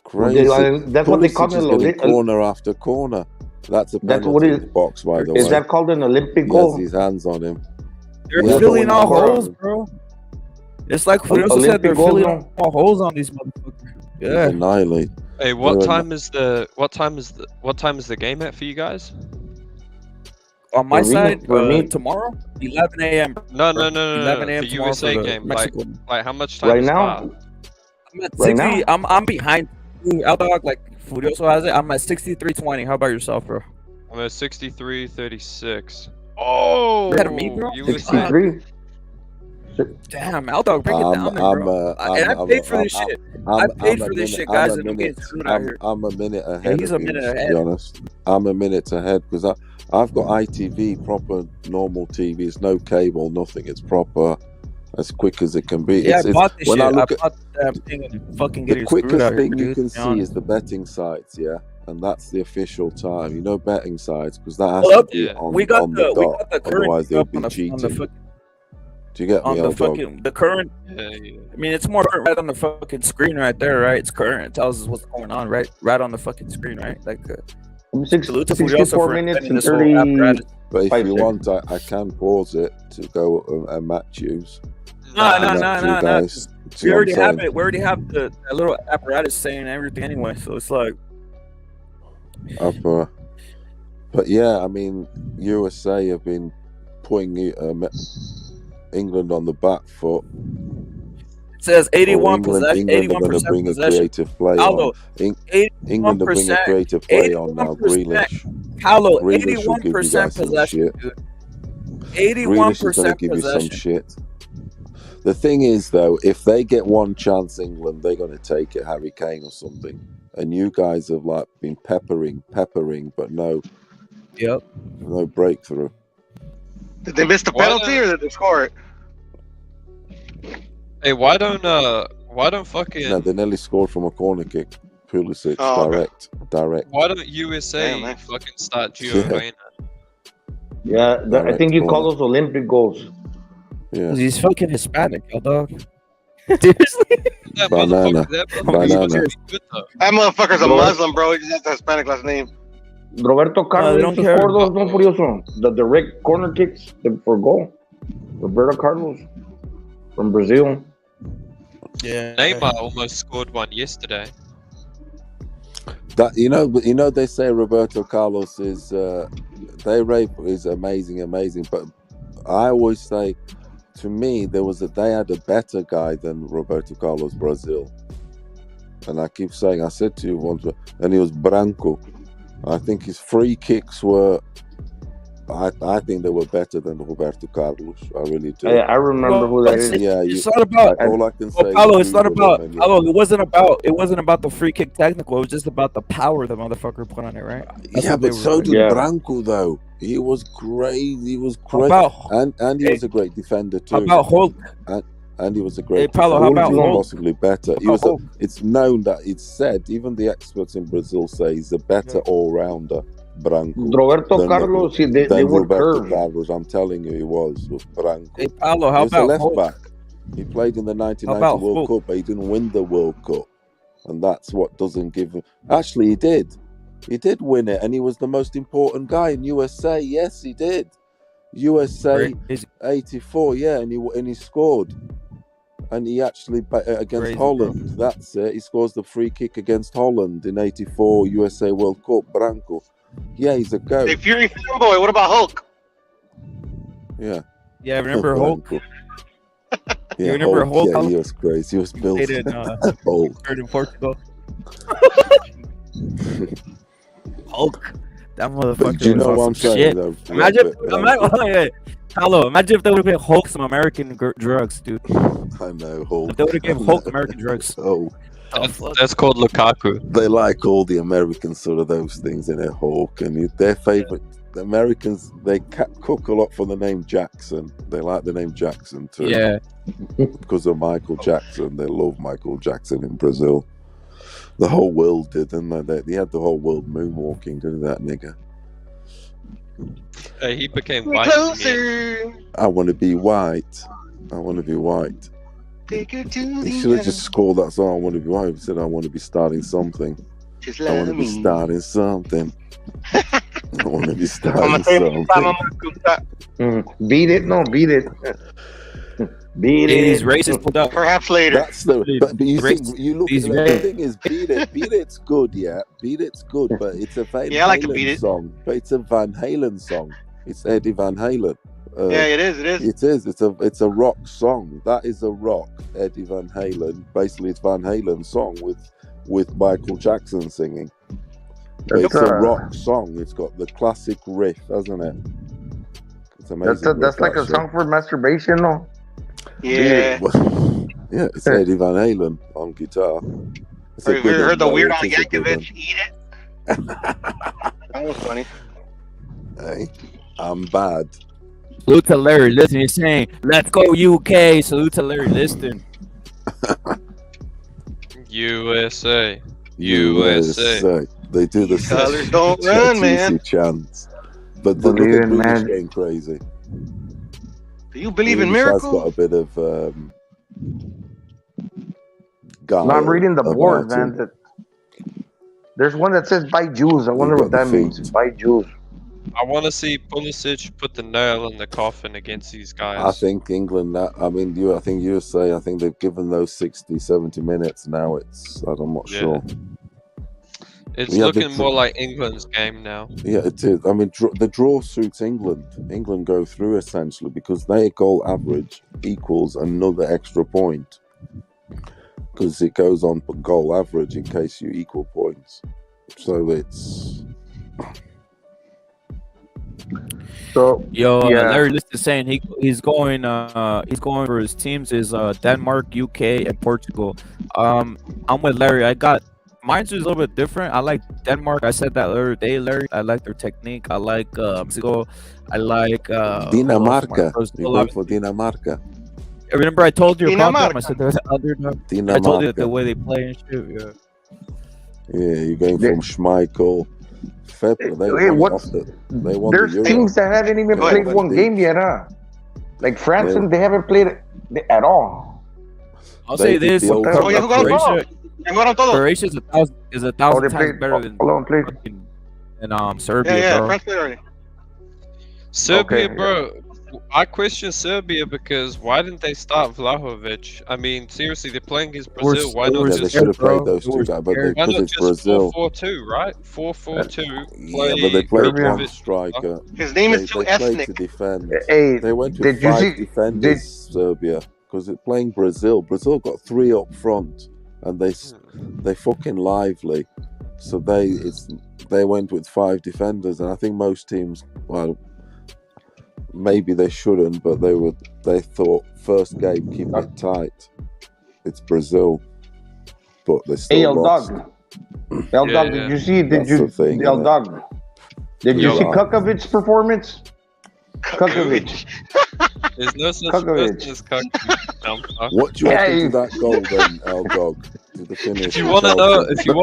Speaker 3: Crazy.
Speaker 2: That's what they call it.
Speaker 3: Corner after corner. That's a penalty in the box, by the way.
Speaker 2: Is that called an Olympic goal?
Speaker 3: He has his hands on him.
Speaker 1: They're filling all holes, bro. It's like Humorous said, they're filling all holes on these motherfuckers. Yeah.
Speaker 3: Annihilate.
Speaker 6: Hey, what time is the game at for you guys?
Speaker 1: On my side, tomorrow, 11 a.m.
Speaker 6: No.
Speaker 1: 11 a.m.
Speaker 6: The USA game.
Speaker 1: Mexico.
Speaker 6: Like how much time
Speaker 2: Right
Speaker 6: is
Speaker 2: now?
Speaker 6: left?
Speaker 1: I'm at
Speaker 2: Right
Speaker 1: 60.
Speaker 2: now?
Speaker 1: I'm behind you, Aldog. Like Furioso has it. I'm at 63-20. How about yourself, bro?
Speaker 6: I'm at 63-36. Oh,
Speaker 1: Ahead of me, bro?
Speaker 6: USA.
Speaker 2: 63.
Speaker 1: Damn, Aldog, break it down, there, bro. And I paid for this shit. I paid for this shit, guys, and I'm getting screwed out here.
Speaker 3: I'm a minute ahead.
Speaker 1: He's a minute ahead.
Speaker 3: To be honest, I'm a minute ahead because I've got ITV, proper normal TV. It's no cable, nothing. It's proper, as quick as it can be.
Speaker 1: Yeah, I bought this shit. I
Speaker 3: look
Speaker 1: bought that thing and fucking get
Speaker 3: the
Speaker 1: it screwed
Speaker 3: quickest
Speaker 1: out here,
Speaker 3: thing you
Speaker 1: dude.
Speaker 3: can see is the betting sites, yeah, and that's the official time. Betting sites, because that has to be on,
Speaker 1: we got
Speaker 3: on
Speaker 1: the
Speaker 3: dot.
Speaker 1: current
Speaker 3: Otherwise, they'll
Speaker 1: up
Speaker 3: be
Speaker 1: on
Speaker 3: cheating.
Speaker 1: the
Speaker 3: Do you get me?
Speaker 1: the current.
Speaker 6: Yeah.
Speaker 1: I mean, it's more current right on the fucking screen right there, right? It's current. It tells us what's going on, right? Right on the fucking screen, right? Like, salute to Furioso
Speaker 2: 64
Speaker 1: for
Speaker 2: minutes
Speaker 1: inventing
Speaker 2: and
Speaker 1: this whole
Speaker 2: 30.
Speaker 1: apparatus.
Speaker 3: But if
Speaker 2: 5
Speaker 3: you
Speaker 2: seconds.
Speaker 3: want, I can pause it to go and match use.
Speaker 1: No.
Speaker 3: Guys. See
Speaker 1: We
Speaker 3: what
Speaker 1: already
Speaker 3: I'm
Speaker 1: have
Speaker 3: saying?
Speaker 1: it. We already have the little apparatus saying everything anyway. So it's like,
Speaker 3: But yeah, I mean, USA have been putting England on the back foot.
Speaker 1: It says
Speaker 3: Or
Speaker 1: 81
Speaker 3: England
Speaker 1: possession,
Speaker 3: are going to
Speaker 1: 81%
Speaker 3: bring a
Speaker 1: possession.
Speaker 3: creative play
Speaker 1: Paulo,
Speaker 3: on. England are bringing a
Speaker 1: 81%,
Speaker 3: creative play on now.
Speaker 1: 81%.
Speaker 3: Grealish.
Speaker 1: Paulo,
Speaker 3: Grealish will give you
Speaker 1: 81%
Speaker 3: guys some
Speaker 1: possession,
Speaker 3: shit.
Speaker 1: dude.
Speaker 3: Grealish is going to
Speaker 1: 81%
Speaker 3: give you some
Speaker 1: possession.
Speaker 3: shit. The thing is, though, if they get one chance, England, they're going to take it, Harry Kane or something. And you guys have like been peppering, but no breakthrough.
Speaker 7: Did they miss the penalty or did they score it?
Speaker 6: Hey, why don't fucking
Speaker 3: No, they nearly scored from a corner kick. Pulisic, direct.
Speaker 6: Why don't USA
Speaker 7: Damn,
Speaker 6: fucking start Gio Reyna?
Speaker 2: Yeah, I think you call those Olympic goals.
Speaker 3: Yeah.
Speaker 1: He's fucking Hispanic, yo, dog. Seriously?
Speaker 6: That
Speaker 3: Banana.
Speaker 6: motherfucker's good though.
Speaker 7: That motherfucker's a Muslim, bro. He just has a Hispanic last name.
Speaker 2: Roberto
Speaker 1: they
Speaker 2: Carlos
Speaker 1: don't
Speaker 2: used to
Speaker 1: care.
Speaker 2: score those, no Furioso. The direct corner kicks for goal. Roberto Carlos from Brazil.
Speaker 1: Yeah.
Speaker 6: Neymar almost scored one yesterday.
Speaker 3: That you know they say Roberto Carlos is they rate is amazing, but I always say, to me, they had a better guy than Roberto Carlos Brazil, and I keep saying, I said to you once, and he was Branco. I think his free kicks were, I think they were better than Roberto Carlos. I really do.
Speaker 2: I remember who that is.
Speaker 3: Yeah,
Speaker 1: It's not about.
Speaker 3: all I can say.
Speaker 1: Paulo,
Speaker 3: is
Speaker 1: it's not
Speaker 3: Google
Speaker 1: about.
Speaker 3: them and
Speaker 1: Paulo, it wasn't about the free kick technical. It was just about the power the motherfucker put on it, right? That's
Speaker 3: yeah,
Speaker 1: what they
Speaker 3: but
Speaker 1: were
Speaker 3: so
Speaker 1: like.
Speaker 3: did
Speaker 2: Yeah.
Speaker 3: Branco though. He was great.
Speaker 1: About-
Speaker 3: and he was a great defender too.
Speaker 1: How about Hulk?
Speaker 3: And he was a great
Speaker 1: Hey, Paulo,
Speaker 3: defender.
Speaker 1: how about
Speaker 3: He was
Speaker 1: Hulk?
Speaker 3: possibly better. He
Speaker 1: How
Speaker 3: was.
Speaker 1: about
Speaker 3: It's known that it's said. Even the experts in Brazil say he's a better all-rounder. Branco.
Speaker 2: Roberto
Speaker 3: than-
Speaker 2: Carlos, they
Speaker 3: than
Speaker 2: would
Speaker 3: Roberto
Speaker 2: curve.
Speaker 3: Carlos. I'm telling you, he was Branco.
Speaker 1: Hey, Paulo,
Speaker 3: He
Speaker 1: how
Speaker 3: was a
Speaker 1: about
Speaker 3: left
Speaker 1: Hulk?
Speaker 3: back. He played in the 1990
Speaker 1: about
Speaker 3: World
Speaker 1: Hulk?
Speaker 3: Cup, but he didn't win the World Cup, and that's what doesn't give him. Actually, he did. He did win it, and he was the most important guy in USA. Yes, he did. USA
Speaker 1: Crazy.
Speaker 3: 84, yeah, and he scored. And he actually against
Speaker 1: Crazy,
Speaker 3: Holland.
Speaker 1: bro.
Speaker 3: That's it. He scores the free kick against Holland in '84 USA World Cup. Branco. Yeah, he's a goat.
Speaker 7: Hey, Fury fanboy, what about Hulk?
Speaker 3: Yeah.
Speaker 1: Yeah, remember Hulk?
Speaker 3: Branco.
Speaker 1: You remember Hulk?
Speaker 3: Yeah, he was crazy. He was built.
Speaker 1: Played in
Speaker 3: Hulk.
Speaker 1: in Portugal. Hulk. That motherfucker
Speaker 3: But do you know
Speaker 1: was
Speaker 3: what
Speaker 1: on
Speaker 3: I'm
Speaker 1: some
Speaker 3: saying?
Speaker 1: shit.
Speaker 3: Though,
Speaker 1: Imagine,
Speaker 3: Robert,
Speaker 1: Paulo, imagine if they would have been Hulk some American drugs, dude.
Speaker 3: I know Hulk.
Speaker 1: If they would have given Hulk American drugs.
Speaker 3: Oh,
Speaker 6: That's called Lukaku.
Speaker 3: they like all the American sort of those things in it, Hulk, and their favorite. The Americans, they cook a lot for the name Jackson. They like the name Jackson too.
Speaker 1: Yeah.
Speaker 3: Because of Michael Jackson. They love Michael Jackson in Brazil. The whole world did, didn't they? They had the whole world moonwalking, didn't that nigga?
Speaker 6: Hey, he became
Speaker 7: We're
Speaker 6: white.
Speaker 7: closer.
Speaker 3: I want to be white. I want to be white.
Speaker 7: Take her to
Speaker 3: He should have just scored that song. I want to be white. He said, I want to be starting something.
Speaker 7: Just
Speaker 3: I want
Speaker 7: let
Speaker 3: to be
Speaker 7: me.
Speaker 3: starting something. I want to be
Speaker 7: I'm
Speaker 3: starting
Speaker 7: gonna tell you
Speaker 3: something.
Speaker 2: Beat it, no, beat it. Beat
Speaker 1: These
Speaker 2: it.
Speaker 1: racists pulled up.
Speaker 7: Perhaps later.
Speaker 3: That's the. But you think you look.
Speaker 1: These
Speaker 3: The
Speaker 1: race-
Speaker 3: thing is, beat it. Beat it's good, yeah. Beat it's good, but it's a Van
Speaker 7: Yeah, I like to
Speaker 3: Halen
Speaker 7: beat it.
Speaker 3: song. But it's a Van Halen song. It's Eddie Van Halen.
Speaker 7: Yeah, it is. It is.
Speaker 3: It is. It's a rock song. That is a rock. Eddie Van Halen. Basically, it's Van Halen's song with Michael Jackson singing. But it's a rock song. It's got the classic riff, hasn't it? It's amazing.
Speaker 2: That's like a song for masturbation, no?
Speaker 7: Yeah.
Speaker 3: Yeah, it's Eddie Van Halen on guitar. It's a
Speaker 7: Have you
Speaker 3: good
Speaker 7: heard the
Speaker 3: one,
Speaker 7: Weird
Speaker 3: though.
Speaker 7: Al
Speaker 3: It is a good
Speaker 7: Yankovic "Eat It"? That was funny.
Speaker 3: one. Hey, I'm bad.
Speaker 1: Salute to Larry Liston. He's saying, let's go UK. Salute to Larry Liston.
Speaker 6: USA.
Speaker 3: They do the
Speaker 7: Colors don't run, man.
Speaker 3: chants. But the
Speaker 2: Believe in
Speaker 3: Grealish
Speaker 2: man.
Speaker 3: going crazy.
Speaker 7: Do you believe in
Speaker 3: Grealish has got
Speaker 7: miracles?
Speaker 3: a bit of guile
Speaker 2: No, I'm reading the board,
Speaker 3: about him.
Speaker 2: man. There's one that says buy Jews. I wonder
Speaker 3: got
Speaker 2: what that
Speaker 3: the
Speaker 2: means.
Speaker 3: feet.
Speaker 2: Buy Jews.
Speaker 6: I want to see Pulisic put the nail in the coffin against these guys.
Speaker 3: I think England, I think USA, I think they've given those 60, 70 minutes. Now I'm not sure.
Speaker 6: It's
Speaker 3: Yeah,
Speaker 6: looking more like England's game now.
Speaker 3: Yeah, it is. I mean, the draw suits England. England go through essentially because their goal average equals another extra point. Because it goes on goal average in case you equal points. So it's.
Speaker 2: So yeah,
Speaker 1: Larry List is saying he's going for his teams is Denmark, UK, and Portugal. I'm with Larry. I got mine's is a little bit different. I like Denmark. I said that the other day, Larry. I like their technique. I like Mexico. I like
Speaker 3: Dinamarca. You go for Dinamarca.
Speaker 1: Remember I told you about them? I
Speaker 7: Dinamarca.
Speaker 1: said they're the underdog. I
Speaker 3: Dinamarca.
Speaker 1: told you the way they play and shit. Yeah.
Speaker 3: Yeah, you're going from Schmeichel. February, they won
Speaker 2: what's
Speaker 3: the Euro.
Speaker 2: there's teams that haven't even
Speaker 3: Go
Speaker 2: played
Speaker 3: ahead.
Speaker 2: one game yet, huh? Like France,
Speaker 3: Yeah.
Speaker 2: they haven't played it at all.
Speaker 1: I'll
Speaker 3: They
Speaker 1: say
Speaker 3: did
Speaker 1: this:
Speaker 3: the old-
Speaker 7: Oh, ya jugaron todos.
Speaker 1: Croatia,
Speaker 7: Ya jugaron todos.
Speaker 1: Croatia is a thousand
Speaker 2: they
Speaker 1: times
Speaker 2: played
Speaker 1: better than
Speaker 2: alone played.
Speaker 1: fucking Serbia,
Speaker 7: Yeah,
Speaker 1: bro.
Speaker 7: France played already.
Speaker 6: Serbia,
Speaker 2: Okay.
Speaker 6: bro. I question Serbia because why didn't they start Vlahovic? I mean, seriously, they're playing against Brazil. Why not
Speaker 3: Yeah, they
Speaker 6: just
Speaker 3: should have
Speaker 1: bro.
Speaker 3: played those
Speaker 1: They
Speaker 3: two
Speaker 1: were
Speaker 3: guys, but
Speaker 1: scared.
Speaker 6: why
Speaker 3: because
Speaker 6: not
Speaker 3: it's
Speaker 6: just
Speaker 3: Brazil.
Speaker 6: 4-4-2, right? 4-4-2.
Speaker 3: Yeah, but they played
Speaker 2: Serbia.
Speaker 3: one striker.
Speaker 7: His name
Speaker 3: They
Speaker 7: is too
Speaker 3: played to
Speaker 7: ethnic.
Speaker 3: defend.
Speaker 2: Hey,
Speaker 3: They went with
Speaker 2: did you
Speaker 3: 5
Speaker 2: see?
Speaker 3: defenders, Serbia, because it's playing Brazil. Brazil got 3 up front, and they fucking lively. So they went with 5 defenders, and I think most teams, well, maybe they shouldn't, but they thought first game keep it tight. It's Brazil, but they
Speaker 2: Hey,
Speaker 3: still
Speaker 2: El
Speaker 3: lost.
Speaker 2: Dog. El
Speaker 6: Yeah,
Speaker 2: Dog,
Speaker 6: yeah.
Speaker 2: did you see? Did
Speaker 3: That's
Speaker 2: you?
Speaker 3: the thing,
Speaker 2: El
Speaker 3: innit?
Speaker 2: Dog. Did you
Speaker 3: Yeah.
Speaker 2: see Kukovic's performance? Kukovic.
Speaker 6: There's no such
Speaker 2: Kukovic.
Speaker 6: person as Kukovic.
Speaker 3: What do you
Speaker 2: Yeah,
Speaker 3: reckon
Speaker 2: you-
Speaker 3: to that goal then, El Dog? To the finish?
Speaker 6: If you want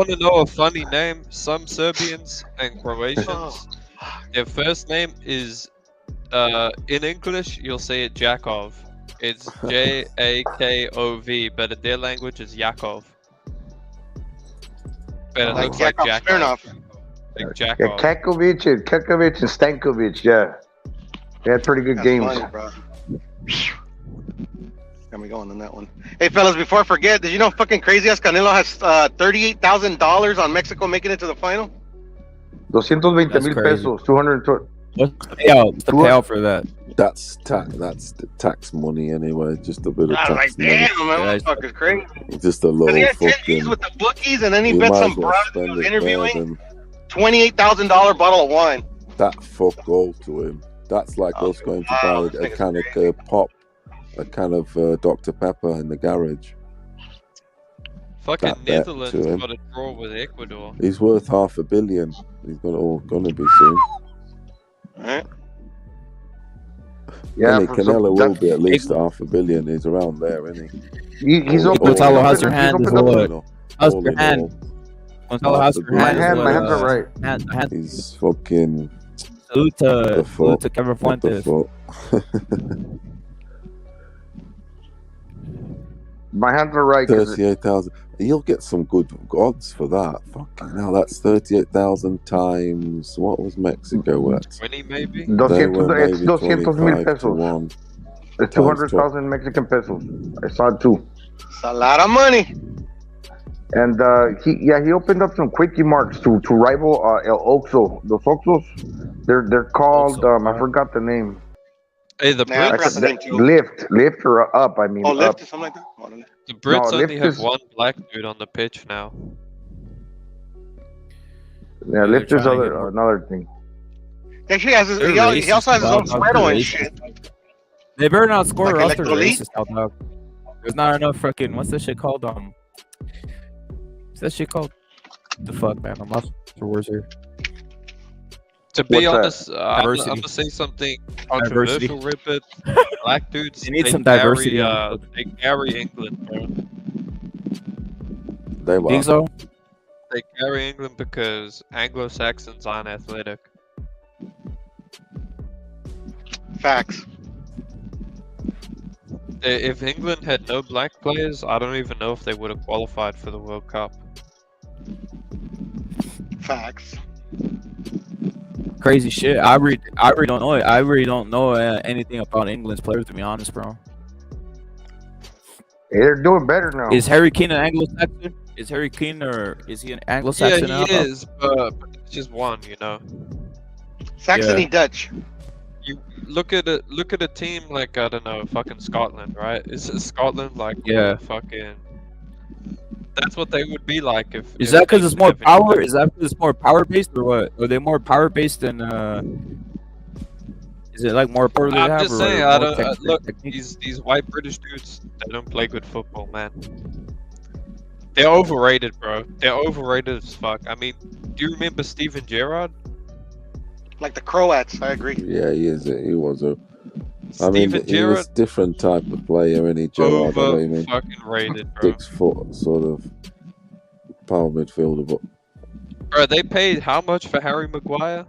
Speaker 6: to know a funny name, some Serbians and Croatians,
Speaker 7: Oh,
Speaker 6: their first name is in English you'll say it Jakov. It's Jakov, but in their language it's Yakov. But it
Speaker 7: like
Speaker 6: looks like
Speaker 7: Jakov
Speaker 6: Jakov.
Speaker 7: Smirnoff.
Speaker 6: Like
Speaker 2: Yeah,
Speaker 6: Jakov.
Speaker 2: Kukovic and Stankovic. Yeah, they had pretty good
Speaker 7: That's
Speaker 2: games.
Speaker 7: funny, bro. Got me going on that one. Hey, fellas, before I forget, did you know fucking crazy ass Canelo has $38,000 on Mexico making it to the final?
Speaker 2: 220
Speaker 1: That's
Speaker 2: mil
Speaker 1: crazy.
Speaker 2: pesos, 220.
Speaker 1: What's the payout? What's the payout for that?
Speaker 3: That's the tax money anyway. Just a bit of
Speaker 7: I was like,
Speaker 3: tax money.
Speaker 7: damn, man,
Speaker 1: Yeah,
Speaker 7: what the fuck is crazy?
Speaker 3: Just a
Speaker 7: Because
Speaker 3: little
Speaker 7: he had 10
Speaker 3: fucking.
Speaker 7: G's with the bookies, and then he
Speaker 3: You
Speaker 7: bet
Speaker 3: might
Speaker 7: some
Speaker 3: as well
Speaker 7: broad
Speaker 3: spend
Speaker 7: who was
Speaker 3: it there
Speaker 7: interviewing
Speaker 3: than
Speaker 7: $28,000 bottle of wine.
Speaker 3: that fuck all to him. That's like us going to
Speaker 7: wow,
Speaker 3: buy
Speaker 7: this
Speaker 3: a
Speaker 7: nigga's
Speaker 3: can
Speaker 7: crazy.
Speaker 3: of pop, a can of Dr Pepper in the garage.
Speaker 6: Fucking
Speaker 3: That bet
Speaker 6: Netherlands
Speaker 3: to him.
Speaker 6: got a draw with Ecuador.
Speaker 3: He's worth $500 million. He's gonna be soon.
Speaker 7: Alright.
Speaker 2: Yeah,
Speaker 3: Kenny
Speaker 2: for
Speaker 3: Canelo
Speaker 2: some-
Speaker 3: will be at least $500 million. He's around there, isn't he?
Speaker 2: He's
Speaker 3: All-
Speaker 2: open.
Speaker 1: Gonzalo, how's your
Speaker 2: he's
Speaker 1: hand?
Speaker 2: opened
Speaker 1: Is
Speaker 2: up-
Speaker 1: what?
Speaker 3: all-
Speaker 1: How's
Speaker 3: all
Speaker 1: your
Speaker 3: in
Speaker 1: hand?
Speaker 3: all,
Speaker 1: Gonzalo, how's your
Speaker 3: My
Speaker 1: hand?
Speaker 3: hand-
Speaker 1: Is
Speaker 3: my
Speaker 1: what,
Speaker 2: hands are right.
Speaker 1: hand-
Speaker 3: He's fucking.
Speaker 1: Salute
Speaker 3: The
Speaker 1: to Kevin
Speaker 3: What the
Speaker 1: Fuentes.
Speaker 3: fuck?
Speaker 2: My hands are right. 'cause
Speaker 3: 38,000. You'll get some good odds for that. Fucking hell, that's 38,000 times. What was Mexico at?
Speaker 6: 20 maybe?
Speaker 3: They
Speaker 2: 200,
Speaker 3: were
Speaker 2: it's
Speaker 3: maybe
Speaker 2: 200 mil
Speaker 3: 25 to
Speaker 2: pesos.
Speaker 3: 1.
Speaker 2: It's 200,000 Mexican pesos. I saw it too.
Speaker 7: It's a lot of money.
Speaker 2: And he opened up some quickie marks to rival El Oxo. Those Oxos, they're called
Speaker 1: Oxo,
Speaker 2: I forgot the name.
Speaker 6: Hey, the
Speaker 7: Nah, I
Speaker 6: Brits,
Speaker 7: forgot the name too.
Speaker 2: Lift or up. I mean
Speaker 7: Oh,
Speaker 2: up.
Speaker 7: lift or something like that? Oh, no.
Speaker 6: the Brits
Speaker 2: No,
Speaker 6: only
Speaker 2: Lift
Speaker 6: have
Speaker 2: is-
Speaker 6: one black dude on the pitch now.
Speaker 2: Yeah, lift is
Speaker 1: trying to get more-
Speaker 2: another thing.
Speaker 7: He actually has
Speaker 1: They're
Speaker 7: he also has his own
Speaker 1: racist,
Speaker 7: spread
Speaker 1: dog.
Speaker 7: and
Speaker 1: They're
Speaker 7: shit.
Speaker 1: They better not score
Speaker 7: Like
Speaker 1: or else they're
Speaker 7: Electrolyte?
Speaker 1: racist out dog. There's not enough fucking what's that shit called? What's that shit called? The fuck, man? I'm lost for words here.
Speaker 6: To be
Speaker 2: What's that?
Speaker 6: honest, I'm
Speaker 1: Diversity.
Speaker 6: gonna say something
Speaker 1: Diversity.
Speaker 6: controversial, Rip it. Black dudes,
Speaker 1: They need some diversity on
Speaker 6: They carry England, bro.
Speaker 3: They were.
Speaker 1: Think so?
Speaker 6: They carry England because Anglo-Saxons aren't athletic.
Speaker 7: Facts.
Speaker 6: If England had no black players, I don't even know if they would have qualified for the World Cup.
Speaker 7: Facts.
Speaker 1: Crazy shit. I really don't know it. I really don't know anything about England's players, to be honest, bro.
Speaker 2: Hey, they're doing better now.
Speaker 1: Is Harry Kane an Anglo-Saxon? Is Harry Kane or is he an
Speaker 6: Yeah,
Speaker 1: Anglo-Saxon
Speaker 6: he
Speaker 1: now?
Speaker 6: is, but it's just one, you know.
Speaker 7: Saxony Dutch.
Speaker 6: You look at a team like, I don't know, fucking Scotland, right? Is Scotland like
Speaker 1: Yeah.
Speaker 6: fucking? That's what they would be like if
Speaker 1: Is that
Speaker 6: they
Speaker 1: because it's
Speaker 6: didn't
Speaker 1: more
Speaker 6: have any
Speaker 1: power?
Speaker 6: money.
Speaker 1: Is that because it's more power based or what? Are they more power based than? Is it like more power they
Speaker 6: I'm
Speaker 1: have
Speaker 6: just
Speaker 1: or
Speaker 6: saying,
Speaker 1: more
Speaker 6: look,
Speaker 1: technique?
Speaker 6: these white British dudes, they don't play good football, man. They're overrated, bro. They're overrated as fuck. I mean, do you remember Steven Gerrard?
Speaker 7: Like the Croats, I agree.
Speaker 3: Yeah, he is. He was a. I mean,
Speaker 6: Steven
Speaker 3: he was
Speaker 6: Gerrard,
Speaker 3: different type of player, and he Gerrard. I know
Speaker 6: over
Speaker 3: what you mean.
Speaker 6: fucking rated, bro.
Speaker 3: 6 foot sort of power midfielder, but
Speaker 6: Bro, they paid how much for Harry Maguire?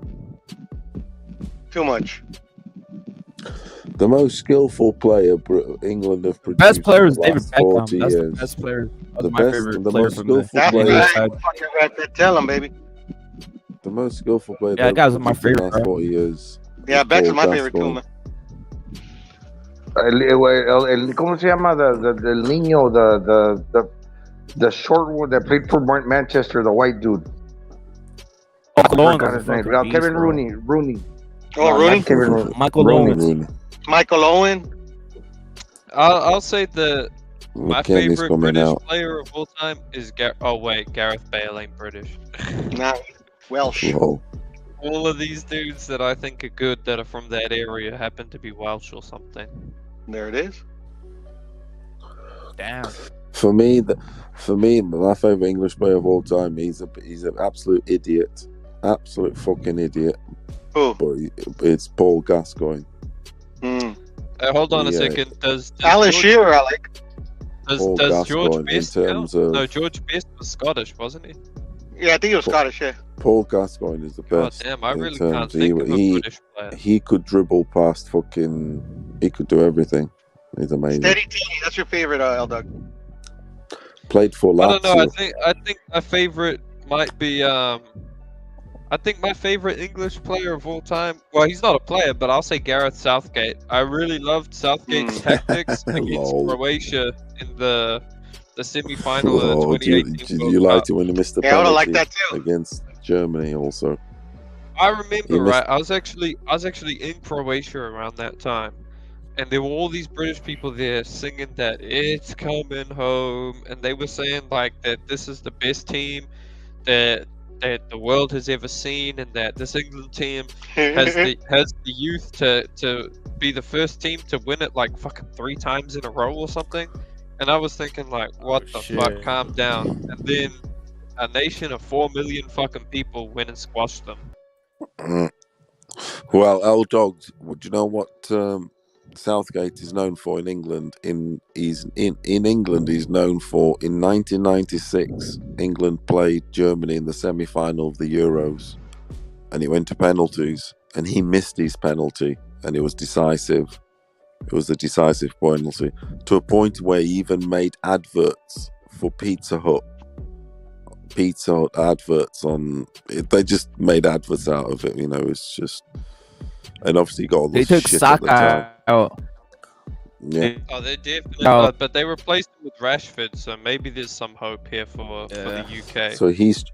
Speaker 7: Too much.
Speaker 3: the most skillful player England have produced
Speaker 1: Best player
Speaker 3: in
Speaker 1: is
Speaker 3: the
Speaker 1: David
Speaker 3: last
Speaker 1: Beckham.
Speaker 3: 40
Speaker 1: That's the
Speaker 3: years.
Speaker 1: best player. That's
Speaker 3: The
Speaker 1: my
Speaker 3: best,
Speaker 1: favorite
Speaker 3: the
Speaker 1: player
Speaker 3: most
Speaker 1: from the
Speaker 3: skillful
Speaker 7: That's
Speaker 3: player.
Speaker 7: right.
Speaker 1: side.
Speaker 7: Fucking right. Tell him, baby.
Speaker 3: The most skillful player
Speaker 1: Yeah, that
Speaker 3: they've
Speaker 1: guy's my
Speaker 3: produced in the
Speaker 1: favorite,
Speaker 3: last
Speaker 1: bro.
Speaker 3: 40 years.
Speaker 7: Yeah,
Speaker 3: is
Speaker 7: Beck's
Speaker 3: Paul
Speaker 7: my favorite too,
Speaker 3: Gascoigne.
Speaker 7: man.
Speaker 2: ¿Cómo se llama? The niño, the short one that played for Manchester, the white dude.
Speaker 1: Michael
Speaker 2: I
Speaker 1: Owen
Speaker 2: forgot
Speaker 1: was a
Speaker 2: his name.
Speaker 1: fucking beast,
Speaker 2: Kevin
Speaker 1: bro.
Speaker 2: Rooney.
Speaker 7: Oh,
Speaker 2: No,
Speaker 7: Rooney?
Speaker 2: not Kevin Rooney.
Speaker 1: Michael
Speaker 2: Rooney.
Speaker 1: Owen.
Speaker 3: Rooney.
Speaker 7: Michael Owen.
Speaker 6: I'll say my
Speaker 3: McKennie's
Speaker 6: favorite
Speaker 3: coming
Speaker 6: British
Speaker 3: out.
Speaker 6: player of all time is Gareth Bale ain't British.
Speaker 7: Nah, Welsh.
Speaker 3: Lol.
Speaker 6: All of these dudes that I think are good that are from that area happen to be Welsh or something.
Speaker 7: There it is.
Speaker 1: Damn.
Speaker 3: For me, my favorite English player of all time. He's an absolute idiot, absolute fucking idiot.
Speaker 7: Who?
Speaker 3: But it's Paul Gascoigne.
Speaker 7: Mm.
Speaker 6: Hold on a
Speaker 3: Yeah.
Speaker 6: second. Does
Speaker 7: Alan
Speaker 6: George,
Speaker 7: Shearer, I like.
Speaker 3: Paul
Speaker 6: does George
Speaker 3: Gascoigne in
Speaker 6: Best count?
Speaker 3: terms of
Speaker 6: No, George Best was Scottish, wasn't he?
Speaker 7: Yeah, I think he was Scottish, yeah.
Speaker 3: Paul Gascoigne is the
Speaker 6: God
Speaker 3: best.
Speaker 6: damn, I
Speaker 3: in
Speaker 6: really can't
Speaker 3: terms-
Speaker 6: think of a
Speaker 3: he
Speaker 6: British player.
Speaker 3: he could dribble past fucking. He could do everything. He's amazing.
Speaker 7: Steady Teddy, that's your favorite, L-Dog.
Speaker 3: Played for
Speaker 6: I don't know.
Speaker 3: Lazio.
Speaker 6: I think my favorite might be I think my favorite English player of all time. Well, he's not a player, but I'll say Gareth Southgate. I really loved Southgate's tactics against
Speaker 3: Lol.
Speaker 6: Croatia in the semi-final of the
Speaker 3: Oh, do
Speaker 6: 2018
Speaker 3: you
Speaker 6: World
Speaker 3: liked
Speaker 6: Cup.
Speaker 3: it when he missed the
Speaker 7: Yeah, I would've liked
Speaker 3: penalty
Speaker 7: that too.
Speaker 3: against Germany also?
Speaker 6: I remember,
Speaker 3: He missed-
Speaker 6: right? I was actually in Croatia around that time, and there were all these British people there singing that "It's coming home," and they were saying like that this is the best team that the world has ever seen, and that this England team has the youth to be the first team to win it like fucking 3 times in a row or something. And I was thinking like, what the fuck?
Speaker 1: shit.
Speaker 6: Calm down. And then a nation of 4 million fucking people went and squashed them.
Speaker 3: Well, L Dogs. Do you know what Southgate is known for in England? In England, he's known for in 1996. England played Germany in the semi-final of the Euros, and it went to penalties, and he missed his penalty, and it was decisive. It was a decisive penalty to a point where he even made adverts for Pizza Hut adverts on it. They just made adverts out of it, you know. It's just, and obviously got all
Speaker 1: They
Speaker 3: this
Speaker 1: took
Speaker 3: shit at the time.
Speaker 1: Saka out.
Speaker 3: Yeah,
Speaker 6: Oh, they definitely,
Speaker 1: No.
Speaker 6: but they replaced him with Rashford, so maybe there's some hope here for the UK.
Speaker 3: so he's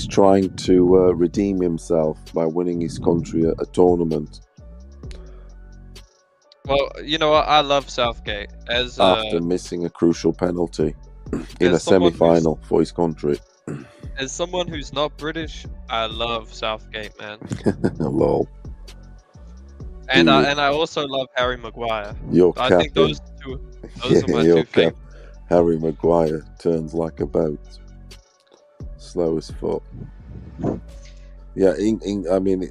Speaker 3: trying to redeem himself by winning his country a tournament
Speaker 6: Well, you know what? I love Southgate as
Speaker 3: after missing a crucial penalty in a
Speaker 6: As someone
Speaker 3: semi-final for his country.
Speaker 6: as someone who's not British. I love Southgate, man,
Speaker 3: Lol.
Speaker 6: and
Speaker 3: Dude.
Speaker 6: I also love Harry Maguire.
Speaker 3: You're
Speaker 6: I think
Speaker 3: capping.
Speaker 6: those are my
Speaker 3: you're
Speaker 6: two favorites.
Speaker 3: Harry Maguire turns like a boat. Slow as fuck. Yeah, I mean,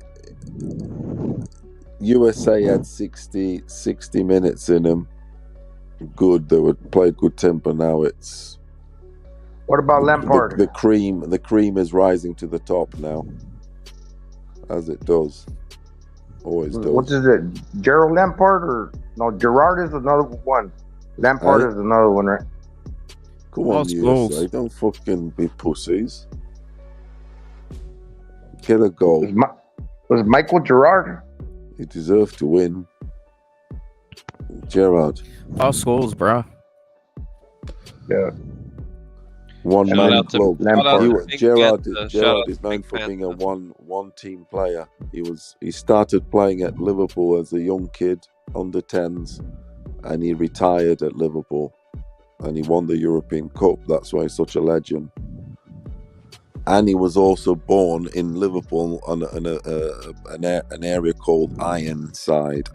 Speaker 3: USA had 60 minutes in them. Good, they were played good tempo. Now it's
Speaker 2: What about Lampard?
Speaker 3: the cream is rising to the top now, as it does. Always does.
Speaker 2: What is it? Gerald Lampard or no? Gerard is another one. Lampard
Speaker 3: Hey?
Speaker 2: is another one, right?
Speaker 3: Come on,
Speaker 1: Close,
Speaker 3: USA,
Speaker 1: close.
Speaker 3: don't fucking be pussies. Get a goal.
Speaker 2: Was Michael Gerard?
Speaker 3: You deserve to win. Gerard.
Speaker 1: All schools, bro.
Speaker 2: Yeah.
Speaker 3: One
Speaker 6: Shout
Speaker 3: man
Speaker 6: out to
Speaker 3: club.
Speaker 2: Lampard.
Speaker 3: Gerard
Speaker 6: Gerard
Speaker 3: is known for being a one team player. He started playing at Liverpool as a young kid, under 10s, and he retired at Liverpool, and he won the European Cup. That's why he's such a legend. And he was also born in Liverpool on an area called Ironside.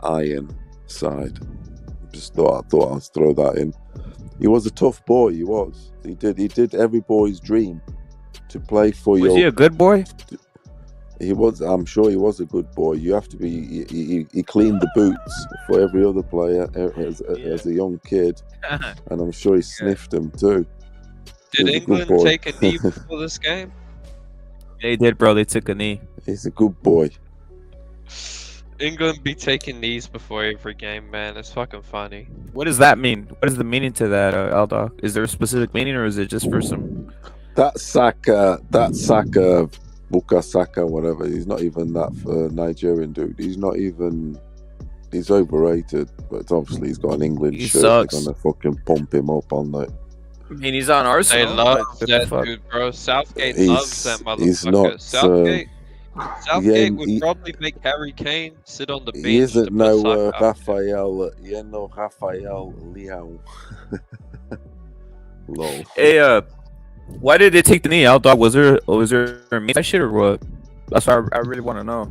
Speaker 3: Just thought I'd throw that in. He was a tough boy. He was. He did every boy's dream to play for
Speaker 1: Was he a good boy?
Speaker 3: He was. I'm sure he was a good boy. You have to be. He cleaned the boots for every other player as a young kid, and I'm sure he sniffed them too.
Speaker 6: Did England take a knee before this game?
Speaker 1: They did, bro. They took a knee.
Speaker 3: He's a good boy.
Speaker 6: England be taking knees before every game, man. It's fucking funny.
Speaker 1: What does that mean? What is the meaning to that, Aldog? Is there a specific meaning, or is it just for some?
Speaker 3: That Saka, Buka Saka, whatever. He's not even that Nigerian dude. He's not even. He's overrated, but obviously he's got an England shirt.
Speaker 1: Sucks.
Speaker 3: They're gonna fucking pump him up on that.
Speaker 1: I mean, he's on Arsenal.
Speaker 6: They love
Speaker 1: like,
Speaker 6: that dude, bro. Southgate loves that motherfucker.
Speaker 3: He's not.
Speaker 6: Southgate would probably make Harry Kane sit on the bench.
Speaker 3: He isn't no
Speaker 6: Raphael
Speaker 3: Raphael Leão. Lol.
Speaker 1: Hey, why did they take the knee, Aldog? Was there a mean shit or what? That's what I really want to know.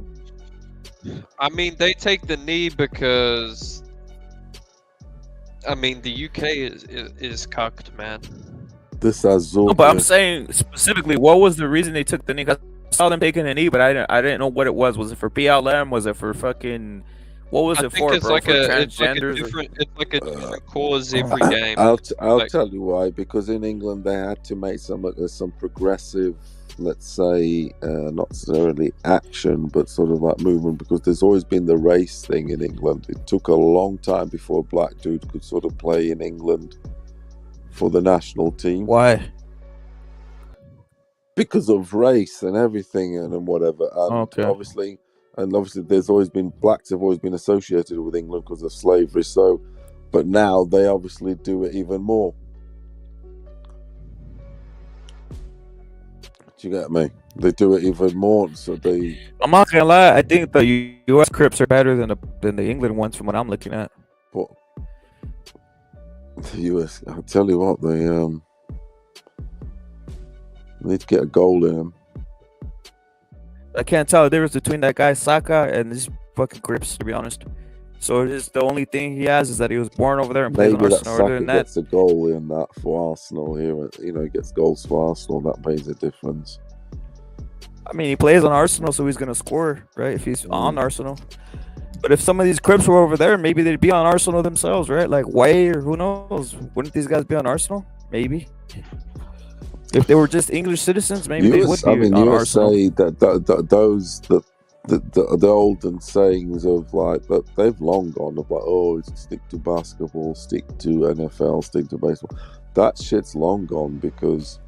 Speaker 6: I mean, they take the knee because I mean the UK is cucked, man.
Speaker 3: This Azul.
Speaker 1: No, but I'm saying specifically, what was the reason they took the knee? 'Cause I saw them taking a knee, but I didn't know what it was. Was it for BLM? Was it for fucking? What was it for,
Speaker 6: it's
Speaker 1: bro?
Speaker 6: like
Speaker 1: For transgenders?
Speaker 6: it's like a different cause every game.
Speaker 3: I'll
Speaker 6: Like-
Speaker 3: tell you why. Because in England they had to make some progressive, let's say, not necessarily action, but sort of like movement. Because there's always been the race thing in England. It took a long time before a black dude could sort of play in England for the national team.
Speaker 1: Why?
Speaker 3: Because of race and everything and whatever. And
Speaker 1: Okay.
Speaker 3: obviously there's always been, blacks have always been associated with England because of slavery. So, but now they obviously do it even more. Do you get me? They do it even more. So they.
Speaker 1: I'm not gonna lie. I think the U.S. Crips are better than the England ones from what I'm looking at.
Speaker 3: But the US, I'll tell you what, they need to get a goal in them.
Speaker 1: I can't tell the difference between that guy Saka and these fucking Crips, to be honest. So it is the only thing he has is that he was born over there and plays on
Speaker 3: Maybe that
Speaker 1: Arsenal. Other
Speaker 3: Saka
Speaker 1: than that,
Speaker 3: gets a goal in that for Arsenal here. You know, he gets goals for Arsenal. That makes a difference.
Speaker 1: I mean, he plays on Arsenal, so he's gonna score, right? If he's on Arsenal. But if some of these Crips were over there, maybe they'd be on Arsenal themselves, right? Like Way or who knows? Wouldn't these guys be on Arsenal? Maybe. If they were just English citizens, maybe they would be on Arsenal.
Speaker 3: The olden sayings of like that they've long gone of like, oh, stick to basketball, stick to NFL, stick to baseball. That shit's long gone because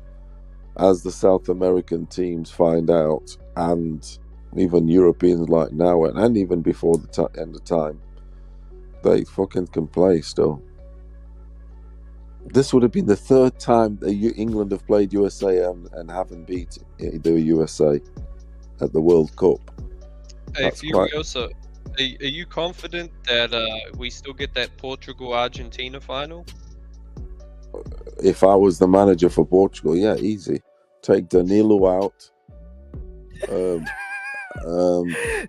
Speaker 3: as the South American teams find out, and even Europeans like now, and even before the end of time, they fucking can play still. This would have been the third time that England have played USA and haven't beat the USA at the World Cup.
Speaker 6: Hey, Furiosa, are you confident that we still get that Portugal-Argentina final?
Speaker 3: If I was the manager for Portugal, yeah, easy. Take Danilo out.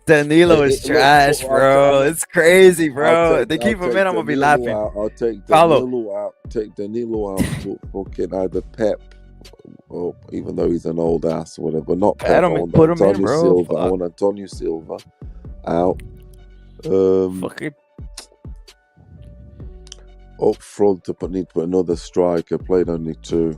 Speaker 1: Danilo is trash, bro. It's crazy, bro. They keep him in, I'm gonna be laughing.
Speaker 3: I'll take Danilo out. Take Danilo out. Put fucking either Pep, or even though he's an old ass or whatever. Not Pep.
Speaker 1: Put him in, bro.
Speaker 3: Silva. I want Antonio Silva out.
Speaker 1: Fucking
Speaker 3: up front, need to put another striker. Played only two.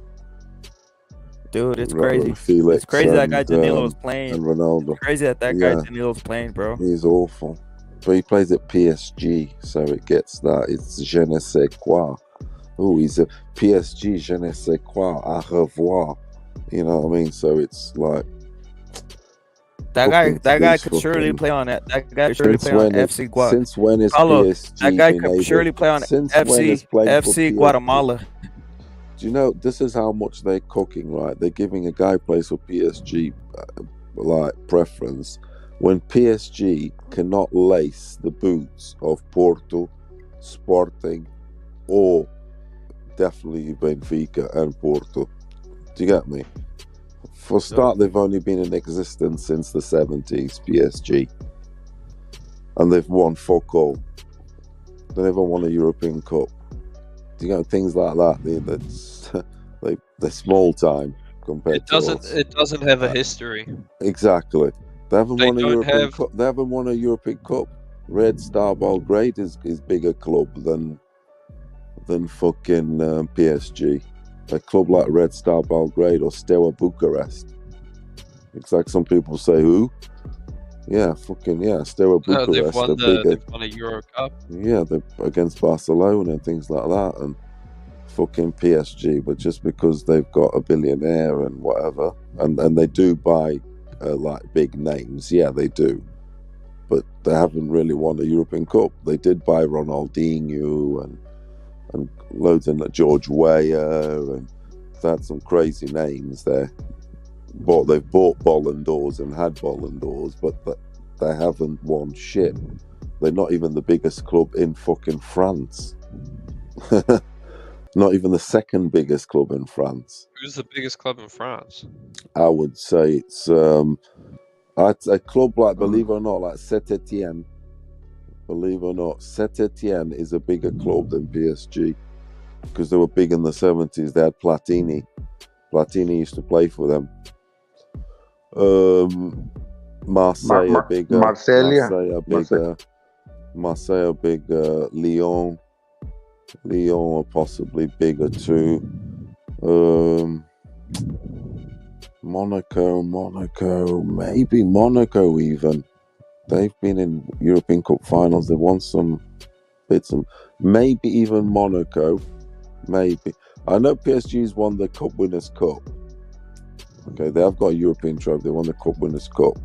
Speaker 1: dude, it's crazy.
Speaker 3: Felix,
Speaker 1: it's crazy that guy Danilo's playing.
Speaker 3: And Ronaldo.
Speaker 1: It's crazy that guy Danilo's playing, bro.
Speaker 3: He's awful. But he plays at PSG, so it gets that. It's je ne sais quoi. Oh, he's a PSG, je ne sais quoi, au revoir. You know what I mean? So it's like...
Speaker 1: That guy could surely play on that. That guy could surely play on FC Guatemala.
Speaker 3: Since when is PSG
Speaker 1: that guy could surely play on FC Guatemala.
Speaker 3: Do you know this is how much they're cooking, right? They're giving a guy plays for PSG like preference when PSG cannot lace the boots of Porto, Sporting, or definitely Benfica and Porto. Do you get me? For start, they've only been in existence since the 70s, PSG. And they've won fuck all. They never won a European Cup. Do you know, things like that, they're small time compared to us.
Speaker 6: It doesn't have a history.
Speaker 3: Exactly. They haven't
Speaker 6: They
Speaker 3: won a
Speaker 6: don't
Speaker 3: European
Speaker 6: have-
Speaker 3: Cup. They haven't won a European Cup. Red Star Belgrade is bigger club than fucking PSG. A club like Red Star Belgrade or Steaua Bucharest. It's like some people say, who? Yeah, Steaua Bucharest.
Speaker 6: They've won a Euro Cup.
Speaker 3: Yeah, they're against Barcelona and things like that, and fucking PSG. But just because they've got a billionaire and whatever, and they do buy like big names, yeah, they do. But they haven't really won a European Cup. They did buy Ronaldinho and loads of George Weah, and they had some crazy names there. But they've bought Ballon d'Ors and had Ballon d'Ors, but they haven't won shit. They're not even the biggest club in fucking France. Not even the second biggest club in France.
Speaker 6: Who's the biggest club in France?
Speaker 3: I would say it's a club like, believe it or not, like Saint-Étienne. Believe it or not, Saint-Étienne is a bigger club than PSG because they were big in the 70s. They had Platini. Platini used to play for them. Marseille bigger. Marseille bigger. Lyon are possibly bigger too. Monaco, maybe Monaco even. They've been in European Cup finals. They won some bits, and maybe even Monaco. Maybe. I know PSG's won the Cup Winners' Cup. Okay, they have got a European trophy. They won the Cup Winners' Cup.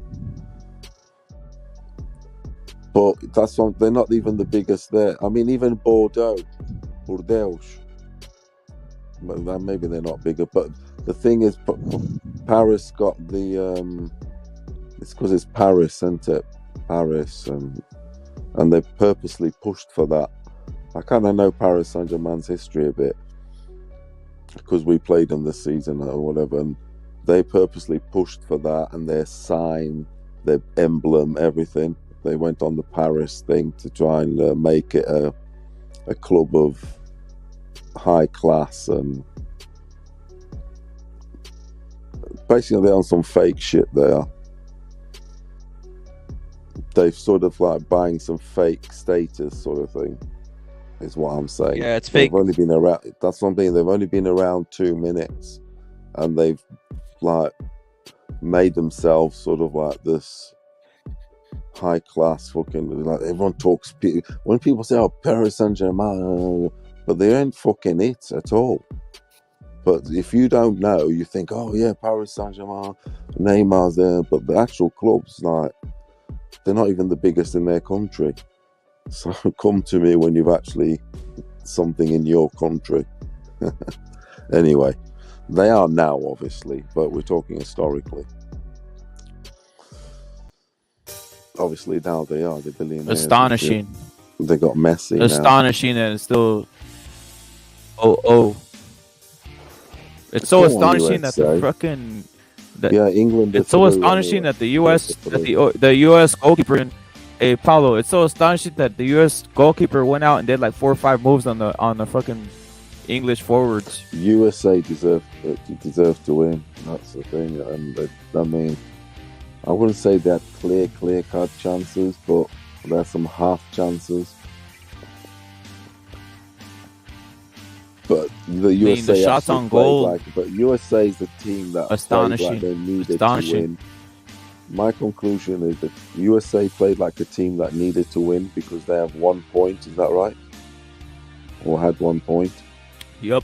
Speaker 3: But that's one, they're not even the biggest there. I mean, even Bordeaux. Maybe they're not bigger. But the thing is, Paris got the... it's because it's Paris, isn't it? Paris, and they purposely pushed for that. I kind of know Paris Saint-Germain's history a bit because we played them this season or whatever, and they purposely pushed for that, and their sign, their emblem, everything. They went on the Paris thing to try and make it a club of high class, and basically they're on some fake shit there. They've sort of like buying some fake status sort of thing, is what I'm saying.
Speaker 1: Yeah, it's fake.
Speaker 3: They've only been around. That's something. They've only been around 2 minutes, and they've like made themselves sort of like this high class fucking. Like everyone talks when people say, "Oh, Paris Saint-Germain," but they ain't fucking it at all. But if you don't know, you think, "Oh yeah, Paris Saint-Germain, Neymar's there," but the actual club's like. They're not even the biggest in their country. So come to me when you've actually something in your country. Anyway, they are now, obviously, but we're talking historically. Obviously, now they are the billionaires.
Speaker 1: Astonishing.
Speaker 3: They got Messi.
Speaker 1: Astonishing that it's still. It's so astonishing that the fucking.
Speaker 3: England.
Speaker 1: It's so astonishing that the U.S. the U.S. goalkeeper and Paulo. It's so astonishing that the U.S. goalkeeper went out and did like 4 or 5 moves on the fucking English forwards.
Speaker 3: USA deserve to win. That's the thing. And I mean, I wouldn't say they had clear cut chances, but there's some half chances. But the USA
Speaker 1: the shots on goal.
Speaker 3: But USA is the team that played like they needed to win. My conclusion is that USA played like a team that needed to win because they have 1 point. Is that right? Or had 1 point?
Speaker 1: Yep.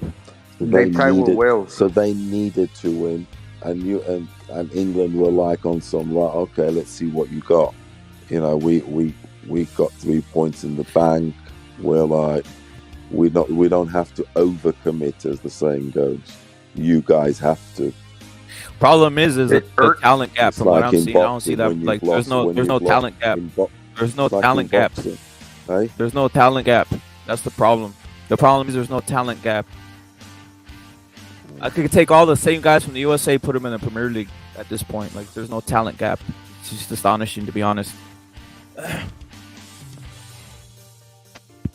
Speaker 3: So
Speaker 2: they tied with Wales,
Speaker 3: so they needed to win, and England were like on some right. Okay, let's see what you got. You know, we got 3 points in the bank. We're like. we don't have to overcommit, as the saying goes. You guys have to.
Speaker 1: Problem is the talent gap.
Speaker 3: It's
Speaker 1: From what
Speaker 3: like
Speaker 1: I'm
Speaker 3: in
Speaker 1: seeing, I don't see
Speaker 3: boxing,
Speaker 1: that.
Speaker 3: when you've
Speaker 1: Like, there's
Speaker 3: lost-
Speaker 1: no
Speaker 3: when
Speaker 1: talent gap. There's no
Speaker 3: It's like
Speaker 1: talent
Speaker 3: in
Speaker 1: gap.
Speaker 3: boxing, eh?
Speaker 1: There's no talent gap. That's the problem. The problem is there's no talent gap. I could take all the same guys from the USA, put them in the Premier League at this point. Like, there's no talent gap. It's just astonishing, to be honest.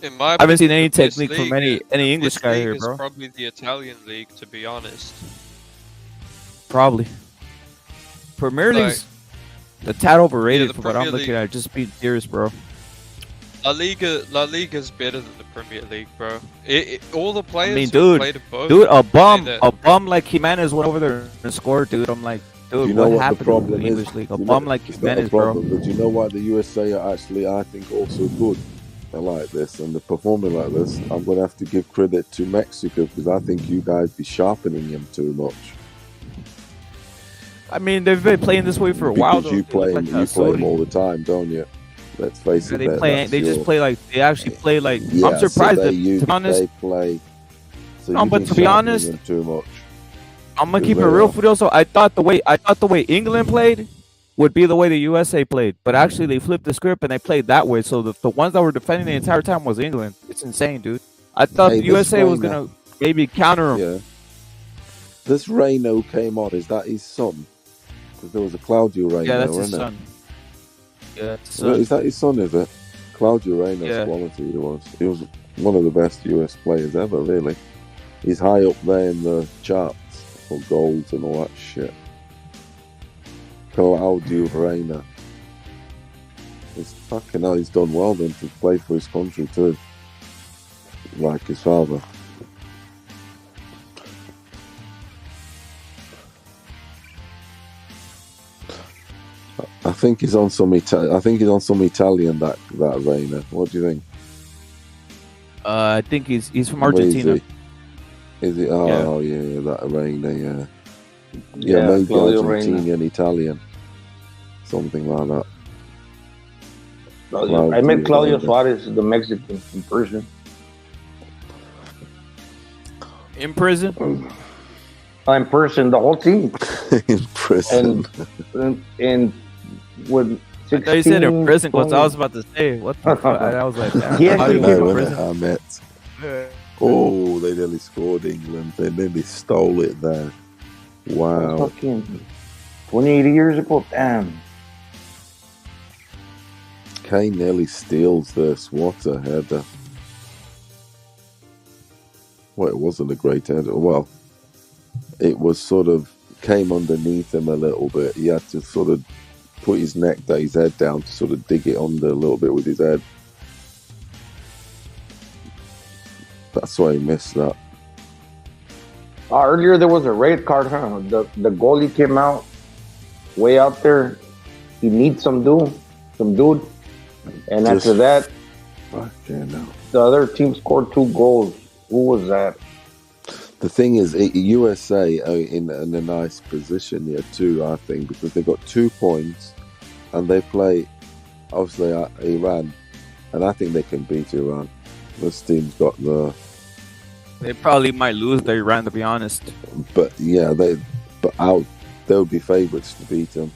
Speaker 6: In my
Speaker 1: I haven't seen any
Speaker 6: opinion, the best
Speaker 1: technique from
Speaker 6: league-
Speaker 1: any English
Speaker 6: this
Speaker 1: guy
Speaker 6: league
Speaker 1: here,
Speaker 6: is
Speaker 1: bro.
Speaker 6: probably the Italian league, to be honest.
Speaker 1: Probably. Premier
Speaker 6: Like-
Speaker 1: League's a tad overrated
Speaker 6: the
Speaker 1: for what
Speaker 6: Premier
Speaker 1: I'm looking
Speaker 6: League-
Speaker 1: at. Just being serious, bro.
Speaker 6: La Liga's better than the Premier League, bro. All the players
Speaker 1: mean,
Speaker 6: who
Speaker 1: dude,
Speaker 6: played in both.
Speaker 1: Dude, a
Speaker 6: that.
Speaker 1: bum like Jimenez went over there and scored, dude. I'm like, dude,
Speaker 3: You know
Speaker 1: what
Speaker 3: what the
Speaker 1: happened
Speaker 3: problem
Speaker 1: in the
Speaker 3: is?
Speaker 1: English league? A
Speaker 3: You know,
Speaker 1: bum like
Speaker 3: it's not a
Speaker 1: Jimenez, bro.
Speaker 3: problem, but you know why the USA are actually, I think, also good. I like this, and they're performing like this. I'm going to have to give credit to Mexico, because I think you guys be sharpening him too much.
Speaker 1: I mean, they've been playing this way for a while.
Speaker 3: Because
Speaker 1: Though.
Speaker 3: you
Speaker 1: They look
Speaker 3: play
Speaker 1: like
Speaker 3: him, you play
Speaker 1: Saudi.
Speaker 3: him all the time, don't you? Let's face
Speaker 1: Yeah,
Speaker 3: it.
Speaker 1: they play.
Speaker 3: that's
Speaker 1: They just
Speaker 3: your-
Speaker 1: play like they actually play like.
Speaker 3: Yeah,
Speaker 1: I'm surprised
Speaker 3: so
Speaker 1: that,
Speaker 3: they
Speaker 1: to be honest,
Speaker 3: they play. So
Speaker 1: No,
Speaker 3: you've
Speaker 1: but
Speaker 3: been
Speaker 1: to be
Speaker 3: sharpening
Speaker 1: honest,
Speaker 3: them too much.
Speaker 1: I'm gonna keep it
Speaker 3: Very
Speaker 1: real
Speaker 3: well.
Speaker 1: for you. So I thought the way England played would be the way the USA played, but actually they flipped the script and they played that way. So the ones that were defending the entire time was England. It's insane, dude. I thought
Speaker 3: Hey,
Speaker 1: the USA was
Speaker 3: Reina-
Speaker 1: gonna maybe counter them.
Speaker 3: Yeah. This Reino came on. Is that his son? Because there was a Claudio Reino,
Speaker 1: Yeah, that's his
Speaker 3: wasn't
Speaker 1: son. Yeah, that's his
Speaker 3: it?
Speaker 1: son.
Speaker 3: Is that his son? Is it? Claudio Reino's
Speaker 1: Yeah.
Speaker 3: quality. He was. He was one of the best US players ever. Really. He's high up there in the charts for goals and all that shit. Claudio Reina. He's fucking hell. He's done well then to play for his country too, like his father. I think he's on some Italian. That Reina. What do you think?
Speaker 1: I think he's from
Speaker 3: Where is
Speaker 1: Argentina.
Speaker 3: he? Is he? Oh yeah, that Reina. Yeah, maybe
Speaker 2: Claudio Reina.
Speaker 3: Argentinian, Italian, something like that.
Speaker 2: I met Claudio
Speaker 3: Reina.
Speaker 2: Suarez, the Mexican, in person.
Speaker 1: In prison.
Speaker 2: In person, the whole team.
Speaker 3: In prison.
Speaker 2: And with
Speaker 1: I
Speaker 2: 16,
Speaker 1: thought you said in prison, because I
Speaker 2: 20.
Speaker 1: was about to say what the fuck. I was like, damn,
Speaker 2: Yeah,
Speaker 1: how do you
Speaker 2: he
Speaker 1: get
Speaker 2: came
Speaker 1: in
Speaker 2: in
Speaker 1: prison?
Speaker 3: I met. Oh, they nearly scored England. They nearly stole it there. Wow.
Speaker 2: Fucking 28 years ago, damn.
Speaker 3: Kane nearly steals this. What a header. Well, it wasn't a great header. Well, it was sort of came underneath him a little bit. He had to sort of put his head down to sort of dig it under a little bit with his head. That's why he missed that.
Speaker 2: Earlier there was a red card, huh? The goalie came out way out there. He needs some dude. And
Speaker 3: Just-
Speaker 2: after that,
Speaker 3: Fucking hell.
Speaker 2: the other team scored 2 goals. Who was that?
Speaker 3: The thing is, USA are in a nice position here too, I think, because they got 2 points and they play, obviously, Iran, and I think they can beat Iran. This team's got the,
Speaker 1: They probably might lose to Iran, to be honest.
Speaker 3: but yeah, they'll be favourites to beat them.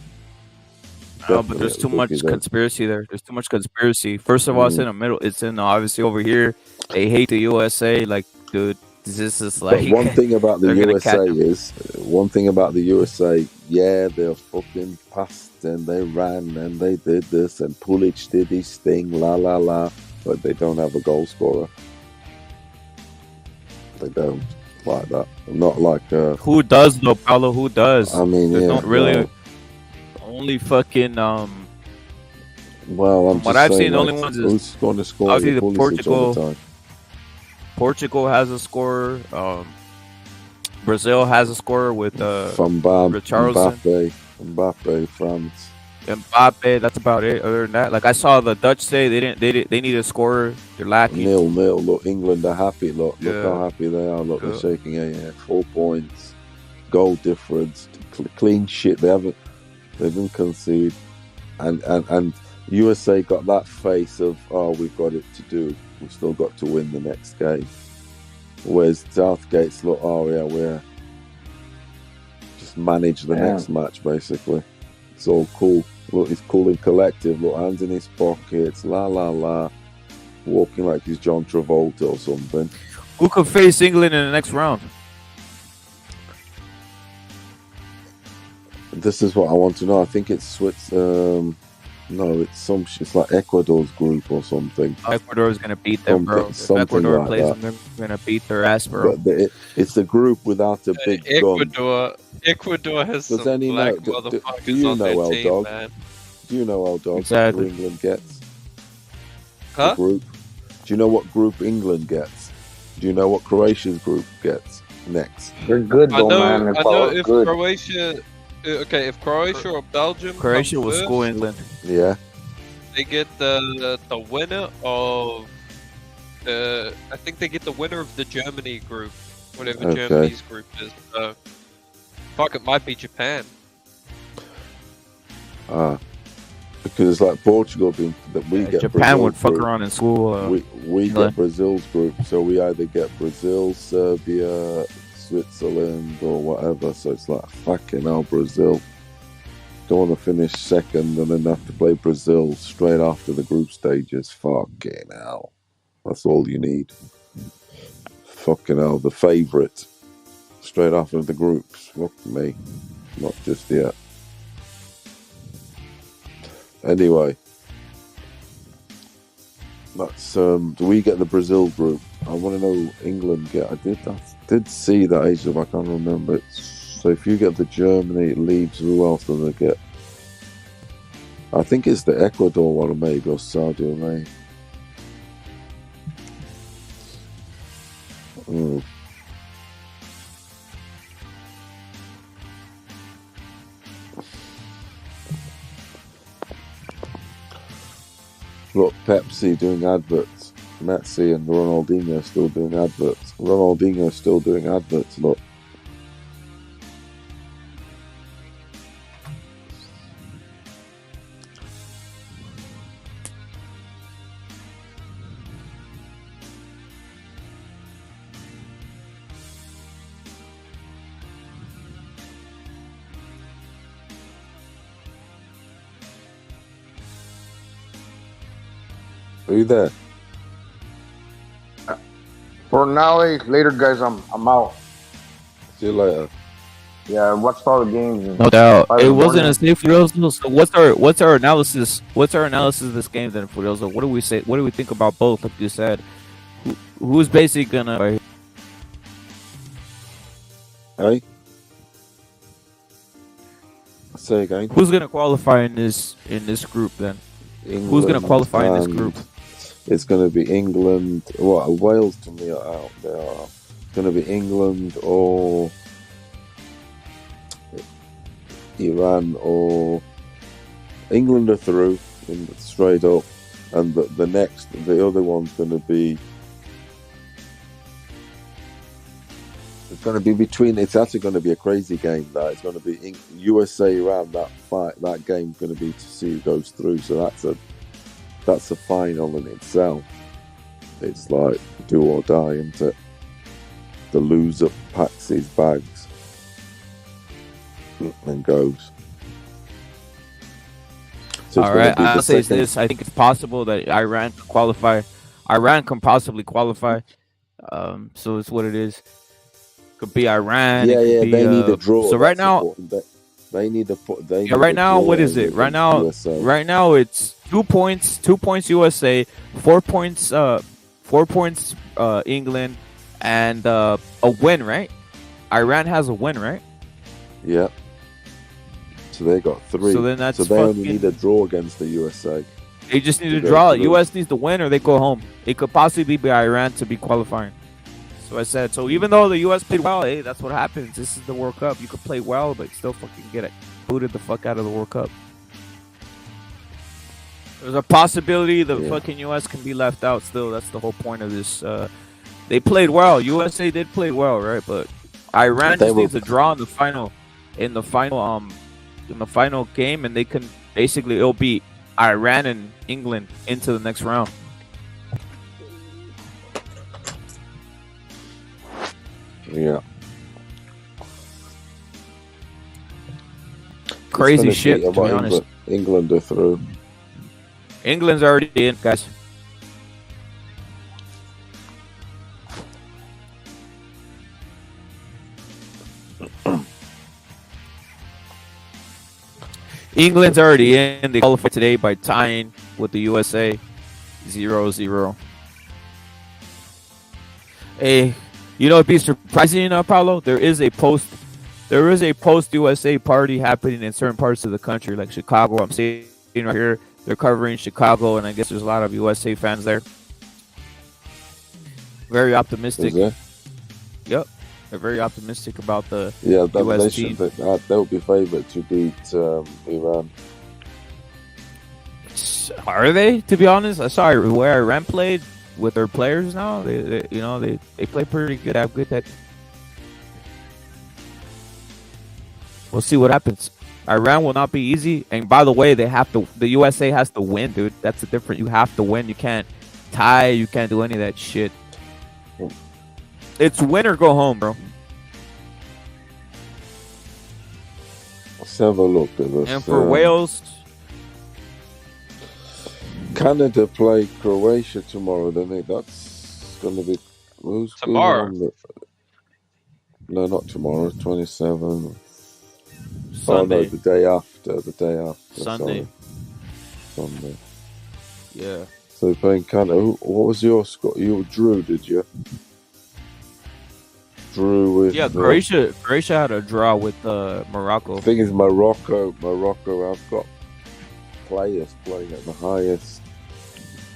Speaker 1: No, but there's too much conspiracy there. There's too much conspiracy. First of all, it's in the middle. It's in obviously over here. They hate the USA. Like, dude, this is like.
Speaker 3: But one thing about the
Speaker 1: they're gonna
Speaker 3: USA
Speaker 1: catch 'em.
Speaker 3: is, yeah, they're fucking passed and they ran and they did this and Pulic did his thing, la la la, but they don't have a goal scorer. They don't like that. Not like.
Speaker 1: Who does though, Paulo? Who does?
Speaker 3: I mean,
Speaker 1: There's
Speaker 3: yeah.
Speaker 1: not really.
Speaker 3: well,
Speaker 1: Only fucking
Speaker 3: Well, I'm
Speaker 1: From what
Speaker 3: just
Speaker 1: I've
Speaker 3: saying,
Speaker 1: seen, the only
Speaker 3: like,
Speaker 1: ones is
Speaker 3: who's going to score
Speaker 1: obviously
Speaker 3: the
Speaker 1: the
Speaker 3: Pulisic all the time?
Speaker 1: Portugal has a scorer. Brazil has a scorer with
Speaker 3: From
Speaker 1: Richarlison.
Speaker 3: Mbappe, France.
Speaker 1: Mbappe. That's about it. Other than that, like I saw the Dutch say they need a scorer. They're lacking.
Speaker 3: 0-0. Look, England are happy. Look
Speaker 1: Yeah.
Speaker 3: how happy they are. Look,
Speaker 1: Yeah.
Speaker 3: they're shaking. Yeah, 4 points, goal difference, clean shit. They didn't concede, and USA got that face of, oh, we've got it to do. We still got to win the next game. Whereas Southgate's look, oh yeah, we're just manage the next match basically. It's all cool. Look, he's cool and collective. Look, hands in his pockets, la la la, walking like he's John Travolta or something.
Speaker 1: Who could face England in the next round?
Speaker 3: This is what I want to know. I think it's Switzerland. No, it's like Ecuador's group or something.
Speaker 1: Ecuador is gonna beat them, bro. If Ecuador
Speaker 3: like
Speaker 1: plays
Speaker 3: that.
Speaker 1: them, they're gonna beat their ass, bro.
Speaker 3: But it's the group without a big gun.
Speaker 6: Ecuador has
Speaker 3: Does
Speaker 6: some
Speaker 3: any
Speaker 6: black
Speaker 3: know- do
Speaker 6: motherfuckers
Speaker 3: you
Speaker 6: on their
Speaker 3: know,
Speaker 6: team,
Speaker 3: L-Dog?
Speaker 6: man.
Speaker 3: Do you know, L-Dog,
Speaker 1: Exactly.
Speaker 3: who England gets?
Speaker 6: Huh?
Speaker 3: The group. Do you know what group England gets? Do you know what Croatia's group gets next?
Speaker 2: They're good
Speaker 6: I
Speaker 2: though,
Speaker 6: know,
Speaker 2: man.
Speaker 6: I know if
Speaker 2: good.
Speaker 6: Croatia, if Croatia or Belgium,
Speaker 1: Croatia
Speaker 6: come
Speaker 1: will
Speaker 6: first,
Speaker 1: school England.
Speaker 3: Yeah.
Speaker 6: they get the winner of I think they get the winner of the Germany group, whatever
Speaker 3: Okay.
Speaker 6: Germany's group is. So, fuck, it might be Japan.
Speaker 3: Because it's like Portugal being that we get
Speaker 1: Japan
Speaker 3: Brazil's
Speaker 1: would fuck
Speaker 3: group.
Speaker 1: around in school.
Speaker 3: We
Speaker 1: England.
Speaker 3: get Brazil's group, so we either get Brazil, Serbia, Switzerland, or whatever. So it's like fucking hell, Brazil. Don't want to finish second and then have to play Brazil straight after the group stages. Fucking hell, that's all you need. Fucking hell, the favourite straight after the groups. Fuck me, not just yet. Anyway, that's do we get the Brazil group? I want to know England get. I did see that Asia, but I can't remember it. So if you get the Germany, it leaves. Who else does it get? I think it's the Ecuador one, maybe, or Saudi Arabia. Look, Pepsi doing adverts. Messi and Ronaldinho still doing adverts. Ronaldinho still doing adverts. Look. Are you there?
Speaker 2: For now, later, guys. I'm out.
Speaker 3: See you later.
Speaker 2: Yeah, I watched all the games. And
Speaker 1: No doubt.
Speaker 2: Five
Speaker 1: It
Speaker 2: in the
Speaker 1: wasn't
Speaker 2: morning.
Speaker 1: a safe Furioso. So what's our analysis? What's our analysis of this game then, Furioso? What do we say? What do we think about both? Like you said, who's basically gonna?
Speaker 3: Hey? Say again.
Speaker 1: Who's gonna qualify in this group then? Who's gonna
Speaker 3: England
Speaker 1: qualify in this
Speaker 3: and
Speaker 1: group?
Speaker 3: It's going to be England. Well, Wales to me are out. They are. It's going to be England or Iran or England are through straight up, and the other one's going to be. It's going to be between. It's actually going to be a crazy game. That it's going to be USA Iran. That game's going to be to see who goes through. So that's a final in itself. It's like do or die, isn't it? The loser packs his bags and goes. So
Speaker 1: All right, I'll say this: I think it's possible that Iran can qualify. Iran can possibly qualify. So it's what it is. Could be Iran.
Speaker 3: Yeah,
Speaker 1: it could be,
Speaker 3: they need a draw.
Speaker 1: So right now,
Speaker 3: they need a put.
Speaker 1: yeah, right now, what is it? Right now,
Speaker 3: USA.
Speaker 1: right now it's 2 points. 2 points USA. 4 points. 4 points England, and a win. Right? Iran has a win. Right?
Speaker 3: Yeah. So they got 3.
Speaker 1: So then that's
Speaker 3: so they only
Speaker 1: fucking-
Speaker 3: need a draw against the USA.
Speaker 1: They just need to
Speaker 3: go
Speaker 1: draw.
Speaker 3: through.
Speaker 1: US needs to win or they go home. It could possibly be Iran to be qualifying. So I said, so even though the US played well, hey, that's what happens. This is the World Cup. You could play well, but still fucking get it booted the fuck out of the World Cup. There's a possibility the fucking US can be left out still. That's the whole point of this. They played well. USA did play well, right? But Iran just needs a draw in the final game, and they can basically it'll be Iran and England into the next round.
Speaker 3: Yeah.
Speaker 1: Crazy shit, to be
Speaker 3: England,
Speaker 1: honest.
Speaker 3: England are through.
Speaker 1: England's already in, guys. England's already in. They qualified today by tying with the USA 0-0. Hey, you know, it'd be surprising, Paulo. There is a post USA party happening in certain parts of the country, like Chicago. I'm seeing right here. They're covering Chicago, and I guess there's a lot of USA fans there. Very optimistic.
Speaker 3: Is there?
Speaker 1: Yep. They're very optimistic about the
Speaker 3: they
Speaker 1: US team.
Speaker 3: They'll be favourite to beat Iran.
Speaker 1: Are they? To be honest, I saw where Iran played with their players now. They play pretty good. Have good that. We'll see what happens. Iran will not be easy. And by the way, the USA has to win, dude. That's the difference. You have to win. You can't tie. You can't do any of that shit. It's win or go home, bro.
Speaker 3: Let's have a look at this.
Speaker 1: And for Wales,
Speaker 3: Canada play Croatia tomorrow. Don't they? That's going to be who's
Speaker 6: tomorrow.
Speaker 3: No, not tomorrow. 27.
Speaker 1: Sunday.
Speaker 3: Oh, no, the day after.
Speaker 1: Sunday.
Speaker 3: Sunday.
Speaker 1: Yeah.
Speaker 3: So they're playing Canada. What was your score? You drew, did you? Drew with
Speaker 1: Croatia had a draw with Morocco.
Speaker 3: The thing is, Morocco. I've got players playing at the highest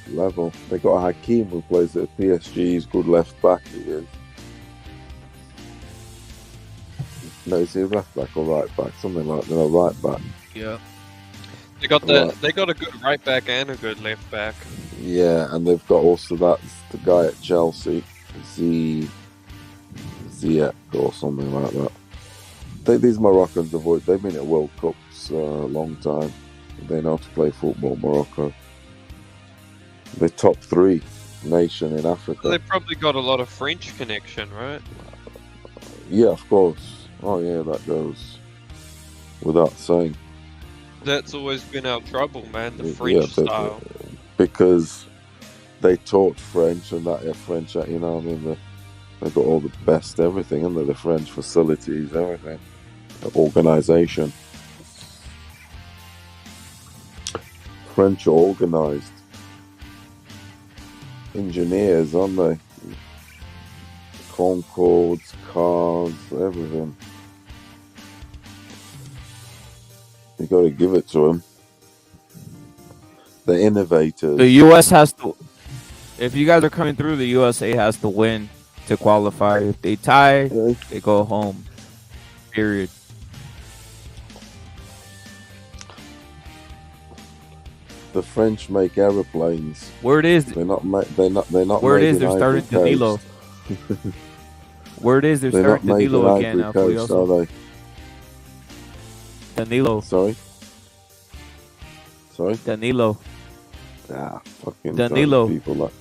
Speaker 3: level. They got Hakim who plays at PSG. He's good left back. He is. No, is he a left back or right back? Something like that. No, right back.
Speaker 6: Yeah. They got a good right back and a good left back.
Speaker 3: Yeah, and they've got also the guy at Chelsea, Ziyech or something like that. These Moroccans they've been at World Cups a long time. They know how to play football, Morocco. They're top 3 nation in Africa.
Speaker 6: They probably got a lot of French connection, right?
Speaker 3: Yeah, of course. Oh yeah, that goes without saying.
Speaker 6: That's always been our trouble, man, the French style.
Speaker 3: Because they taught French and that French, you know what I mean? They got all the best everything, and the French facilities, everything. The organisation. French are organised. Engineers, aren't they? Concords, cars, everything. You got to give it to them. The innovators.
Speaker 1: The US has to. If you guys are coming through, the USA has to win to qualify. If they tie, they go home. Period.
Speaker 3: The French make aeroplanes.
Speaker 1: Word is
Speaker 3: they're not.
Speaker 1: Word is they're starting Danilo. Word is they're starting Danilo again now.
Speaker 3: Coast, are they?
Speaker 1: Danilo.
Speaker 3: Sorry.
Speaker 1: Danilo.
Speaker 3: Ah, fucking
Speaker 1: Danilo.
Speaker 3: People like.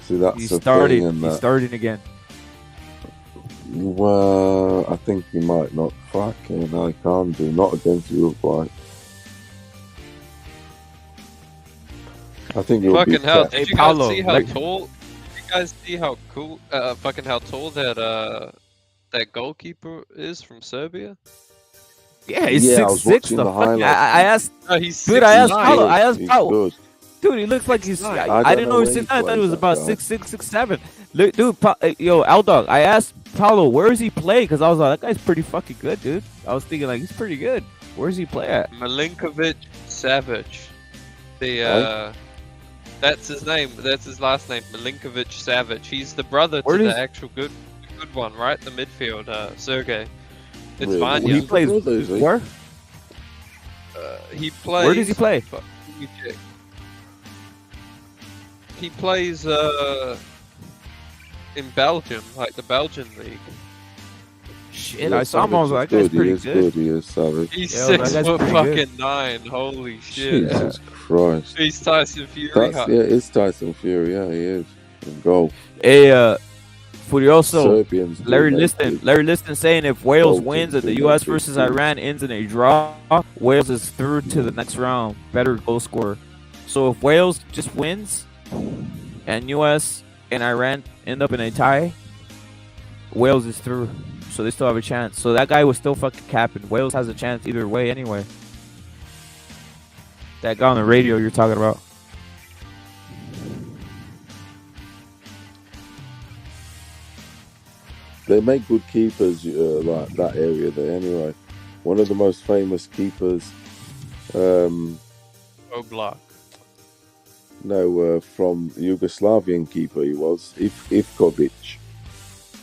Speaker 3: See, that's
Speaker 1: He's
Speaker 3: the
Speaker 1: starting.
Speaker 3: thing.
Speaker 1: He's starting again.
Speaker 3: Well, I think he might not. Fucking, I can't do. Not against Uruguay. I think you'll
Speaker 6: fucking
Speaker 3: be
Speaker 6: hell!
Speaker 3: kept.
Speaker 6: Did you guys see how tall? Did you guys see how cool? Fucking how tall that goalkeeper is from Serbia?
Speaker 1: Yeah, he's 6'6". I asked.
Speaker 6: Oh, he's
Speaker 1: dude, I asked Paulo.
Speaker 3: Good.
Speaker 1: Dude, he looks like he's. I didn't know he was 6'9". I thought he was about 6'6", 6'7". Look, dude, yo, L-Dog, I asked Paulo, where does he play? Because I was like, that guy's pretty fucking good, dude. I was thinking, like, he's pretty good. Where does he play at?
Speaker 6: Milinkovic Savic. That's his name. That's his last name, Milinkovic Savic. He's the brother to the actual good one, right? The midfield, Sergey. It's
Speaker 3: really?
Speaker 6: Vanya.
Speaker 1: He plays where?
Speaker 6: He plays.
Speaker 1: Where does he play?
Speaker 6: He plays in Belgium, like the Belgian league.
Speaker 1: Shit, I saw him. I was like, that's pretty good.
Speaker 3: He is Savage.
Speaker 6: He's 6'9". Holy shit!
Speaker 3: Jesus Christ.
Speaker 6: He's Tyson Fury.
Speaker 3: It's Tyson Fury. Yeah, he is. In goal.
Speaker 1: Hey, Furioso.
Speaker 3: Serbians do
Speaker 1: Larry
Speaker 3: make
Speaker 1: Liston.
Speaker 3: it.
Speaker 1: Larry Liston saying if Wales
Speaker 3: Belgians
Speaker 1: wins and
Speaker 3: do
Speaker 1: the
Speaker 3: make
Speaker 1: U.S.
Speaker 3: it
Speaker 1: versus
Speaker 3: too.
Speaker 1: Iran ends in a draw, Wales is through to the next round. Better goal scorer. So if Wales just wins and U.S. and Iran end up in a tie, Wales is through. So they still have a chance. So that guy was still fucking capping. Wales has a chance either way anyway. That guy on the radio you're talking about.
Speaker 3: They make good keepers, like that area there. Anyway, one of the most famous keepers,
Speaker 6: Oblak.
Speaker 3: from Yugoslavian keeper he was Ivkovic.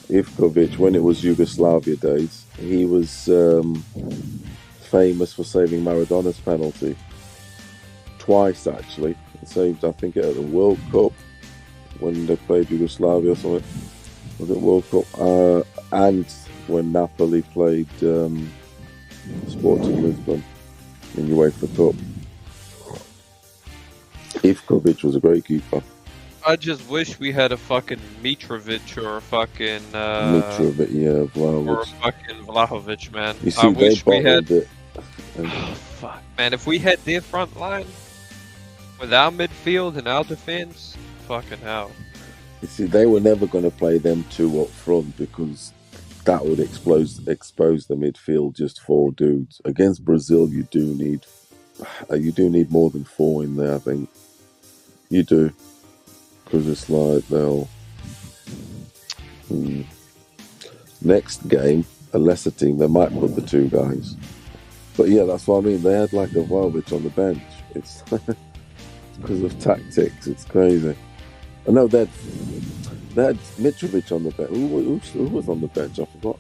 Speaker 3: Ivkovic, when it was Yugoslavia days, he was famous for saving Maradona's penalty twice. Actually, he saved, I think, at the World Cup when they played Yugoslavia or something. Was it World Cup? And when Napoli played Sporting Lisbon in UEFA Cup. Ivkovic was a great keeper.
Speaker 6: I just wish we had a fucking Mitrovic or a fucking
Speaker 3: Mitrovic, yeah,
Speaker 6: or a
Speaker 3: Vlahovic.
Speaker 6: fucking Vlahovic, man.
Speaker 3: You see,
Speaker 6: I
Speaker 3: they
Speaker 6: wish we had.
Speaker 3: bottled it.
Speaker 6: Oh, fuck, man! If we had their front line with our midfield and our defense, fucking hell.
Speaker 3: You see, they were never going to play them two up front because that would expose the midfield, just four dudes. Against Brazil, you do need more than four in there. I think you do, because it's like they'll. Next game, a lesser team, they might put the two guys. But yeah, that's what I mean. They had like a Vlahovic on the bench. It's because of tactics. It's crazy. I know they had Mitrovic on the bench. Who was on the bench? I forgot.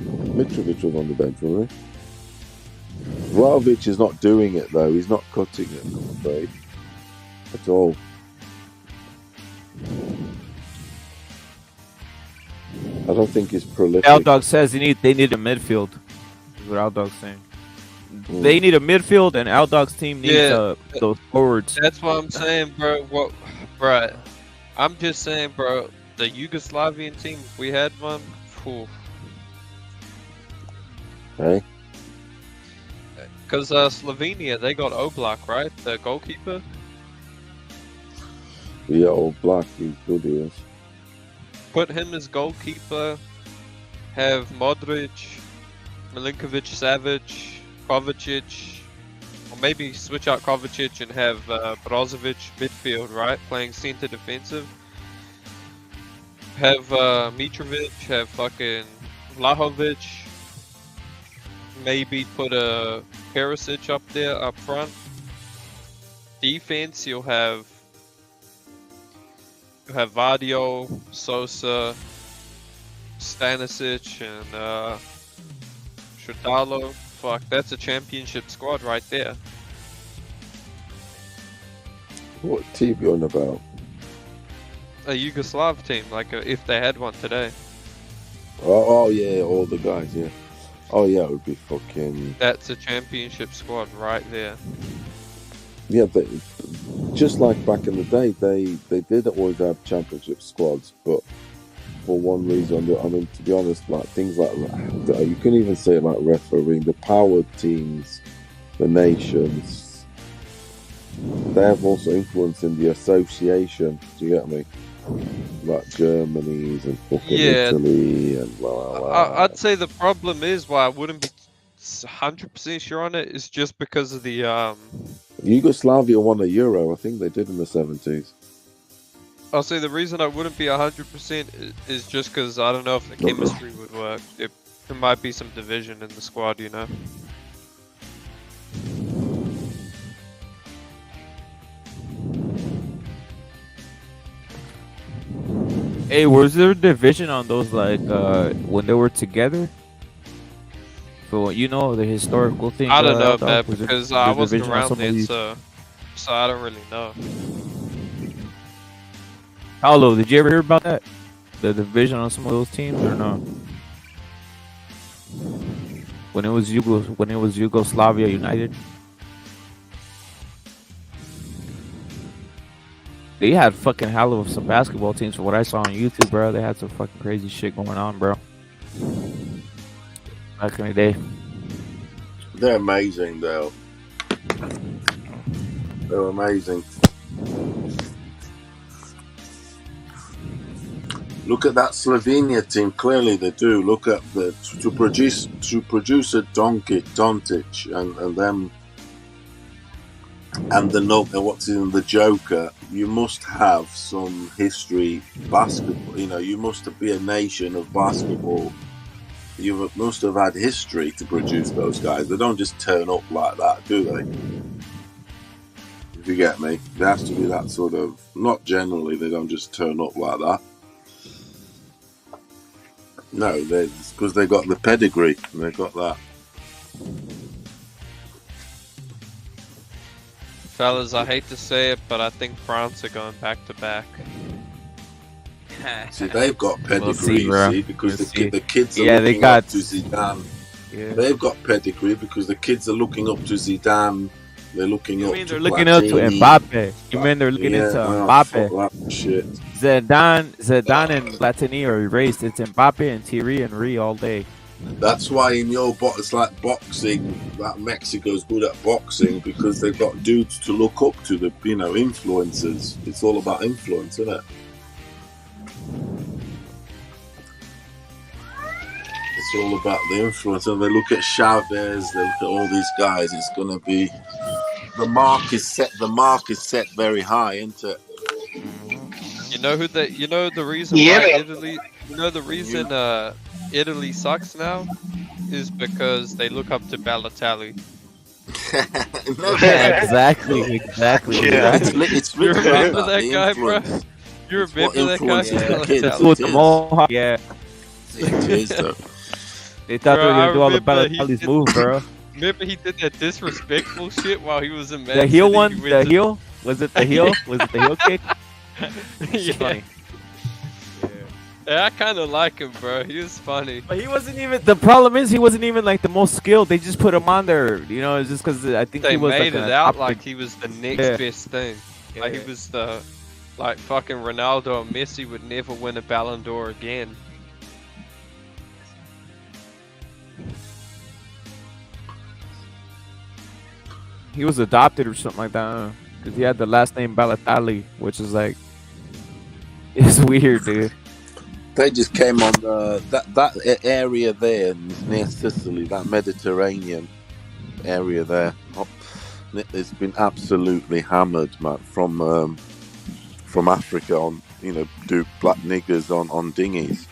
Speaker 3: Mitrovic was on the bench, wasn't he? Vlahovic is not doing it though. He's not cutting it, I'm afraid, at all. I don't think he's prolific.
Speaker 1: Aldog says they need a midfield. Is what Aldog's saying. They need a midfield, and Aldog's team needs those forwards.
Speaker 6: That's what I'm saying, bro. Bro? I'm just saying, bro. The Yugoslavian team, if we had one, phew.
Speaker 3: Hey?
Speaker 6: Because Slovenia, they got Oblak, right? The goalkeeper.
Speaker 3: Yeah, Oblak, he's good, he is.
Speaker 6: Put him as goalkeeper. Have Modric, Milinkovic, Savic, Kovacic, or maybe switch out Kovacic and have Brozovic midfield, right? Playing centre defensive. Have Mitrovic, have fucking Vlahovic. Maybe put a Perisic up there up front. Defense, you'll have Vadio, Sosa, Stanisic, and Shudalo. Fuck, that's a championship squad right there.
Speaker 3: What team you on about?
Speaker 6: A Yugoslav team, like if they had one today.
Speaker 3: Oh yeah, all the guys, yeah. Oh yeah, it would be fucking.
Speaker 6: That's a championship squad right there.
Speaker 3: Yeah, but just like back in the day, they did always have championship squads, but for one reason, I mean, to be honest, like things like you can even say like refereeing, the power teams, the nations, they have also influence in the association. Do you get me? Like Germany's and fucking Italy and blah, blah, blah.
Speaker 6: I'd say the problem is why I wouldn't be 100% sure on it is just because of the
Speaker 3: Yugoslavia won a Euro, I think they did in the 70s.
Speaker 6: I'll say the reason I wouldn't be 100% is just because I don't know if the chemistry would work. There might be some division in the squad, you know.
Speaker 1: Hey, was there a division on those like when they were together? So you know the historical thing.
Speaker 6: I don't know, man, because I wasn't around then, so I don't really know.
Speaker 1: Paulo, did you ever hear about that? The division on some of those teams or no? When it was Yugoslavia United. They had fucking hell of some basketball teams from what I saw on YouTube, bro. They had some fucking crazy shit going on, bro. Back in the day.
Speaker 3: They're amazing, though. They're amazing. Look at that Slovenia team. Clearly, they do. Look at to produce a Doncic and them and what's in the Joker. You must have some history basketball. You know, you must be a nation of basketball. You must have had history to produce those guys. They don't just turn up like that, do they? If you get me, there has to be that sort of. Not generally, they don't just turn up like that. No, it's because they got the pedigree. They got that.
Speaker 6: Fellas, I hate to say it, but I think France are going back to back.
Speaker 3: See, they've got pedigree,
Speaker 1: We'll see, bro.
Speaker 3: because
Speaker 1: We'll
Speaker 3: the kids are
Speaker 1: Yeah, they
Speaker 3: looking
Speaker 1: got-
Speaker 3: up to Zidane.
Speaker 1: Yeah.
Speaker 3: They've got pedigree because the kids are looking up to Zidane. They're looking
Speaker 1: You
Speaker 3: up
Speaker 1: mean
Speaker 3: to
Speaker 1: they're looking up to
Speaker 3: Platini.
Speaker 1: Mbappe? You mean they're looking into
Speaker 3: well,
Speaker 1: Mbappe?
Speaker 3: fuck that shit.
Speaker 1: Zidane and Platini are erased. It's Mbappe and Thierry and Henry all day.
Speaker 3: That's why in your it's like boxing. That Mexico's good at boxing because they've got dudes to look up to. The influencers. It's all about influence, isn't it? It's all about the influence. And they look at Chavez. They look at all these guys. It's gonna be the mark is set. The mark is set very high, isn't it?
Speaker 6: You know the reason
Speaker 7: Yeah,
Speaker 6: why
Speaker 7: man.
Speaker 6: Italy. You know the reason Italy sucks now is because they look up to Balotelli.
Speaker 3: No,
Speaker 1: Yeah, exactly.
Speaker 7: Yeah.
Speaker 3: it's
Speaker 6: You
Speaker 3: literally
Speaker 6: remember
Speaker 3: about
Speaker 6: that
Speaker 3: the
Speaker 6: guy, bro?
Speaker 3: influence.
Speaker 6: You
Speaker 3: It's what
Speaker 6: remember that guy?
Speaker 3: influences the kids.
Speaker 6: Balotelli?
Speaker 1: With the mohawk, yeah.
Speaker 3: It is though.
Speaker 1: They thought they
Speaker 6: Bro,
Speaker 1: were gonna
Speaker 6: I
Speaker 1: do all the
Speaker 6: remember he
Speaker 1: Balotelli's
Speaker 6: did-
Speaker 1: moves, bro.
Speaker 6: Remember he did that disrespectful shit while he was in Man
Speaker 1: The heel
Speaker 6: City?
Speaker 1: one,
Speaker 6: He
Speaker 1: the
Speaker 6: went to-
Speaker 1: heel. Was it the heel? Was it the heel kick? It's
Speaker 6: Yeah.
Speaker 1: funny.
Speaker 6: Yeah, I kind of like him, bro. He was funny.
Speaker 1: But he wasn't even. The problem is he wasn't even like the most skilled. They just put him on there. You know, it's just because I think
Speaker 6: They
Speaker 1: he was
Speaker 6: made
Speaker 1: like
Speaker 6: it
Speaker 1: an
Speaker 6: out
Speaker 1: top-
Speaker 6: like he was the next
Speaker 1: Yeah.
Speaker 6: best thing. Like he
Speaker 1: Yeah.
Speaker 6: was the, like fucking Ronaldo and Messi would never win a Ballon d'Or again.
Speaker 1: He was adopted or something like that. Because he had the last name Balotelli, which is like, it's weird, dude.
Speaker 3: They just came on that area there near Sicily, that Mediterranean area there. It's been absolutely hammered, man, from Africa on, do black niggers on dinghies,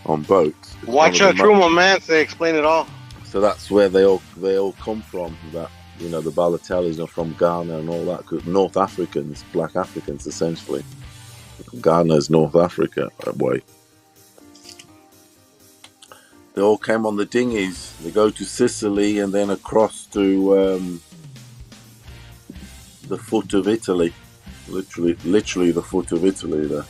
Speaker 3: on boats. It's
Speaker 7: Watch
Speaker 3: one
Speaker 7: out,
Speaker 3: of the
Speaker 7: True Romance. They explain it all.
Speaker 3: So that's where they all come from. That the Balotellis are from Ghana and all that. 'Cause North Africans, black Africans, essentially. Ghana is North Africa that way. They all came on the dinghies. They go to Sicily and then across to the foot of Italy. Literally the foot of Italy there.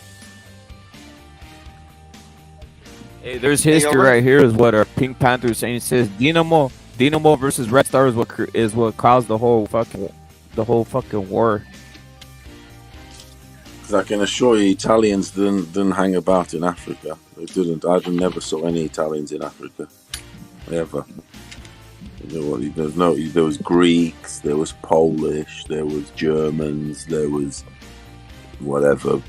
Speaker 1: Hey, there's history right here. Is what our Pink Panther saying. It says Dinamo versus Red Star is what caused the whole fucking war.
Speaker 3: 'Cause I can assure you, Italians didn't hang about in Africa. They didn't. I never saw any Italians in Africa, ever. There was Greeks, there was Polish, there was Germans, there was whatever,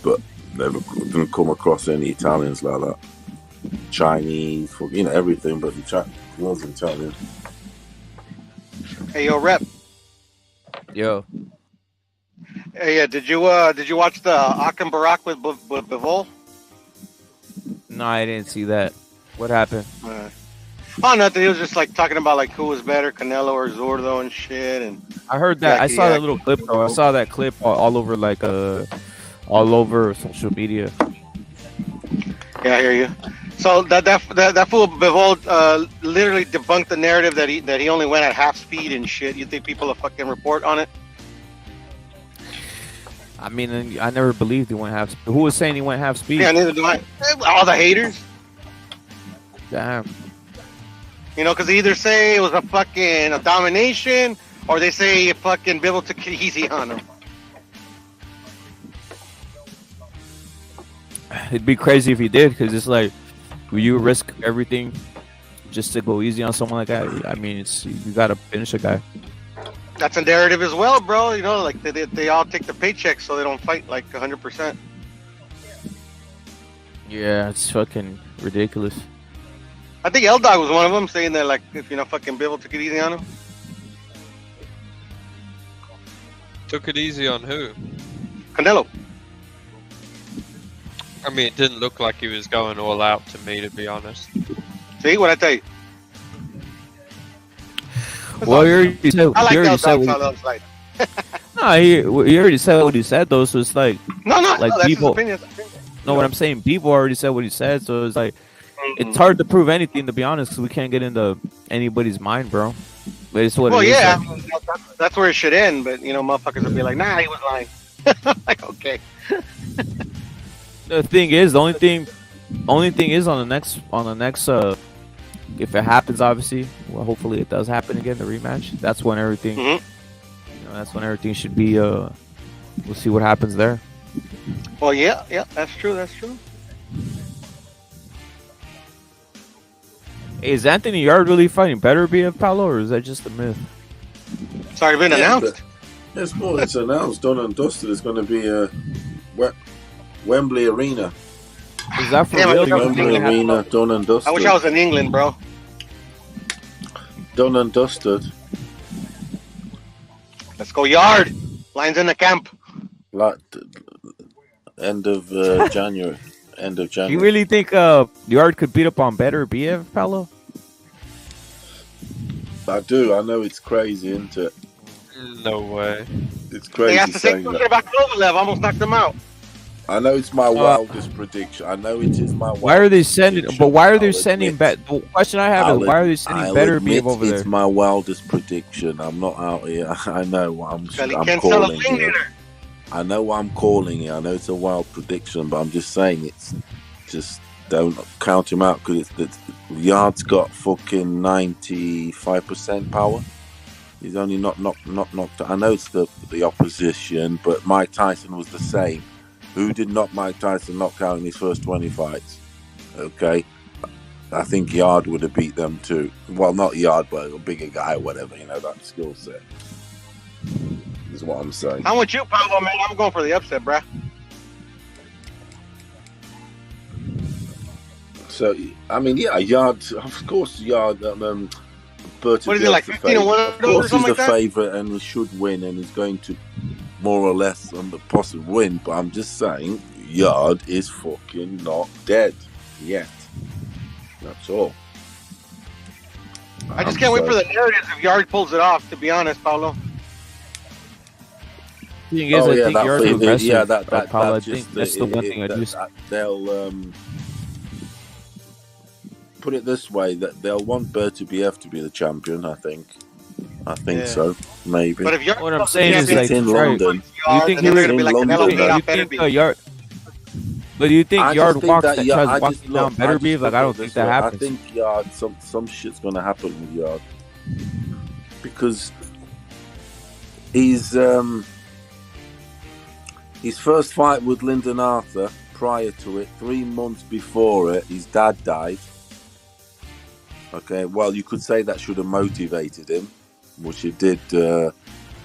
Speaker 3: but never didn't come across any Italians like that. Chinese, everything, but was Italian.
Speaker 7: Hey, yo, Rep.
Speaker 1: Yo,
Speaker 7: Hey, yeah, did you watch the Akim Barak with Bivol?
Speaker 1: no, I didn't see that. What happened?
Speaker 7: Oh, nothing. He was just like talking about like who was better, Canelo or Zordo and shit. And
Speaker 1: I heard that. I
Speaker 7: Jackie,
Speaker 1: saw
Speaker 7: yeah.
Speaker 1: that little clip though. I saw that clip all over all over social media.
Speaker 7: yeah, I hear you. So that fool Bivol literally debunked the narrative that he only went at half speed and shit. You think people will fucking report on it?
Speaker 1: I mean, I never believed he went half. Who was saying he went half speed?
Speaker 7: Yeah, neither do I. All the haters.
Speaker 1: Damn.
Speaker 7: Because they either say it was a domination, or they say fucking Bivol took it easy on him.
Speaker 1: It'd be crazy if he did, because it's like, will you risk everything just to go easy on someone like that? I mean, it's you gotta finish a guy.
Speaker 7: That's a narrative as well, bro. You know, like they all take the paychecks, so they don't fight like 100%.
Speaker 1: Yeah, it's fucking ridiculous.
Speaker 7: I think L Dog was one of them, saying that like if fucking Bivol took it easy on him.
Speaker 6: Took it easy on who?
Speaker 7: Canelo.
Speaker 6: I mean, it didn't look like he was going all out to me, to be honest.
Speaker 7: See what I tell you?
Speaker 1: Well, you already said.
Speaker 7: I like
Speaker 1: You already
Speaker 7: L
Speaker 1: said
Speaker 7: Dog's
Speaker 1: what,
Speaker 7: outside.
Speaker 1: no, you already said what he said though. So it's like,
Speaker 7: No,
Speaker 1: like
Speaker 7: that's
Speaker 1: people.
Speaker 7: his opinion.
Speaker 1: No, what I'm saying, people already said what he said. So it's like, it's hard to prove anything, to be honest, because we can't get into anybody's mind, bro. But it's what
Speaker 7: Well,
Speaker 1: it is.
Speaker 7: yeah,
Speaker 1: Like,
Speaker 7: I mean, that's where it should end. But motherfuckers would be like, nah, he was lying. Like, okay.
Speaker 1: the thing is, the only thing is on the next if it happens, obviously, well, hopefully it does happen again, the rematch. That's when everything, that's when everything should be. We'll see what happens there.
Speaker 7: Well, yeah, that's true.
Speaker 1: Hey, is Anthony Yard really fighting better, BF Paolo, or is that just a myth?
Speaker 7: It's already been announced.
Speaker 3: It's announced. Done and dusted. It's going to be a Wembley Arena.
Speaker 1: Is that for
Speaker 7: Damn,
Speaker 1: real?
Speaker 3: Wembley Arena, done and dusted.
Speaker 7: I wish I was in England, bro.
Speaker 3: Done and dusted.
Speaker 7: Let's go Yard. Lions in the camp.
Speaker 3: Like end of January. End of January.
Speaker 1: You really think Yard could beat up on better BF Paolo?
Speaker 3: I do. I know it's crazy, isn't it?
Speaker 6: No way.
Speaker 3: It's
Speaker 7: They
Speaker 3: crazy
Speaker 7: asked the same
Speaker 3: saying
Speaker 7: question
Speaker 3: that.
Speaker 7: about Kovalev. Almost knocked him out.
Speaker 3: I know it's my wildest prediction. I know it is my.
Speaker 1: Why are they sending?
Speaker 3: prediction.
Speaker 1: But why are they
Speaker 3: I'll
Speaker 1: sending
Speaker 3: admit.
Speaker 1: The question I have is, why are they sending better
Speaker 3: admit
Speaker 1: BF over
Speaker 3: it's
Speaker 1: there?
Speaker 3: my wildest prediction. I'm not out here. I know what I'm
Speaker 7: Can't sell a
Speaker 3: calling
Speaker 7: thing
Speaker 3: here.
Speaker 7: either.
Speaker 3: I know what I'm calling it. I know it's a wild prediction, but I'm just saying it's just don't count him out because it's Yard's got fucking 95% power. He's only not knocked. I know it's the opposition, but Mike Tyson was the same. Who did not Mike Tyson knock out in his first 20 fights? Okay, I think Yard would have beat them too. Well, not Yard, but a bigger guy, whatever. That skill set is what I'm saying.
Speaker 7: I'm with you, Pablo, man. I'm going for the upset, bruh.
Speaker 3: So, I mean, yeah, Yard, of course, Yard. Bertie
Speaker 7: What is it, like 15 and 1
Speaker 3: Of
Speaker 7: or
Speaker 3: course,
Speaker 7: something
Speaker 3: he's
Speaker 7: like
Speaker 3: the
Speaker 7: that?
Speaker 3: favourite and he should win, and he's going to more or less possibly win. But I'm just saying, Yard is fucking not dead yet. That's all.
Speaker 7: I just can't wait for the narratives if Yard pulls it off, to be honest, Pablo.
Speaker 1: Thing is, I think Yard's aggressive.
Speaker 3: Yeah,
Speaker 1: Paolo, I
Speaker 3: just,
Speaker 1: think that's the one thing I do.
Speaker 3: They'll put it this way: that they'll want Bertie BF to be the champion. I think
Speaker 7: Yeah.
Speaker 3: so. Maybe.
Speaker 7: But if Yard
Speaker 1: What I'm
Speaker 7: pulls the
Speaker 1: saying is,
Speaker 3: it's
Speaker 1: like,
Speaker 3: in
Speaker 1: right,
Speaker 3: London.
Speaker 1: you think he
Speaker 7: they're
Speaker 1: really
Speaker 7: gonna be like
Speaker 3: in
Speaker 7: Canelo
Speaker 3: London,
Speaker 7: hate
Speaker 3: though.
Speaker 7: off
Speaker 1: you think
Speaker 7: Beterbiev.
Speaker 1: Yard? But do you think
Speaker 3: I just
Speaker 1: Yard
Speaker 3: think
Speaker 1: walks
Speaker 3: that
Speaker 1: that
Speaker 3: Yard-
Speaker 1: tries
Speaker 3: I
Speaker 1: walking
Speaker 3: just-
Speaker 1: down
Speaker 3: look,
Speaker 1: better
Speaker 3: just
Speaker 1: beef? Like, I
Speaker 3: look
Speaker 1: don't
Speaker 3: at
Speaker 1: think
Speaker 3: this
Speaker 1: that
Speaker 3: way.
Speaker 1: happens.
Speaker 3: I think Yard, some shit's gonna happen with Yard because his first fight with Lyndon Arthur. Prior to it, 3 months before it, his dad died. Okay, well, you could say that should have motivated him, which it did.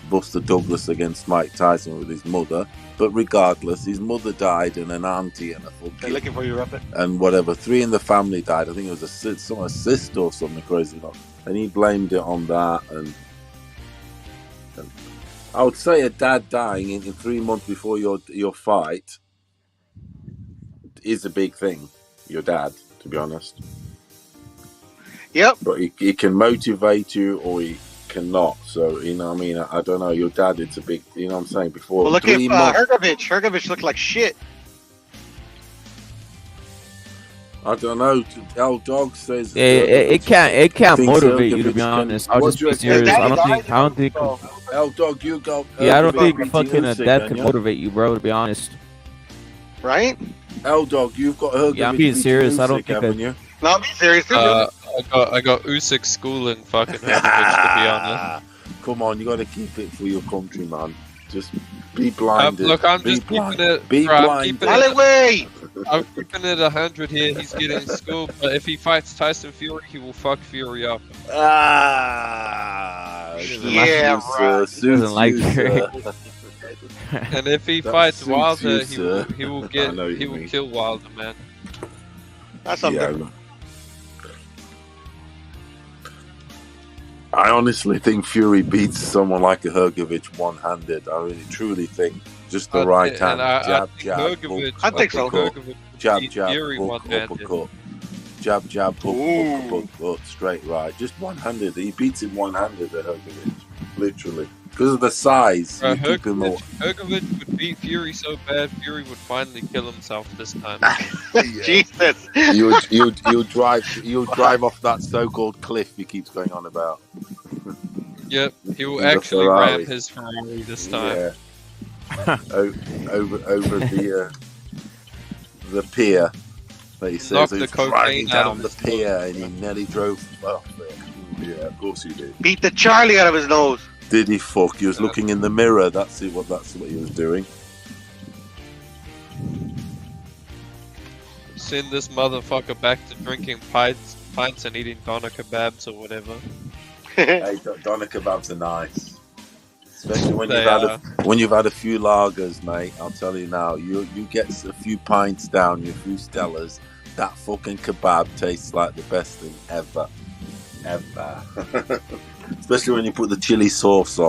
Speaker 3: Buster Douglas against Mike Tyson with his mother. But regardless, his mother died and an auntie and a
Speaker 7: They're
Speaker 3: fucking
Speaker 7: looking for you, Ruffin.
Speaker 3: and whatever. 3 in the family died. I think it was a sister or something crazy. And he blamed it on that. And I would say a dad dying in 3 months before your fight is a big thing. Your dad, to be honest.
Speaker 7: Yep.
Speaker 3: But he can motivate you or he cannot. So, you know what I mean? I don't know. Your dad, it's a big, you know what I'm saying? Before
Speaker 7: Well, look at
Speaker 3: 3 months.
Speaker 7: Hergovich. Hergovich looked like shit.
Speaker 3: I don't know. L Dog says
Speaker 1: It can't
Speaker 3: thinks
Speaker 1: motivate you, to
Speaker 3: Hergovich
Speaker 1: be
Speaker 3: can-
Speaker 1: honest. I'll
Speaker 3: What
Speaker 1: just
Speaker 3: do you
Speaker 1: be
Speaker 3: reckon?
Speaker 1: serious.
Speaker 7: His
Speaker 1: I
Speaker 7: daddy
Speaker 1: don't think.
Speaker 7: died,
Speaker 3: L Dog, you go.
Speaker 1: Yeah, I don't think
Speaker 3: beating
Speaker 1: fucking a
Speaker 3: Usyk,
Speaker 1: dad
Speaker 3: can
Speaker 1: can
Speaker 3: you?
Speaker 1: motivate you, bro. To be honest.
Speaker 7: Right?
Speaker 3: L Dog, you've got Hergovich.
Speaker 1: Yeah, I'm being
Speaker 3: beating
Speaker 1: serious. I don't
Speaker 3: Usyk,
Speaker 1: think
Speaker 3: haven't you?
Speaker 7: No, I'm being serious too.
Speaker 6: I got Usyk schooling fucking Hergovich, to be honest.
Speaker 3: Come on, you got to keep it for your country, man. Just be blinded.
Speaker 6: Look, I'm
Speaker 3: be
Speaker 6: just
Speaker 3: blind.
Speaker 6: keeping it.
Speaker 3: Be
Speaker 6: Bro,
Speaker 3: blinded.
Speaker 6: I'm keeping it 100 here. He's getting schooled, but if he fights Tyson Fury, he will fuck Fury up.
Speaker 7: Yeah, right.
Speaker 1: Doesn't like Fury.
Speaker 6: And if he
Speaker 3: That
Speaker 6: fights
Speaker 3: suits
Speaker 6: Wilder,
Speaker 3: you,
Speaker 6: he will
Speaker 3: I know what
Speaker 6: he
Speaker 3: you
Speaker 6: will
Speaker 3: mean.
Speaker 6: kill Wilder, man.
Speaker 7: That's something.
Speaker 3: I honestly think Fury beats someone like a Hergovich one-handed. I really, truly think just the right hand, jab, jab, hook,
Speaker 7: I think so.
Speaker 3: uppercut, jab,
Speaker 6: beat
Speaker 3: jab,
Speaker 6: Fury
Speaker 3: hook,
Speaker 6: one-handed.
Speaker 3: uppercut, jab, jab, hook, uppercut, straight right. Just one-handed. He beats him one-handed at Hergovich, literally. Because of the size, you keep him all.
Speaker 6: Hergovich would beat Fury so bad, Fury would finally kill himself this time.
Speaker 7: Jesus.
Speaker 3: You'll drive off that so-called cliff he keeps going on about.
Speaker 6: Yep, he will
Speaker 3: In the
Speaker 6: actually
Speaker 3: Ferrari.
Speaker 6: ram his Ferrari this time.
Speaker 3: Yeah. over the pier. That he says
Speaker 6: Knock
Speaker 3: he
Speaker 6: the
Speaker 3: was driving
Speaker 6: cocaine out
Speaker 3: down
Speaker 6: of
Speaker 3: the
Speaker 6: his
Speaker 3: pier and he nearly drove off it. Yeah, of course he did.
Speaker 7: Beat the Charlie out of his nose.
Speaker 3: Did he fuck? He was looking in the mirror. That's what he was doing.
Speaker 6: Send this motherfucker back to drinking pints and eating doner kebabs or whatever.
Speaker 3: Hey, doner kebabs are nice. Especially when
Speaker 6: They
Speaker 3: you've had a few lagers, mate. I'll tell you now. You get a few pints down, a few Stellas. That fucking kebab tastes like the best thing ever. Especially when you put the chili sauce on.